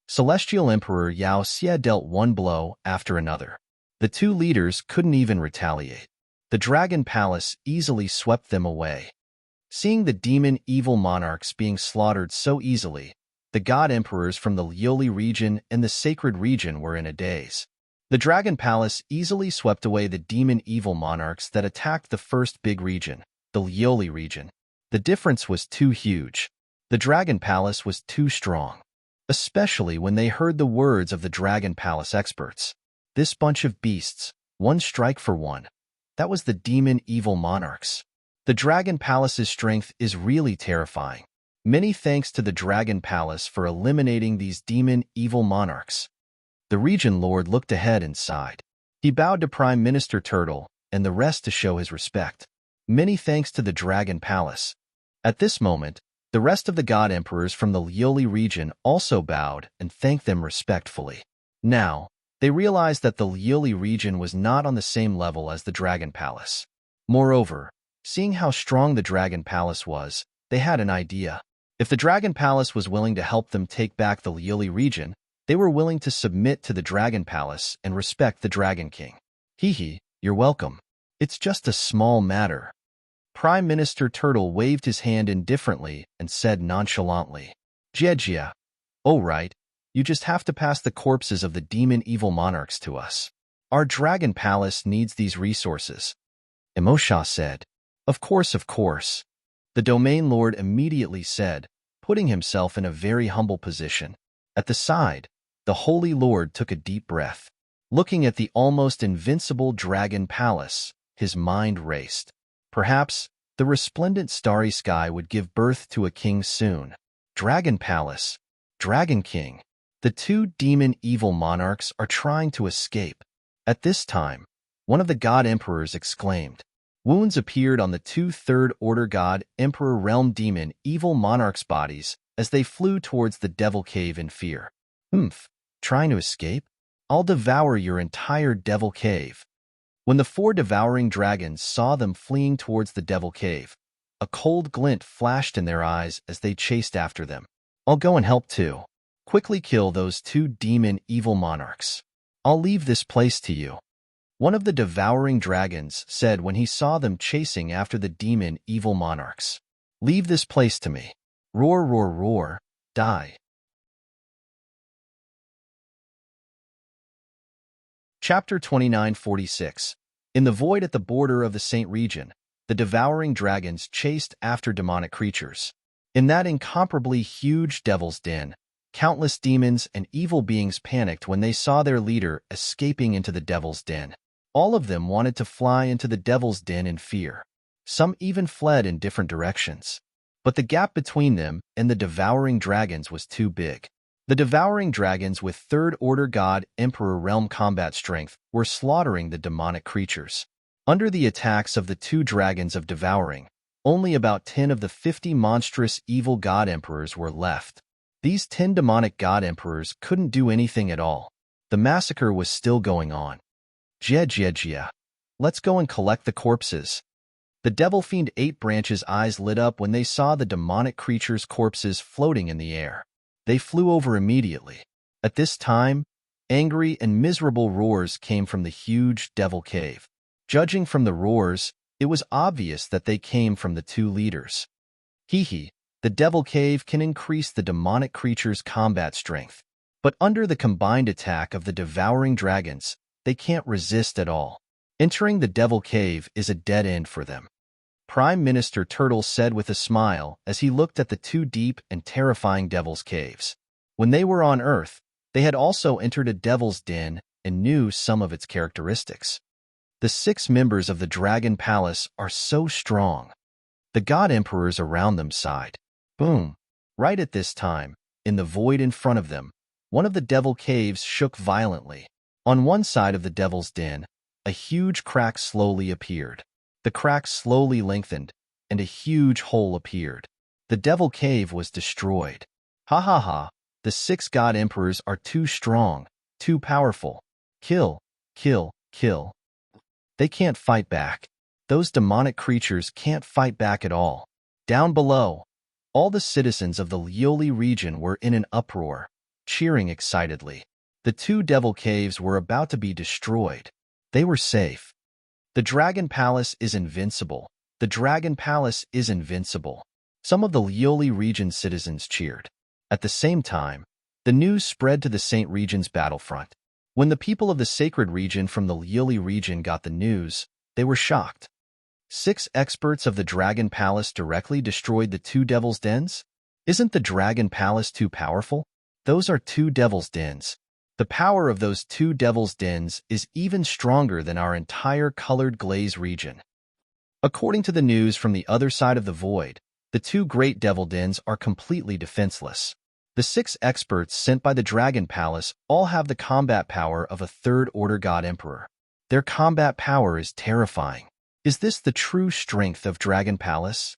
Celestial Emperor Yao Xie dealt one blow after another. The 2 leaders couldn't even retaliate. The Dragon Palace easily swept them away. Seeing the demon evil monarchs being slaughtered so easily, the god emperors from the Lioli region and the Sacred region were in a daze. The Dragon Palace easily swept away the demon evil monarchs that attacked the first big region, the Lioli region. The difference was too huge. The Dragon Palace was too strong. Especially when they heard the words of the Dragon Palace experts. This bunch of beasts, 1 strike for 1. That was the demon evil monarchs. The Dragon Palace's strength is really terrifying. Many thanks to the Dragon Palace for eliminating these demon evil monarchs. The Region Lord looked ahead and sighed. He bowed to Prime Minister Turtle and the rest to show his respect. Many thanks to the Dragon Palace. At this moment, the rest of the god emperors from the Lioli region also bowed and thanked them respectfully. Now, they realized that the Lioli region was not on the same level as the Dragon Palace. Moreover, seeing how strong the Dragon Palace was, they had an idea. If the Dragon Palace was willing to help them take back the Lioli region, they were willing to submit to the Dragon Palace and respect the Dragon King. Hee, you're welcome. It's just a small matter. Prime Minister Turtle waved his hand indifferently and said nonchalantly, Jejia. Oh right, you just have to pass the corpses of the demon evil monarchs to us. Our Dragon Palace needs these resources. Emosha said. Of course, of course. The Domain Lord immediately said, putting himself in a very humble position. At the side, the Holy Lord took a deep breath. Looking at the almost invincible dragon palace, his mind raced. Perhaps the resplendent starry sky would give birth to a king soon. Dragon Palace, Dragon King. The two demon evil monarchs are trying to escape. At this time, one of the god emperors exclaimed. Wounds appeared on the two third-order god emperor realm demon evil monarchs' bodies as they flew towards the devil cave in fear. Trying to escape? I'll devour your entire devil cave. When the four devouring dragons saw them fleeing towards the devil cave, a cold glint flashed in their eyes as they chased after them. I'll go and help too. Quickly kill those two demon evil monarchs. I'll leave this place to you. One of the devouring dragons said when he saw them chasing after the demon evil monarchs. Leave this place to me. Roar, roar, roar, die. Chapter 2946. In the void at the border of the Saint region, the devouring dragons chased after demonic creatures. In that incomparably huge devil's den, countless demons and evil beings panicked when they saw their leader escaping into the devil's den. All of them wanted to fly into the devil's den in fear. Some even fled in different directions. But the gap between them and the devouring dragons was too big. The devouring dragons with third-order god emperor realm combat strength were slaughtering the demonic creatures. Under the attacks of the two dragons of devouring, only about 10 of the 50 monstrous evil god emperors were left. These 10 demonic god emperors couldn't do anything at all. The massacre was still going on. Jia. Let's go and collect the corpses. The devil fiend 8 branches' eyes lit up when they saw the demonic creatures' corpses floating in the air. They flew over immediately. At this time, angry and miserable roars came from the huge devil cave. Judging from the roars, it was obvious that they came from the two leaders. The devil cave can increase the demonic creature's combat strength, but under the combined attack of the devouring dragons, they can't resist at all. Entering the devil cave is a dead end for them. Prime Minister Turtle said with a smile as he looked at the two deep and terrifying devil's caves. When they were on Earth, they had also entered a devil's den and knew some of its characteristics. The 6 members of the Dragon Palace are so strong. The god emperors around them sighed. Boom! Right at this time, in the void in front of them, one of the devil caves shook violently. On one side of the devil's den, a huge crack slowly appeared. The crack slowly lengthened, and a huge hole appeared. The devil cave was destroyed. Ha! The 6 god emperors are too strong, too powerful. Kill. They can't fight back. Those demonic creatures can't fight back at all. Down below, all the citizens of the Lioli region were in an uproar, cheering excitedly. The 2 devil caves were about to be destroyed. They were safe. The Dragon Palace is invincible. The Dragon Palace is invincible. Some of the Lioli region citizens cheered. At the same time, the news spread to the Saint region's battlefront. When the people of the sacred region from the Lioli region got the news, they were shocked. 6 experts of the Dragon Palace directly destroyed the 2 devil's dens? Isn't the Dragon Palace too powerful? Those are 2 devil's dens. The power of those 2 devil's dens is even stronger than our entire colored glaze region. According to the news from the other side of the void, the 2 great devil dens are completely defenseless. The 6 experts sent by the Dragon Palace all have the combat power of a third-order god emperor. Their combat power is terrifying. Is this the true strength of Dragon Palace?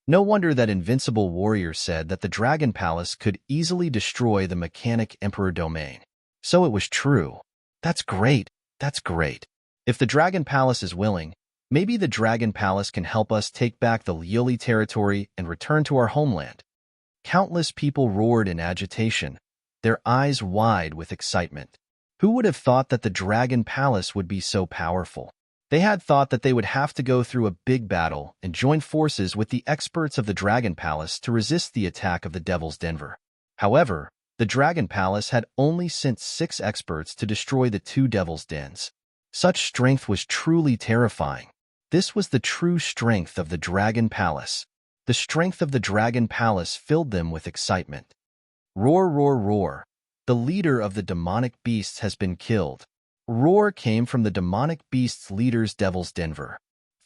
No wonder that Invincible Warrior said that the Dragon Palace could easily destroy the Mechanic Emperor domain. So it was true. That's great. If the Dragon Palace is willing, maybe the Dragon Palace can help us take back the Lioli territory and return to our homeland. Countless people roared in agitation, their eyes wide with excitement. Who would have thought that the Dragon Palace would be so powerful? They had thought that they would have to go through a big battle and join forces with the experts of the Dragon Palace to resist the attack of the Devil's Denver. However, the Dragon Palace had only sent 6 experts to destroy the 2 Devil's Dens. Such strength was truly terrifying. This was the true strength of the Dragon Palace. The strength of the Dragon Palace filled them with excitement. Roar, roar, roar. The leader of the demonic beasts has been killed. Roar came from the demonic beasts' leader's Devil's Denver.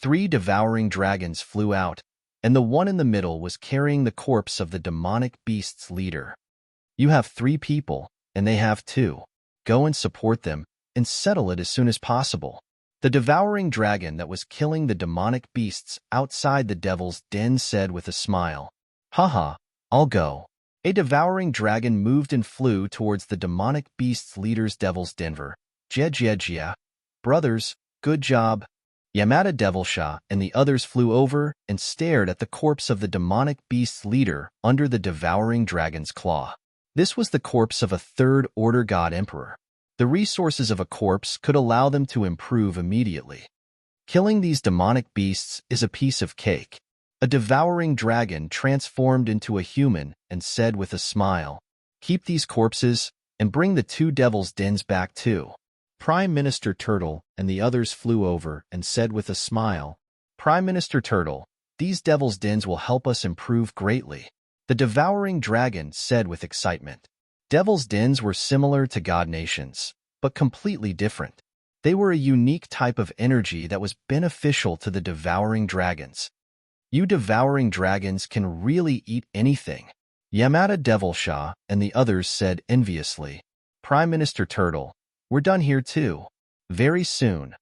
3 devouring dragons flew out, and the one in the middle was carrying the corpse of the demonic beast's leader. You have 3 people, and they have 2. Go and support them, and settle it as soon as possible. The devouring dragon that was killing the demonic beasts outside the devil's den said with a smile, "Haha, I'll go." A devouring dragon moved and flew towards the demonic beast's leader's Devil's Denver. Jejejia. Brothers, good job. Yamada Devilsha and the others flew over and stared at the corpse of the demonic beast's leader under the devouring dragon's claw. This was the corpse of a third-order god emperor. The resources of a corpse could allow them to improve immediately. Killing these demonic beasts is a piece of cake. A devouring dragon transformed into a human and said with a smile, "Keep these corpses and bring the 2 devil's dens back too." Prime Minister Turtle and the others flew over and said with a smile, "Prime Minister Turtle, these devil's dens will help us improve greatly." The devouring dragon said with excitement. Devil's dens were similar to god nations, but completely different. They were a unique type of energy that was beneficial to the devouring dragons. You devouring dragons can really eat anything. Yamada Devilsha and the others said enviously, "Prime Minister Turtle, we're done here too." Very soon,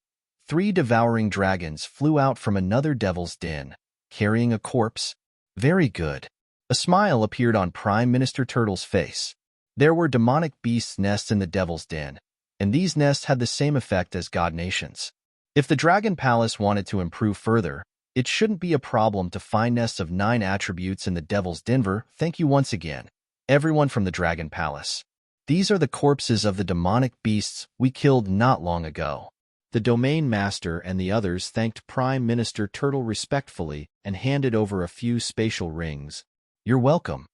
3 devouring dragons flew out from another devil's den, carrying a corpse. Very good. A smile appeared on Prime Minister Turtle's face. There were demonic beasts' nests in the devil's den, and these nests had the same effect as god nations. If the Dragon Palace wanted to improve further, it shouldn't be a problem to find nests of 9 attributes in the Devil's Denver. Thank you once again, everyone from the Dragon Palace. These are the corpses of the demonic beasts we killed not long ago. The Domain Master and the others thanked Prime Minister Turtle respectfully and handed over a few spatial rings. "You're welcome."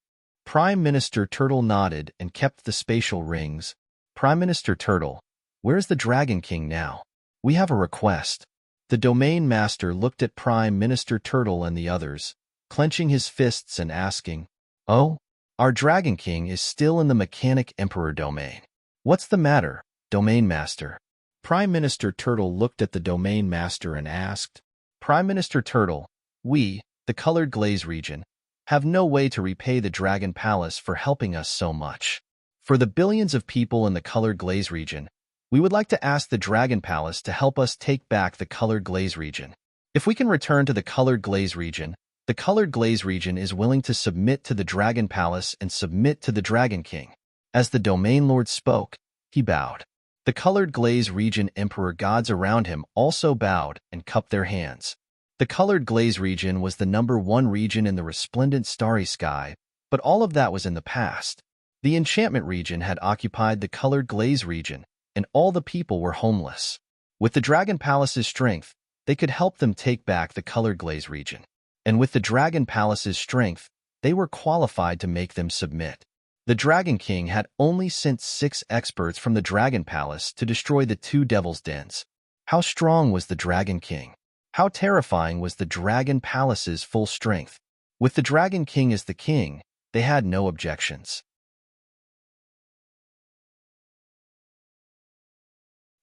Prime Minister Turtle nodded and kept the spatial rings. "Prime Minister Turtle, where's the Dragon King now? We have a request." The Domain Master looked at Prime Minister Turtle and the others, clenching his fists and asking, "Oh, our Dragon King is still in the Mechanic Emperor domain. What's the matter, Domain Master?" Prime Minister Turtle looked at the Domain Master and asked, "Prime Minister Turtle, we, the Colored Glaze region, have no way to repay the Dragon Palace for helping us so much. For the billions of people in the Colored Glaze region, we would like to ask the Dragon Palace to help us take back the Colored Glaze region. If we can return to the Colored Glaze region, the Colored Glaze region is willing to submit to the Dragon Palace and submit to the Dragon King." As the Domain Lord spoke, he bowed. The Colored Glaze region Emperor gods around him also bowed and cupped their hands. The Colored Glaze region was the #1 region in the resplendent starry sky, but all of that was in the past. The enchantment region had occupied the Colored Glaze region, and all the people were homeless. With the Dragon Palace's strength, they could help them take back the Colored Glaze region. And with the Dragon Palace's strength, they were qualified to make them submit. The Dragon King had only sent 6 experts from the Dragon Palace to destroy the 2 Devil's Dens. How strong was the Dragon King? How terrifying was the Dragon Palace's full strength? With the Dragon King as the king, they had no objections.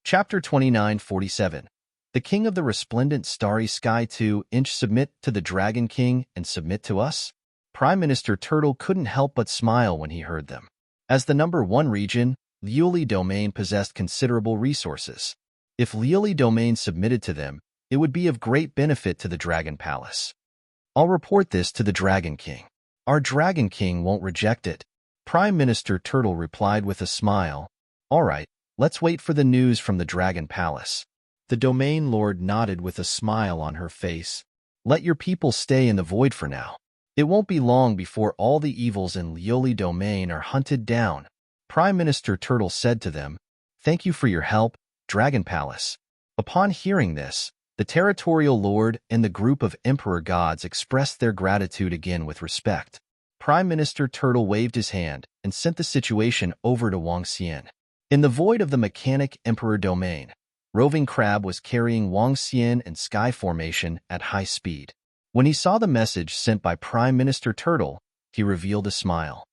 Chapter 2947. The King of the Resplendent Starry Sky 2-inch submit to the Dragon King and submit to us? Prime Minister Turtle couldn't help but smile when he heard them. As the #1 region, Liuli Domain possessed considerable resources. If Liuli Domain submitted to them, it would be of great benefit to the Dragon Palace. I'll report this to the Dragon King. Our Dragon King won't reject it. Prime Minister Turtle replied with a smile. All right, let's wait for the news from the Dragon Palace. The Domain Lord nodded with a smile on her face. Let your people stay in the void for now. It won't be long before all the evils in Liuli Domain are hunted down. Prime Minister Turtle said to them, Thank you for your help, Dragon Palace. Upon hearing this, the Territorial Lord and the group of Emperor Gods expressed their gratitude again with respect. Prime Minister Turtle waved his hand and sent the situation over to Wang Xian. In the void of the Mechanic Emperor Domain, Roving Crab was carrying Wang Xian and Sky Formation at high speed. When he saw the message sent by Prime Minister Turtle, he revealed a smile.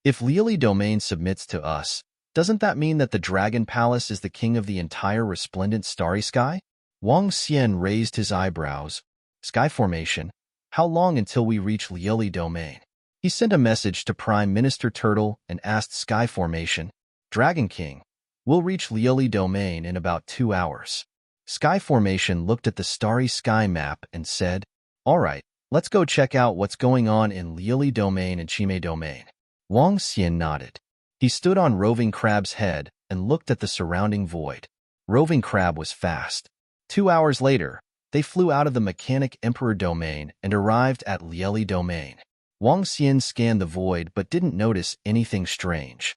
If Liuli Domain submits to us, Doesn't that mean that the Dragon Palace is the king of the entire resplendent starry sky? Wang Xian raised his eyebrows. Sky formation. How long until we reach Liuli Domain? He sent a message to Prime Minister Turtle and asked Sky Formation, Dragon King, we'll reach Liuli Domain in about 2 hours. Sky Formation looked at the starry sky map and said, all right, let's go check out what's going on in Liuli Domain and Chime Domain. Wang Xian nodded. He stood on Roving Crab's head and looked at the surrounding void. Roving Crab was fast. 2 hours later, they flew out of the Mechanic Emperor Domain and arrived at Liuli Domain. Wang Xian scanned the void but didn't notice anything strange.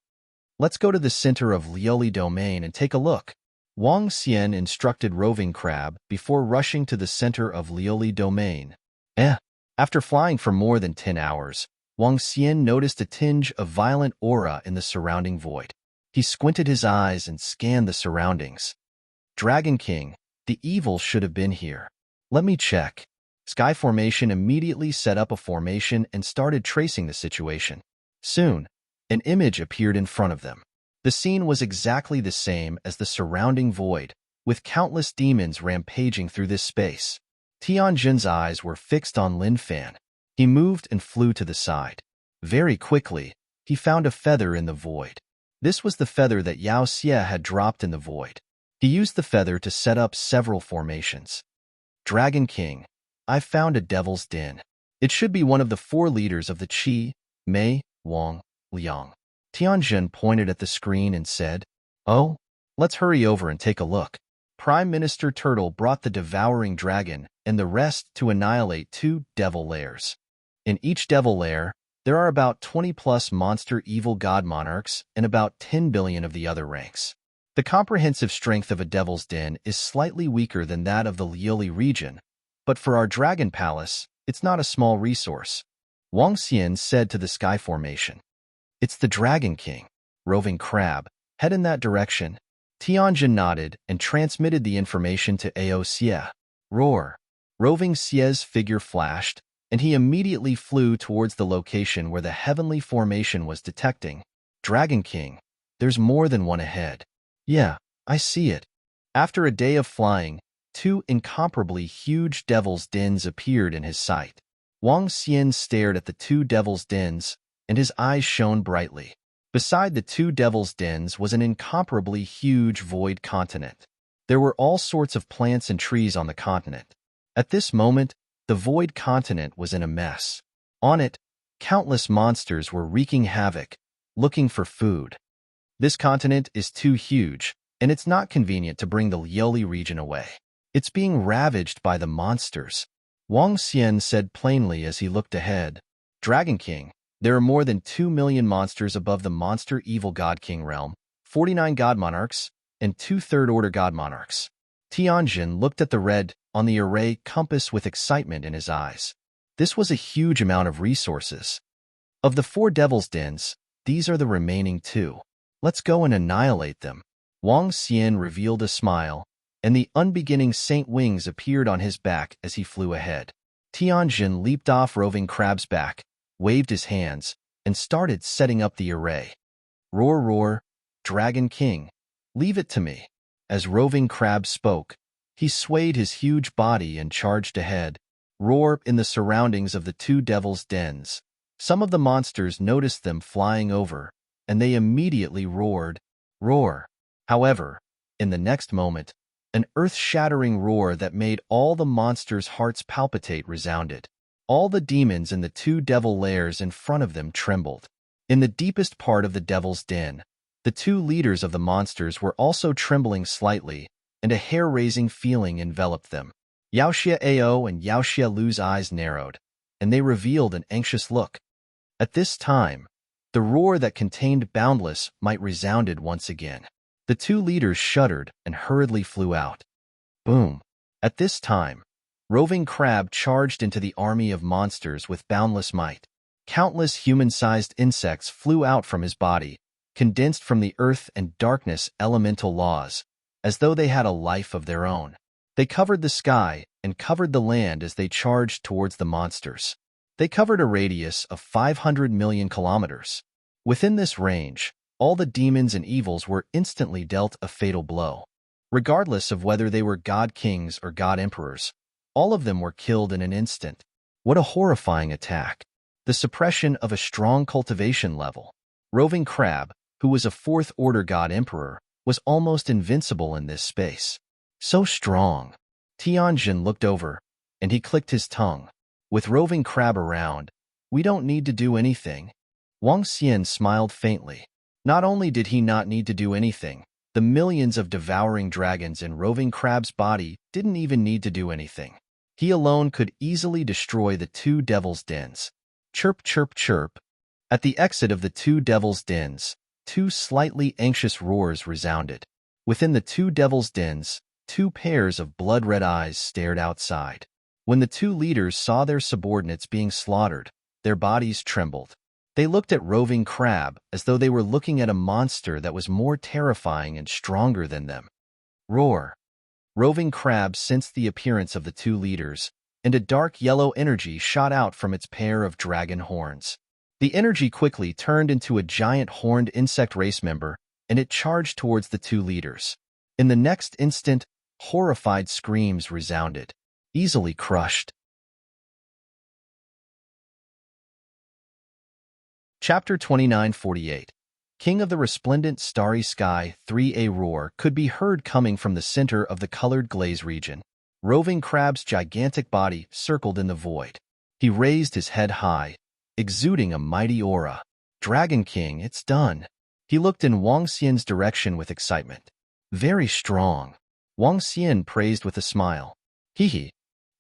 Let's go to the center of Liuli Domain and take a look. Wang Xian instructed Roving Crab before rushing to the center of Liuli Domain. After flying for more than 10 hours, Wang Xian noticed a tinge of violent aura in the surrounding void. He squinted his eyes and scanned the surroundings. Dragon King, the evil should have been here. Let me check. Sky Formation immediately set up a formation and started tracing the situation. Soon, an image appeared in front of them. The scene was exactly the same as the surrounding void, with countless demons rampaging through this space. Tianjin's eyes were fixed on Lin Fan. He moved and flew to the side. Very quickly, he found a feather in the void. This was the feather that Yao Xie had dropped in the void. He used the feather to set up several formations. Dragon King, I've found a devil's den. It should be one of the 4 leaders of the Qi, Mei, Wang, Liang. Tianjin pointed at the screen and said, oh, let's hurry over and take a look. Prime Minister Turtle brought the devouring dragon and the rest to annihilate 2 devil lairs. In each devil lair, there are about 20+ monster evil god monarchs and about 10 billion of the other ranks. The comprehensive strength of a devil's den is slightly weaker than that of the Liuli region, but for our Dragon Palace, it's not a small resource. Wang Xian said to the Sky Formation. It's the Dragon King. Roving Crab, head in that direction. Tianjin nodded and transmitted the information to Ao Xie. Roar. Roving Xie's figure flashed, and he immediately flew towards the location where the heavenly formation was detecting. Dragon King, there's more than one ahead. Yeah, I see it. After a day of flying, 2 incomparably huge devil's dens appeared in his sight. Wang Xian stared at the 2 devil's dens, and his eyes shone brightly. Beside the 2 devil's dens was an incomparably huge void continent. There were all sorts of plants and trees on the continent. At this moment, the void continent was in a mess. On it, countless monsters were wreaking havoc, looking for food. This continent is too huge, and it's not convenient to bring the Liuli region away. It's being ravaged by the monsters. Wang Xian said plainly as he looked ahead. Dragon King, there are more than 2 million monsters above the monster evil god king realm, 49 god monarchs, and 2 third-order god monarchs. Tianjin looked at the red on the array compass with excitement in his eyes. This was a huge amount of resources. Of the 4 devil's dens, these are the remaining 2. Let's go and annihilate them. Wang Xian revealed a smile, and the unbeginning saint wings appeared on his back as he flew ahead. Tianjin leaped off Roving Crab's back, waved his hands, and started setting up the array. Roar, roar, Dragon King, leave it to me. As Roving Crab spoke, he swayed his huge body and charged ahead. Roar in the surroundings of the 2 devil's dens. Some of the monsters noticed them flying over, and they immediately roared, roar. However, in the next moment, an earth-shattering roar that made all the monsters' hearts palpitate resounded. All the demons in the 2 devil lairs in front of them trembled. In the deepest part of the devil's den, the 2 leaders of the monsters were also trembling slightly, and a hair-raising feeling enveloped them. Yao Xie Ao and Yao Xie Lu's eyes narrowed, and they revealed an anxious look. At this time, the roar that contained Boundless might resounded once again. The 2 leaders shuddered and hurriedly flew out. Boom! At this time, Roving Crab charged into the army of monsters with boundless might. Countless human-sized insects flew out from his body, condensed from the earth and darkness elemental laws, as though they had a life of their own. They covered the sky and covered the land as they charged towards the monsters. They covered a radius of 500 million kilometers. Within this range, All the demons and evils were instantly dealt a fatal blow. Regardless of whether they were god kings or god emperors, all of them were killed in an instant. What a horrifying attack. The suppression of a strong cultivation level. Roving Crab, who was a fourth-order god emperor, was almost invincible in this space. So strong. Tianjin looked over, and he clicked his tongue. With Roving Crab around, we don't need to do anything. Wang Xian smiled faintly. Not only did he not need to do anything, the millions of devouring dragons in Roving Crab's body didn't even need to do anything. He alone could easily destroy the two devil's dens. Chirp, chirp, chirp. At the exit of the two devil's dens, two slightly anxious roars resounded. Within the two devil's dens, two pairs of blood-red eyes stared outside. When the two leaders saw their subordinates being slaughtered, their bodies trembled. They looked at Roving Crab as though they were looking at a monster that was more terrifying and stronger than them. Roar. Roving Crab sensed the appearance of the two leaders, and a dark yellow energy shot out from its pair of dragon horns. The energy quickly turned into a giant horned insect race member, and it charged towards the two leaders. In the next instant, horrified screams resounded. Easily crushed. Chapter 2948. King of the Resplendent Starry Sky 3A roar could be heard coming from the center of the colored glaze region. Roving Crab's gigantic body circled in the void. He raised his head high, exuding a mighty aura. Dragon King, it's done. He looked in Wang Xian's direction with excitement. Very strong. Wang Xian praised with a smile. Hee hee.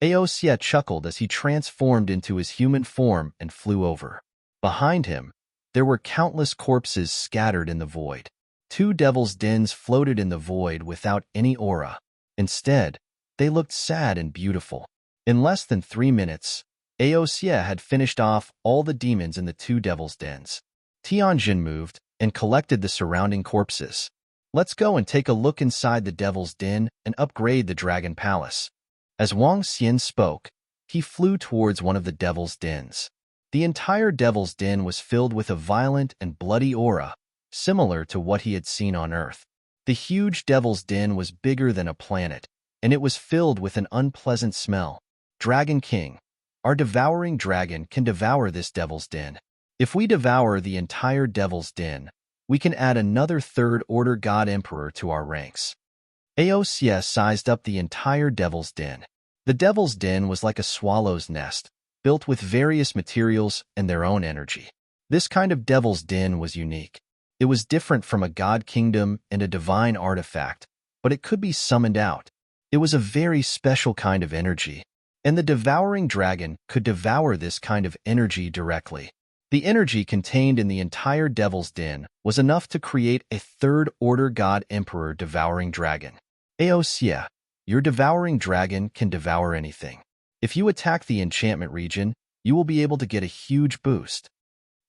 Aoxia chuckled as he transformed into his human form and flew over. Behind him, there were countless corpses scattered in the void. Two devil's dens floated in the void without any aura. Instead, they looked sad and beautiful. In less than 3 minutes, Aoxia had finished off all the demons in the two devil's dens. Tianjin moved and collected the surrounding corpses. Let's go and take a look inside the devil's den and upgrade the dragon palace. As Wang Xian spoke, he flew towards one of the devil's dens. The entire devil's den was filled with a violent and bloody aura, similar to what he had seen on Earth. The huge devil's den was bigger than a planet, and it was filled with an unpleasant smell. Dragon King, our devouring dragon can devour this devil's den. If we devour the entire devil's den, we can add another third-order god emperor to our ranks. Aoxia sized up the entire devil's den. The devil's den was like a swallow's nest, built with various materials and their own energy. This kind of devil's den was unique. It was different from a god kingdom and a divine artifact, but it could be summoned out. It was a very special kind of energy, and the devouring dragon could devour this kind of energy directly. The energy contained in the entire devil's den was enough to create a third-order god emperor devouring dragon. Aoxia, your devouring dragon can devour anything. If you attack the enchantment region, you will be able to get a huge boost.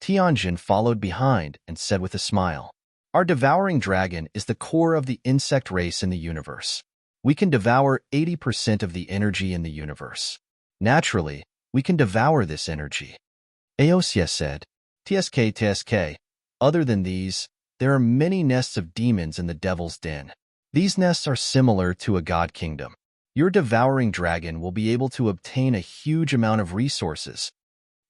Tianjin followed behind and said with a smile, our devouring dragon is the core of the insect race in the universe. We can devour 80% of the energy in the universe. Naturally, we can devour this energy. Aoxia said, TSK. Other than these, there are many nests of demons in the devil's den. These nests are similar to a god kingdom. Your devouring dragon will be able to obtain a huge amount of resources.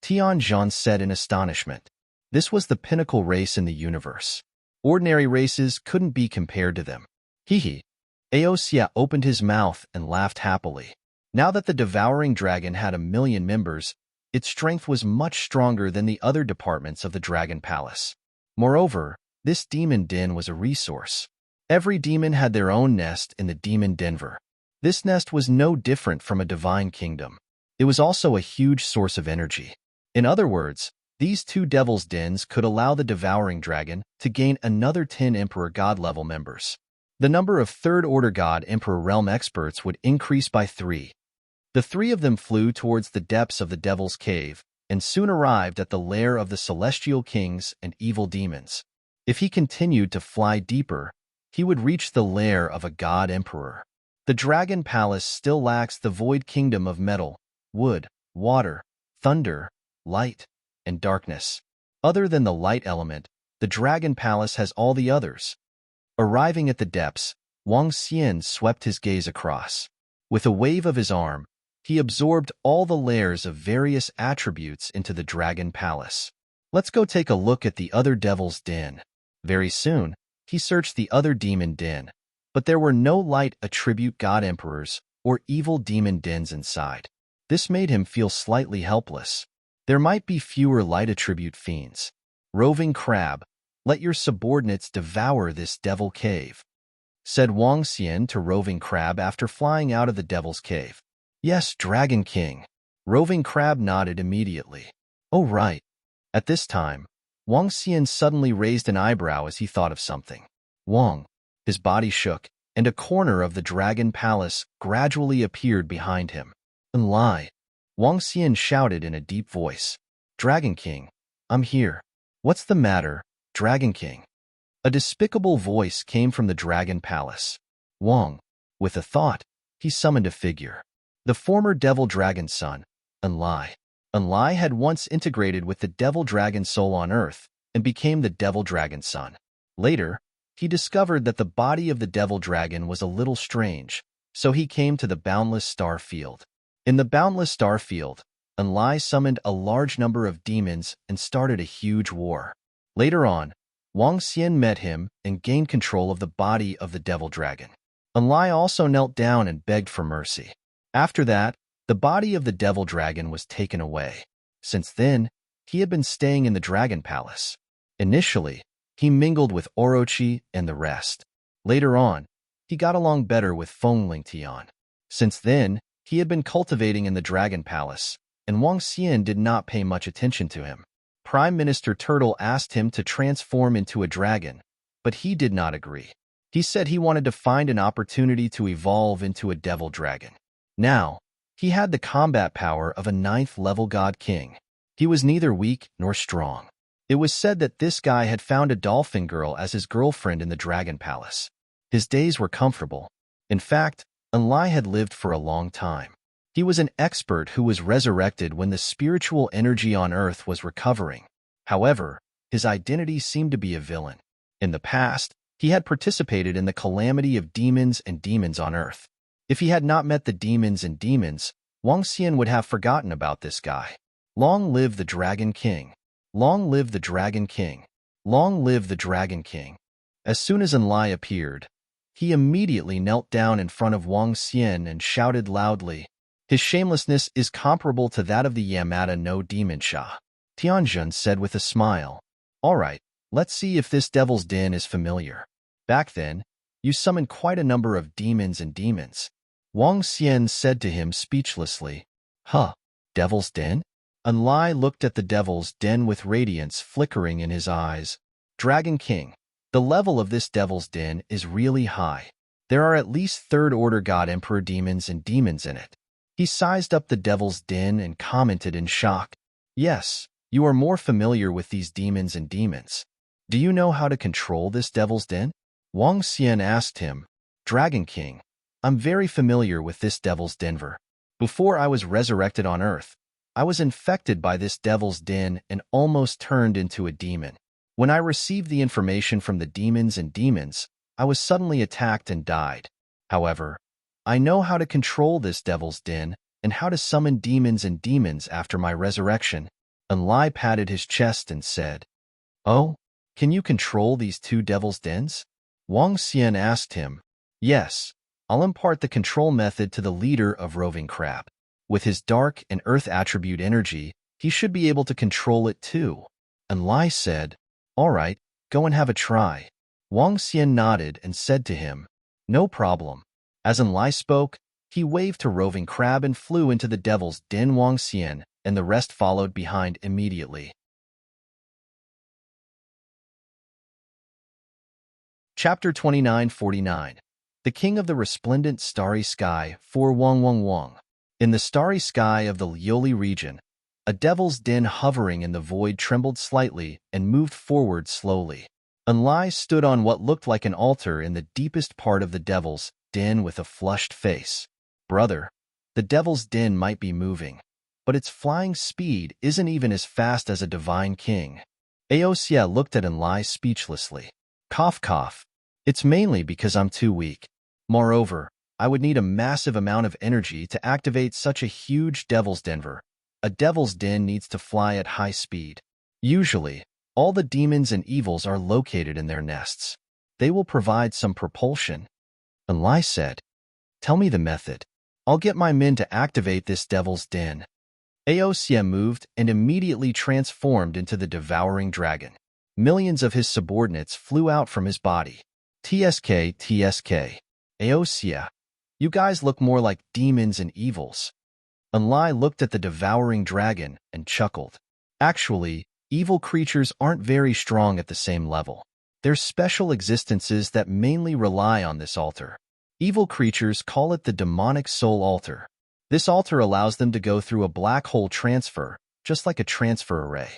Tianjin said in astonishment. This was the pinnacle race in the universe. Ordinary races couldn't be compared to them. Hee hee. Aoxia opened his mouth and laughed happily. Now that the devouring dragon had 1 million members, its strength was much stronger than the other departments of the Dragon Palace. Moreover, this demon den was a resource. Every demon had their own nest in the demon denver. This nest was no different from a divine kingdom. It was also a huge source of energy. In other words, these two devil's dens could allow the devouring dragon to gain another 10 Emperor God level members. The number of third-order God Emperor realm experts would increase by 3. The 3 of them flew towards the depths of the Devil's Cave and soon arrived at the lair of the celestial kings and evil demons. If he continued to fly deeper, he would reach the lair of a God Emperor. The Dragon Palace still lacks the void kingdom of metal, wood, water, thunder, light, and darkness. Other than the light element, The Dragon Palace has all the others. Arriving at the depths, Wang Xian swept his gaze across. With a wave of his arm, he absorbed all the layers of various attributes into the Dragon Palace. Let's go take a look at the other Devil's Den. Very soon, he searched the other Demon Den, but there were no light attribute God Emperors or evil demon dens inside. This made him feel slightly helpless. There might be fewer light attribute fiends. Roving Crab, let your subordinates devour this devil cave, said Wang Xian to Roving Crab after flying out of the devil's cave. Yes, Dragon King. Roving Crab nodded immediately. Oh, right. At this time, Wang Xian suddenly raised an eyebrow as he thought of something. Wang. His body shook, and a corner of the Dragon Palace gradually appeared behind him. Lie. Wang Xian shouted in a deep voice. Dragon King, I'm here. What's the matter, Dragon King? A despicable voice came from the Dragon Palace. Wang. With a thought, he summoned a figure. The former Devil Dragon son, Enlai. Enlai had once integrated with the Devil Dragon soul on Earth and became the Devil Dragon son. Later, he discovered that the body of the Devil Dragon was a little strange, so he came to the Boundless Star Field. In the Boundless Star Field, Enlai summoned a large number of demons and started a huge war. Later on, Wang Xian met him and gained control of the body of the Devil Dragon. Enlai also knelt down and begged for mercy. After that, the body of the Devil Dragon was taken away. Since then, he had been staying in the Dragon Palace. Initially, he mingled with Orochi and the rest. Later on, he got along better with Feng Tian. Since then, he had been cultivating in the Dragon Palace, and Wang Xian did not pay much attention to him. Prime Minister Turtle asked him to transform into a dragon, but he did not agree. He said he wanted to find an opportunity to evolve into a devil dragon. Now, he had the combat power of a 9th-level God King. He was neither weak nor strong. It was said that this guy had found a dolphin girl as his girlfriend in the Dragon Palace. His days were comfortable. In fact, Enlai had lived for a long time. He was an expert who was resurrected when the spiritual energy on Earth was recovering. However, his identity seemed to be a villain. In the past, he had participated in the calamity of demons and demons on Earth. If he had not met the demons and demons, Wang Xian would have forgotten about this guy. Long live the Dragon King. Long live the Dragon King. Long live the Dragon King. As soon as Enlai appeared, he immediately knelt down in front of Wang Xian and shouted loudly. His shamelessness is comparable to that of the Yamada no Demon Sha. Tianjun said with a smile. All right, let's see if this devil's den is familiar. Back then, you summoned quite a number of demons and demons. Wang Xian said to him speechlessly. Huh, devil's den? Enlai looked at the devil's den with radiance flickering in his eyes. Dragon King, the level of this devil's den is really high. There are at least third-order God Emperor demons and demons in it. He sized up the devil's den and commented in shock. Yes, you are more familiar with these demons and demons. Do you know how to control this devil's den? Wang Xian asked him. Dragon King, I'm very familiar with this devil's denver. Before I was resurrected on Earth, I was infected by this devil's den and almost turned into a demon. When I received the information from the demons and demons, I was suddenly attacked and died. However, I know how to control this devil's den and how to summon demons and demons after my resurrection. Enlai patted his chest and said, Oh, can you control these two devil's dens? Wang Xian asked him. Yes, I'll impart the control method to the leader of Roving Crab. With his dark and earth attribute energy, he should be able to control it too. Enlai said, All right, go and have a try. Wang Xian nodded and said to him, No problem. As Enlai spoke, he waved to Roving Crab and flew into the devil's den. Wang Xian and the rest followed behind immediately. Chapter 2949. The King of the Resplendent Starry Sky for Wang. In the starry sky of the Lioli region, a devil's den hovering in the void trembled slightly and moved forward slowly. Enlai stood on what looked like an altar in the deepest part of the devil's den with a flushed face. Brother, the devil's den might be moving, but its flying speed isn't even as fast as a divine king. Aosia looked at Enlai speechlessly. Cough, cough. It's mainly because I'm too weak. Moreover, I would need a massive amount of energy to activate such a huge devil's den. A devil's den needs to fly at high speed. Usually, all the demons and evils are located in their nests. They will provide some propulsion. Enlai said, "Tell me the method. I'll get my men to activate this devil's den." Aosia moved and immediately transformed into the devouring dragon. Millions of his subordinates flew out from his body. TSK, TSK. Aosia, you guys look more like demons and evils. Enlai looked at the devouring dragon and chuckled. Actually, evil creatures aren't very strong at the same level. They're special existences that mainly rely on this altar. Evil creatures call it the demonic soul altar. This altar allows them to go through a black hole transfer, just like a transfer array.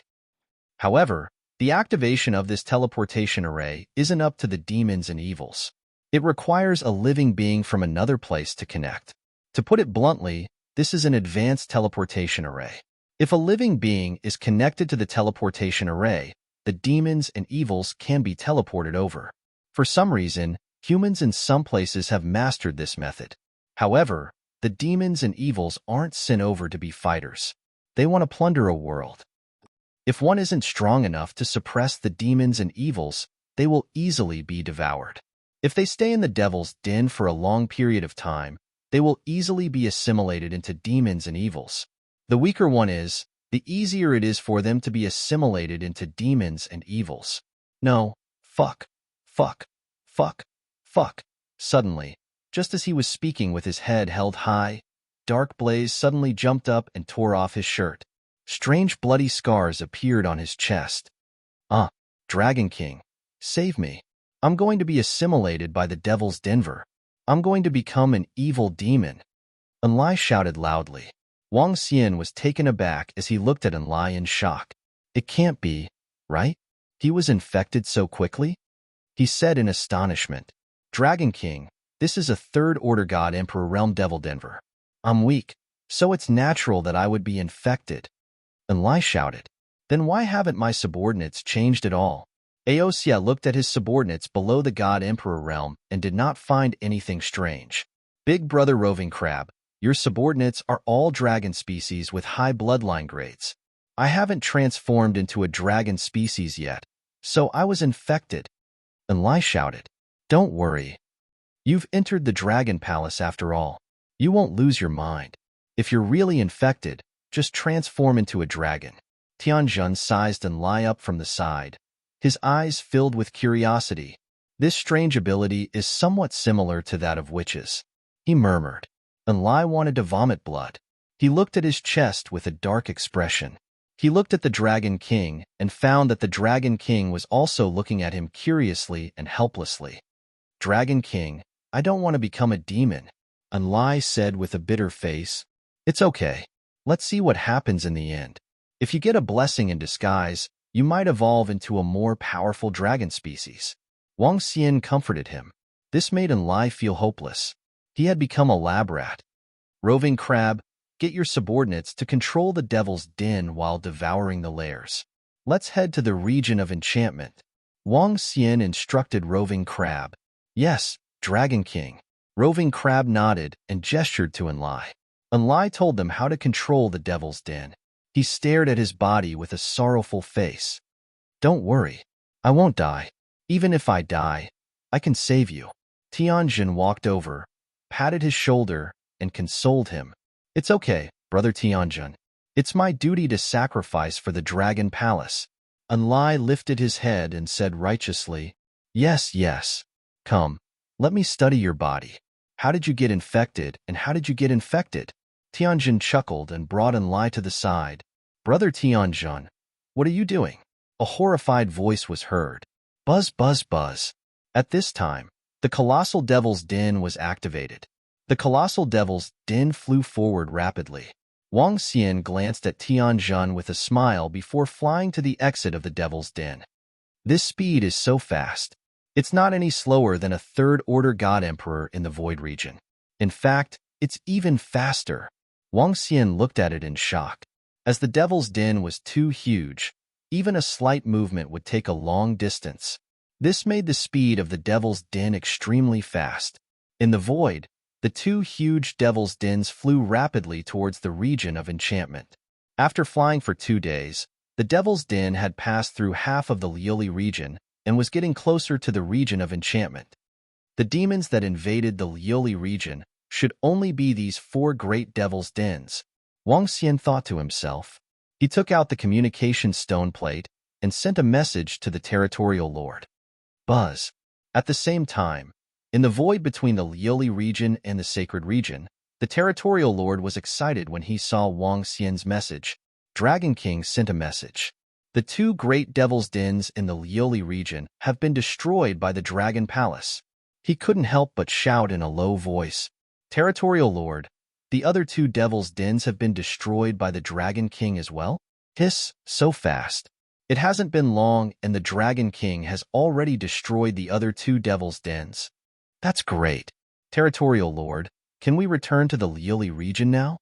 However, the activation of this teleportation array isn't up to the demons and evils. It requires a living being from another place to connect. To put it bluntly, this is an advanced teleportation array. If a living being is connected to the teleportation array, the demons and evils can be teleported over. For some reason, humans in some places have mastered this method. However, the demons and evils aren't sent over to be fighters. They want to plunder a world. If one isn't strong enough to suppress the demons and evils, they will easily be devoured. If they stay in the devil's den for a long period of time, they will easily be assimilated into demons and evils. The weaker one is, the easier it is for them to be assimilated into demons and evils. No, fuck, fuck, fuck, fuck. Suddenly, just as he was speaking with his head held high, Dark Blaze suddenly jumped up and tore off his shirt. Strange bloody scars appeared on his chest. Dragon King, save me. I'm going to be assimilated by the devil's Denver. I'm going to become an evil demon. Enlai shouted loudly. Wang Xian was taken aback as he looked at Enlai in shock. It can't be, right? He was infected so quickly? He said in astonishment. Dragon King, this is a third-order God Emperor Realm Devil Denver. I'm weak, so it's natural that I would be infected. Enlai shouted. Then why haven't my subordinates changed at all? Aosia looked at his subordinates below the God Emperor realm and did not find anything strange. Big Brother Roving Crab, your subordinates are all dragon species with high bloodline grades. I haven't transformed into a dragon species yet, so I was infected. Enlai shouted. Don't worry. You've entered the Dragon Palace after all. You won't lose your mind. If you're really infected, just transform into a dragon. Tianjun sized Enlai up from the side. His eyes filled with curiosity. This strange ability is somewhat similar to that of witches. He murmured. Enlai wanted to vomit blood. He looked at his chest with a dark expression. He looked at the Dragon King and found that the Dragon King was also looking at him curiously and helplessly. Dragon King, I don't want to become a demon, Enlai said with a bitter face. It's okay. Let's see what happens in the end. If you get a blessing in disguise, you might evolve into a more powerful dragon species. Wang Xian comforted him. This made Enlai feel hopeless. He had become a lab rat. Roving Crab, get your subordinates to control the devil's den while devouring the lairs. Let's head to the region of enchantment. Wang Xian instructed Roving Crab. Yes, Dragon King. Roving Crab nodded and gestured to Enlai. Enlai told them how to control the devil's den. He stared at his body with a sorrowful face. Don't worry. I won't die. Even if I die, I can save you. Tianjin walked over, patted his shoulder, and consoled him. It's okay, Brother Tianjin. It's my duty to sacrifice for the Dragon Palace. Enlai lifted his head and said righteously, Yes, yes. Come, let me study your body. How did you get infected, and how did you get infected? Tianjin chuckled and brought Enlai to the side. Brother Tianjin, what are you doing? A horrified voice was heard. Buzz, buzz, buzz. At this time, the colossal devil's den was activated. The colossal devil's den flew forward rapidly. Wang Xian glanced at Tianjin with a smile before flying to the exit of the devil's den. This speed is so fast. It's not any slower than a third-order God Emperor in the Void region. In fact, it's even faster. Wang Xian looked at it in shock. As the devil's den was too huge, Even a slight movement would take a long distance. This made the speed of the devil's den extremely fast. In the void, the two huge devil's dens flew rapidly towards the region of enchantment. After flying for 2 days, the devil's den had passed through half of the Lioli region and was getting closer to the region of enchantment. The demons that invaded the Lioli region should only be these 4 great devil's dens, Wang Xian thought to himself. He took out the communication stone plate and sent a message to the territorial lord. Buzz. At the same time, in the void between the Lioli region and the sacred region, the territorial lord was excited when he saw Wang Xian's message. Dragon King sent a message. The 2 great devil's dens in the Lioli region have been destroyed by the Dragon Palace. He couldn't help but shout in a low voice, Territorial Lord, the other 2 devil's dens have been destroyed by the Dragon King as well? Hiss, so fast. It hasn't been long and the Dragon King has already destroyed the other 2 devil's dens. That's great. Territorial Lord, can we return to the Lioli region now?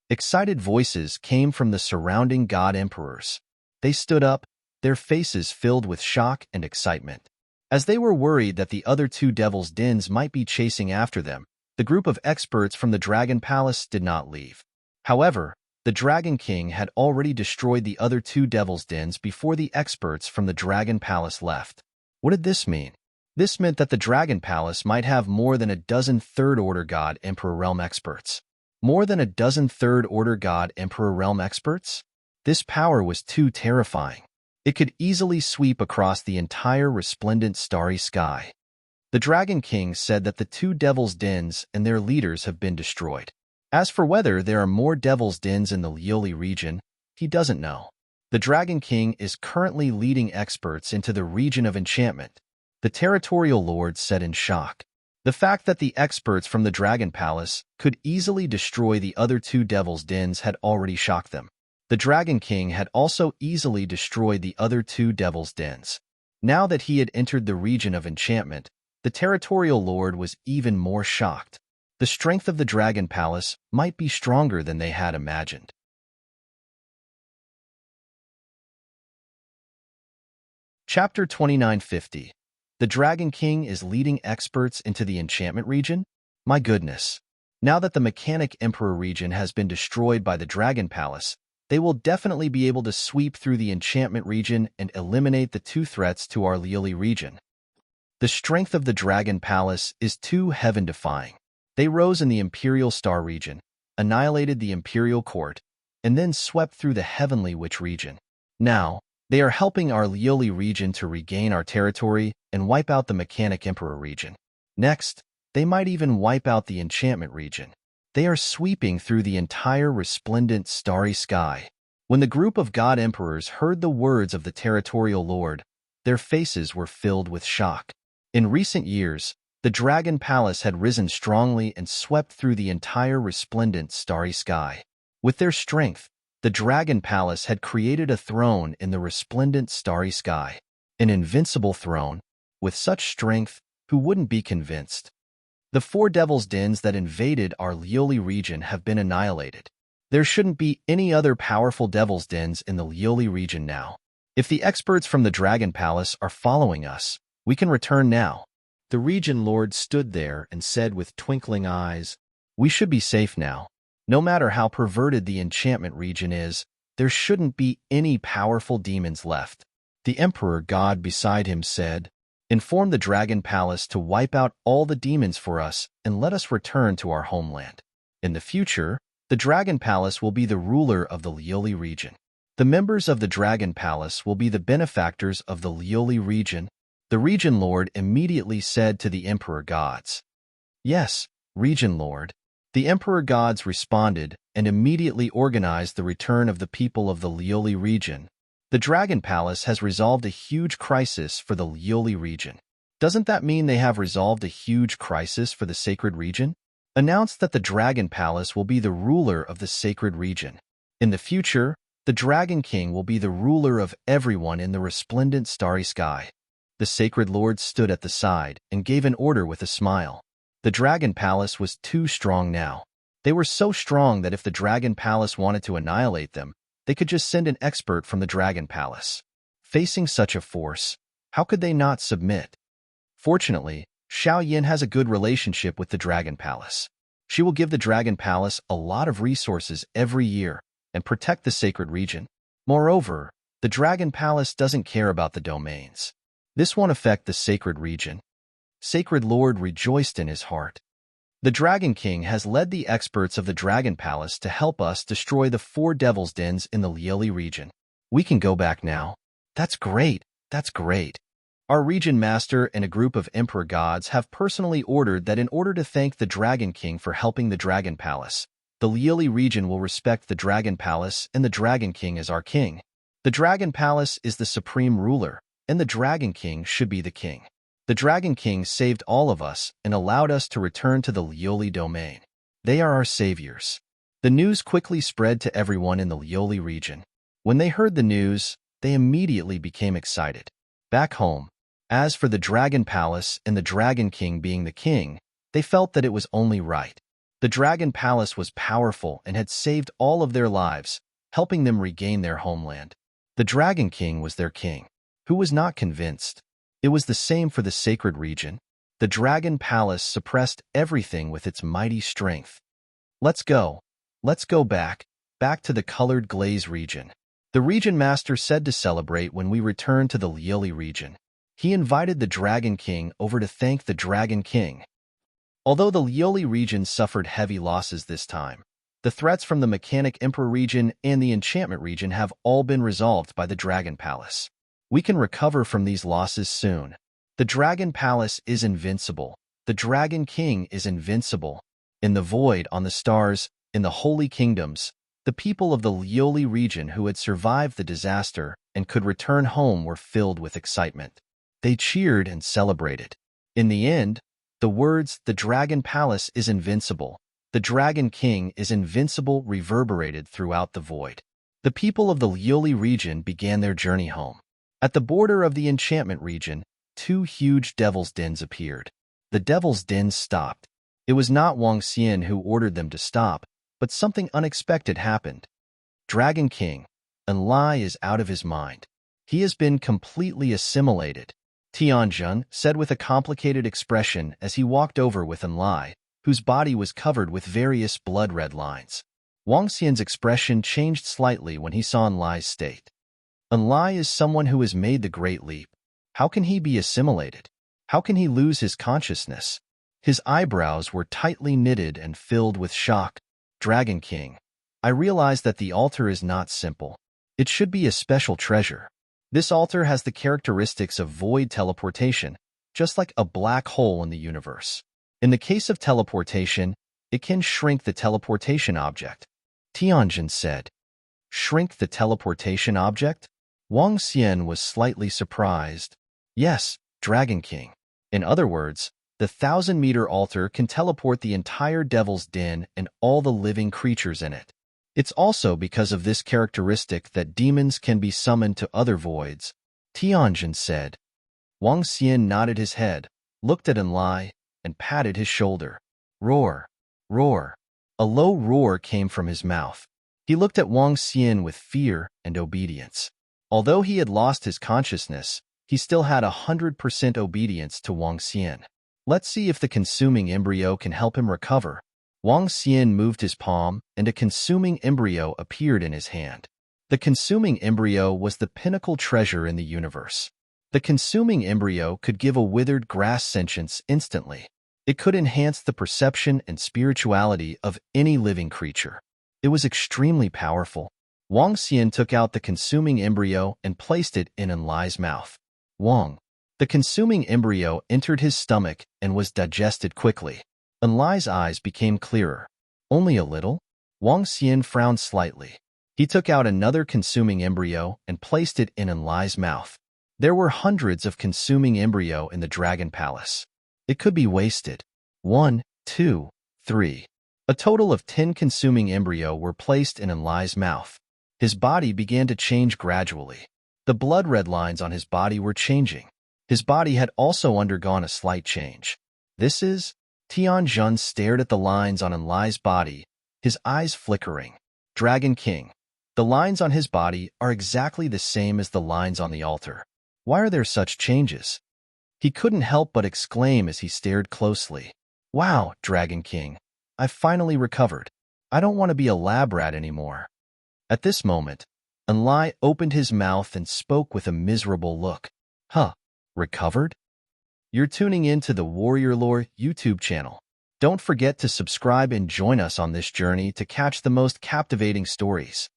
Excited voices came from the surrounding god emperors. They stood up, their faces filled with shock and excitement. As they were worried that the other 2 devil's dens might be chasing after them, the group of experts from the Dragon Palace did not leave. However, the Dragon King had already destroyed the other 2 devil's dens before the experts from the Dragon Palace left. What did this mean? This meant that the Dragon Palace might have more than a dozen Third-Order God Emperor Realm experts. More than a dozen Third-Order God Emperor Realm experts? This power was too terrifying. It could easily sweep across the entire resplendent starry sky. The Dragon King said that the 2 devil's dens and their leaders have been destroyed. As for whether there are more devil's dens in the Lioli region, he doesn't know. The Dragon King is currently leading experts into the region of enchantment. The territorial lord said in shock. The fact that the experts from the Dragon Palace could easily destroy the other 2 devil's dens had already shocked them. The Dragon King had also easily destroyed the other 2 devil's dens. Now that he had entered the region of enchantment, the territorial lord was even more shocked. The strength of the Dragon Palace might be stronger than they had imagined. Chapter 2950. The Dragon King is leading experts into the enchantment region? My goodness. Now that the Mechanic Emperor region has been destroyed by the Dragon Palace, they will definitely be able to sweep through the enchantment region and eliminate the 2 threats to our Lioli region. The strength of the Dragon Palace is too heaven-defying. They rose in the Imperial Star region, annihilated the Imperial Court, and then swept through the Heavenly Witch region. Now, they are helping our Lioli region to regain our territory and wipe out the Mechanic Emperor region. Next, they might even wipe out the enchantment region. They are sweeping through the entire resplendent starry sky. When the group of god emperors heard the words of the territorial lord, their faces were filled with shock. In recent years, the Dragon Palace had risen strongly and swept through the entire resplendent starry sky. With their strength, the Dragon Palace had created a throne in the resplendent starry sky. An invincible throne. With such strength, who wouldn't be convinced? The 4 devil's dens that invaded our Lioli region have been annihilated. There shouldn't be any other powerful devil's dens in the Lioli region now. If the experts from the Dragon Palace are following us, we can return now. The region lord stood there and said with twinkling eyes, we should be safe now. No matter how perverted the enchantment region is, there shouldn't be any powerful demons left. The Emperor God beside him said, inform the Dragon Palace to wipe out all the demons for us and let us return to our homeland. In the future, the Dragon Palace will be the ruler of the Lioli region. The members of the Dragon Palace will be the benefactors of the Lioli region. The Region Lord immediately said to the Emperor Gods. Yes, Region Lord. The Emperor Gods responded and immediately organized the return of the people of the Lioli region. The Dragon Palace has resolved a huge crisis for the Lioli region. Doesn't that mean they have resolved a huge crisis for the sacred region? Announced that the Dragon Palace will be the ruler of the sacred region. In the future, the Dragon King will be the ruler of everyone in the resplendent starry sky. The Sacred Lord stood at the side and gave an order with a smile. The Dragon Palace was too strong now. They were so strong that if the Dragon Palace wanted to annihilate them, they could just send an expert from the Dragon Palace. Facing such a force, how could they not submit? Fortunately, Xiao Yin has a good relationship with the Dragon Palace. She will give the Dragon Palace a lot of resources every year and protect the sacred region. Moreover, the Dragon Palace doesn't care about the domains. This won't affect the sacred region. Sacred Lord rejoiced in his heart. The Dragon King has led the experts of the Dragon Palace to help us destroy the 4 devil's dens in the Lioli region. We can go back now. That's great. That's great. Our region master and a group of emperor gods have personally ordered that in order to thank the Dragon King for helping the Dragon Palace, the Lioli region will respect the Dragon Palace and the Dragon King as our king. The Dragon Palace is the supreme ruler, and the Dragon King should be the king. The Dragon King saved all of us and allowed us to return to the Lioli domain. They are our saviors. The news quickly spread to everyone in the Lioli region. When they heard the news, they immediately became excited. Back home, as for the Dragon Palace and the Dragon King being the king, they felt that it was only right. The Dragon Palace was powerful and had saved all of their lives, helping them regain their homeland. The Dragon King was their king. Who was not convinced? It was the same for the sacred region. The Dragon Palace suppressed everything with its mighty strength. Let's go. Let's go back to the colored glaze region. The region master said to celebrate when we returned to the Lioli region. He invited the Dragon King over to thank the Dragon King. Although the Lioli region suffered heavy losses this time, the threats from the Mechanic Emperor region and the Enchantment region have all been resolved by the Dragon Palace. We can recover from these losses soon. The Dragon Palace is invincible. The Dragon King is invincible. In the void, on the stars, in the holy kingdoms, the people of the Lioli region who had survived the disaster and could return home were filled with excitement. They cheered and celebrated. In the end, the words, "The Dragon Palace is invincible. The Dragon King is invincible," reverberated throughout the void. The people of the Lioli region began their journey home. At the border of the Enchantment region, 2 huge devil's dens appeared. The devil's dens stopped. It was not Wang Xian who ordered them to stop, but something unexpected happened. Dragon King, Enlai is out of his mind. He has been completely assimilated. Tianjun said with a complicated expression as he walked over with Enlai, whose body was covered with various blood-red lines. Wang Xian's expression changed slightly when he saw Enlai's state. Enlai is someone who has made the great leap. How can he be assimilated? How can he lose his consciousness? His eyebrows were tightly knitted and filled with shock. Dragon King, I realize that the altar is not simple. It should be a special treasure. This altar has the characteristics of void teleportation, just like a black hole in the universe. In the case of teleportation, it can shrink the teleportation object. Tianjin said. Shrink the teleportation object? Wang Xian was slightly surprised. Yes, Dragon King. In other words, the 1,000-meter altar can teleport the entire Devil's Den and all the living creatures in it. It's also because of this characteristic that demons can be summoned to other voids, Tianjin said. Wang Xian nodded his head, looked at Enlai, and patted his shoulder. Roar! Roar! A low roar came from his mouth. He looked at Wang Xian with fear and obedience. Although he had lost his consciousness, he still had 100% obedience to Wang Xian. Let's see if the consuming embryo can help him recover. Wang Xian moved his palm, and a consuming embryo appeared in his hand. The consuming embryo was the pinnacle treasure in the universe. The consuming embryo could give a withered grass sentience instantly. It could enhance the perception and spirituality of any living creature. It was extremely powerful. Wang Xian took out the consuming embryo and placed it in Enlai's mouth. Wang. The consuming embryo entered his stomach and was digested quickly. Enlai's eyes became clearer. Only a little? Wang Xian frowned slightly. He took out another consuming embryo and placed it in Enlai's mouth. There were hundreds of consuming embryo in the Dragon Palace. It could be wasted. 1, 2, 3. A total of 10 consuming embryo were placed in Enlai's mouth. His body began to change gradually. The blood-red lines on his body were changing. His body had also undergone a slight change. This is... Tianjun stared at the lines on Enlai's body, his eyes flickering. Dragon King. The lines on his body are exactly the same as the lines on the altar. Why are there such changes? He couldn't help but exclaim as he stared closely. Wow, Dragon King, I've finally recovered. I don't want to be a lab rat anymore. At this moment, Enlai opened his mouth and spoke with a miserable look. Huh, recovered? You're tuning in to the Warrior Lore YouTube channel. Don't forget to subscribe and join us on this journey to catch the most captivating stories.